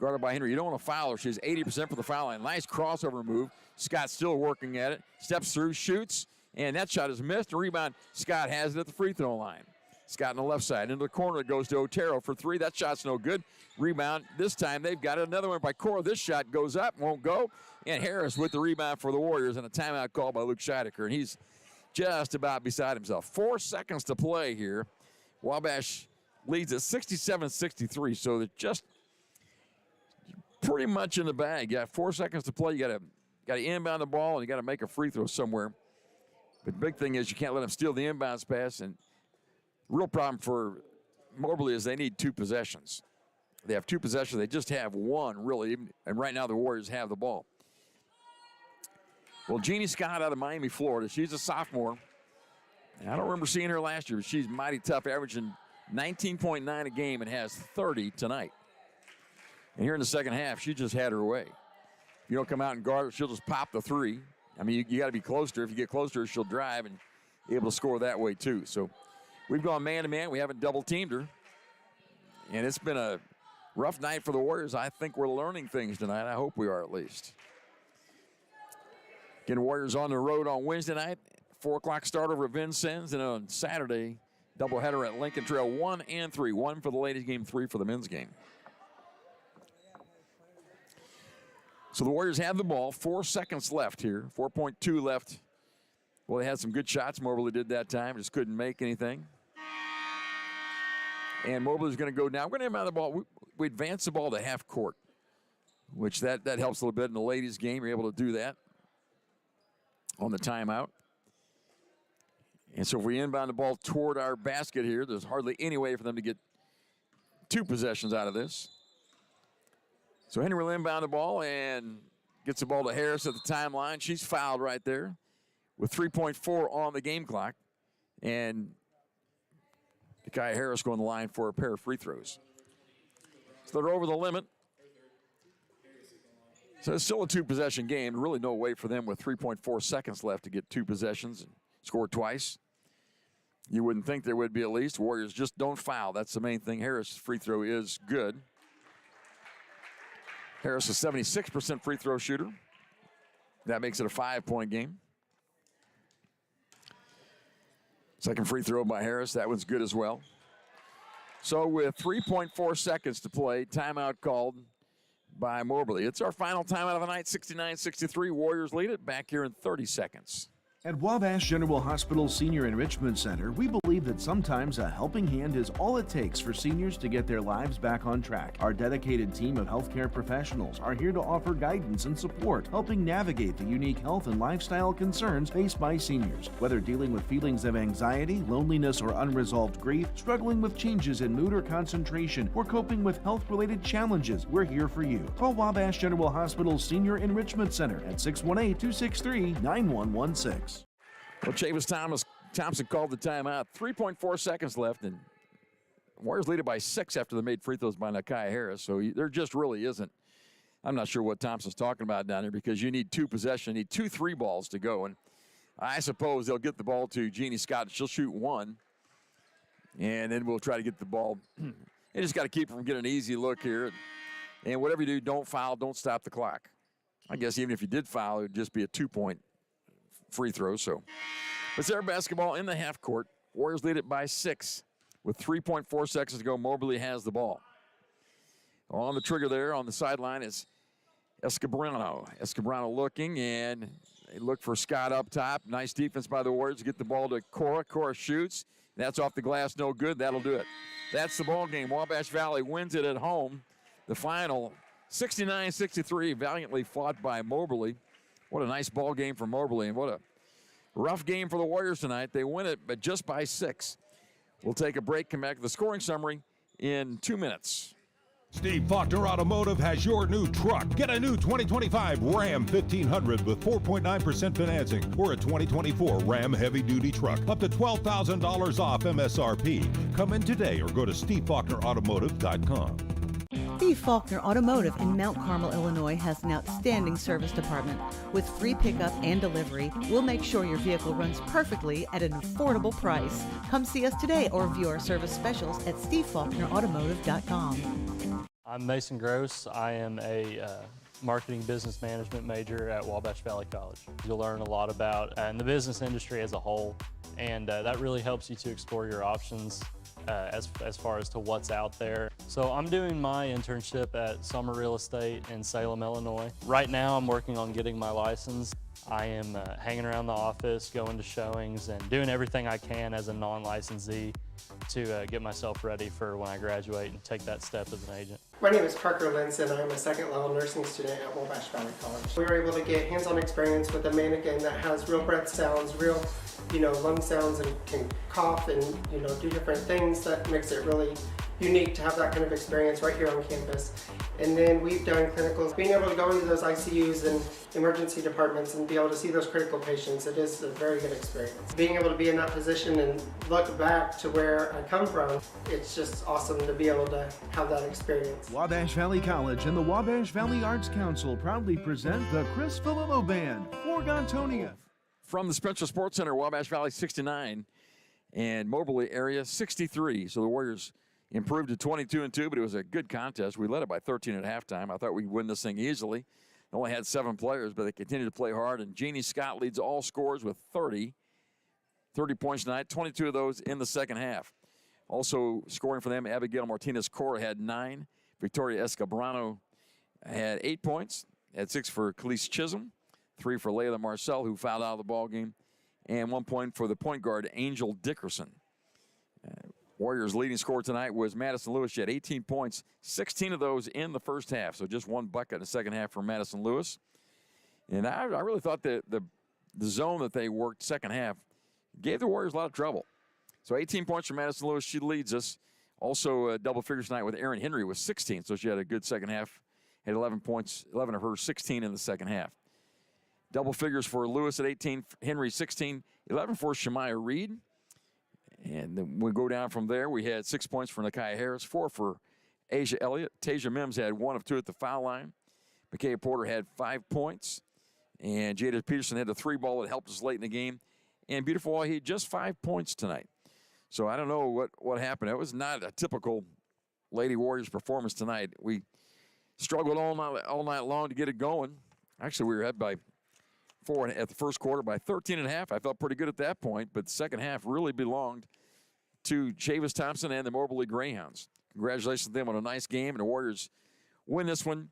guarded by Henry. You don't want to foul her. She's 80% for the foul line. Nice crossover move. Scott still working at it. Steps through, shoots, and that shot is missed. A rebound. Scott has it at the free throw line. Scott on the left side. Into the corner, it goes to Otero for 3. That shot's no good. Rebound. This time they've got another one by Cora. This shot goes up, won't go. And Harris with the rebound for the Warriors, and a timeout call by Luke Scheidecker. And he's just about beside himself. 4 seconds to play here. Wabash leads at 67-63, so they're just pretty much in the bag. You got 4 seconds to play. You got to inbound the ball, and you got to make a free throw somewhere. But the big thing is you can't let them steal the inbounds pass. And real problem for Moberly is they need 2 possessions. They have 2 possessions. They just have 1, really. And right now the Warriors have the ball. Well, Jeannie Scott out of Miami, Florida. She's a sophomore. And I don't remember seeing her last year, but she's mighty tough, averaging 19.9 a game and has 30 tonight. And here in the second half, she just had her way. If you don't come out and guard her, she'll just pop the 3. I mean, you got to be close to her. If you get close to her, she'll drive and be able to score that way too. So we've gone man-to-man. We haven't double-teamed her. And it's been a rough night for the Warriors. I think we're learning things tonight. I hope we are at least. Again, Warriors on the road on Wednesday night. 4 o'clock start over at Vincennes. And on Saturday, doubleheader at Lincoln Trail, 1 and 3. 1 for the ladies' game, 3 for the men's game. So the Warriors have the ball. 4 seconds left here. 4.2 left. Well, they had some good shots. Moberly did that time. Just couldn't make anything. And Moberly's going to go down. We're going to inbound the ball. We advance the ball to half court, which that helps a little bit in the ladies' game. You're able to do that on the timeout. And so if we inbound the ball toward our basket here, there's hardly any way for them to get 2 possessions out of this. So Henry will inbound the ball and gets the ball to Harris at the timeline. She's fouled right there with 3.4 on the game clock. And Kai Harris going to the line for a pair of free throws. So they're over the limit. So it's still a 2-possession game. Really no way for them with 3.4 seconds left to get 2 possessions and score twice. You wouldn't think there would be at least. Warriors just don't foul. That's the main thing. Harris' free throw is good. Harris is 76% free throw shooter. That makes it a 5-point game. Second free throw by Harris. That one's good as well. So with 3.4 seconds to play, timeout called by Moberly. It's our final timeout of the night, 69-63. Warriors lead it. Back here in 30 seconds. At Wabash General Hospital Senior Enrichment Center, we believe that sometimes a helping hand is all it takes for seniors to get their lives back on track. Our dedicated team of healthcare professionals are here to offer guidance and support, helping navigate the unique health and lifestyle concerns faced by seniors. Whether dealing with feelings of anxiety, loneliness, or unresolved grief, struggling with changes in mood or concentration, or coping with health-related challenges, we're here for you. Call Wabash General Hospital Senior Enrichment Center at 618-263-9116. Well, Chavis Thompson called the timeout. 3.4 seconds left, and Warriors lead it by 6 after they made free throws by Nakai Harris. So there just really isn't. I'm not sure what Thompson's talking about down there because you need 2 possessions. You need 2 3 balls to go. And I suppose they'll get the ball to Jeannie Scott. She'll shoot 1. And then we'll try to get the ball. You just got to keep her from getting an easy look here. And whatever you do, don't foul, don't stop the clock. I guess even if you did foul, it would just be a 2-point free throw. So it's their basketball in the half court. Warriors lead it by 6 With 3.4 seconds to go, Moberly has the ball. On the trigger there on the sideline is Escobrano. Escobrano looking, and they look for Scott up top. Nice defense by the Warriors. Get the ball to Cora. Cora shoots. That's off the glass, no good. That'll do it. That's the ball game. Wabash Valley wins it at home. The final, 69-63, valiantly fought by Moberly. What a nice ball game for Moberly, and what a rough game for the Warriors tonight. They win it, but just by 6. We'll take a break, come back to the scoring summary in 2 minutes. Steve Faulkner Automotive has your new truck. Get a new 2025 Ram 1500 with 4.9% financing or a 2024 Ram Heavy Duty truck up to $12,000 off MSRP. Come in today or go to stevefaulknerautomotive.com. Steve Faulkner Automotive in Mount Carmel, Illinois has an outstanding service department. With free pickup and delivery, we'll make sure your vehicle runs perfectly at an affordable price. Come see us today or view our service specials at stevefaulknerautomotive.com. I'm Mason Gross. I am a marketing business management major at Wabash Valley College. You'll learn a lot about the business industry as a whole, and that really helps you to explore your options as far as to what's out there. So I'm doing my internship at Summer Real Estate in Salem, Illinois. Right now I'm working on getting my license. I am hanging around the office, going to showings, and doing everything I can as a non-licensee to get myself ready for when I graduate and take that step as an agent. My name is Parker Linson. I'm a second-level nursing student at Wabash Valley College. We were able to get hands-on experience with a mannequin that has real breath sounds, real, lung sounds, and can cough and, do different things. That makes it really unique to have that kind of experience right here on campus. And then we've done clinicals. Being able to go into those ICUs and emergency departments and be able to see those critical patients, it is a very good experience. Being able to be in that position and look back to where I come from, it's just awesome to be able to have that experience. Wabash Valley College and the Wabash Valley Arts Council proudly present the Chris Philippo Band for Gontonia. From the Spencer Sports Center, Wabash Valley 69 and Moberly area 63. So the Warriors improved to 22-2, but it was a good contest. We led it by 13 at halftime. I thought we'd win this thing easily. They only had 7 players, but they continued to play hard. And Jeannie Scott leads all scorers with 30 points tonight, 22 of those in the second half. Also scoring for them, Abigail Martinez-Cora had 9. Victoria Escobrano had 8 points, had 6 for Khalees Chisholm, 3 for Layla Marcel, who fouled out of the ball game, and 1 point for the point guard, Angel Dickerson. Warriors' leading scorer tonight was Madison Lewis. She had 18 points, 16 of those in the first half, so just 1 bucket in the second half for Madison Lewis. And I really thought that the zone that they worked second half gave the Warriors a lot of trouble. So 18 points for Madison Lewis. She leads us. Also double figures tonight with Erin Henry with 16, so she had a good second half. Had 11 points, 11 of her 16 in the second half. Double figures for Lewis at 18, Henry 16, 11 for Shemaiah Reed. And then we go down from there. We had 6 points for Nakia Harris, 4 for Asia Elliott. Tasia Mims had 1 of 2 at the foul line. McKay Porter had 5 points. And Jada Peterson had the 3 ball that helped us late in the game. And Beautiful Wahid just 5 points tonight. So I don't know what happened. It was not a typical Lady Warriors performance tonight. We struggled all night long to get it going. Actually, we were ahead by 4 at the first quarter by 13 and a half. I felt pretty good at that point, but the second half really belonged to Chavis Thompson and the Moberly Greyhounds. Congratulations to them on a nice game, and the Warriors win this one.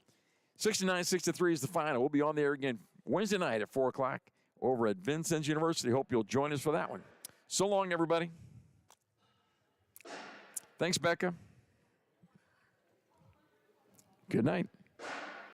69-63 is the final. We'll be on the air again Wednesday night at 4 o'clock over at Vincennes University. Hope you'll join us for that one. So long, everybody. Thanks, Becca. Good night.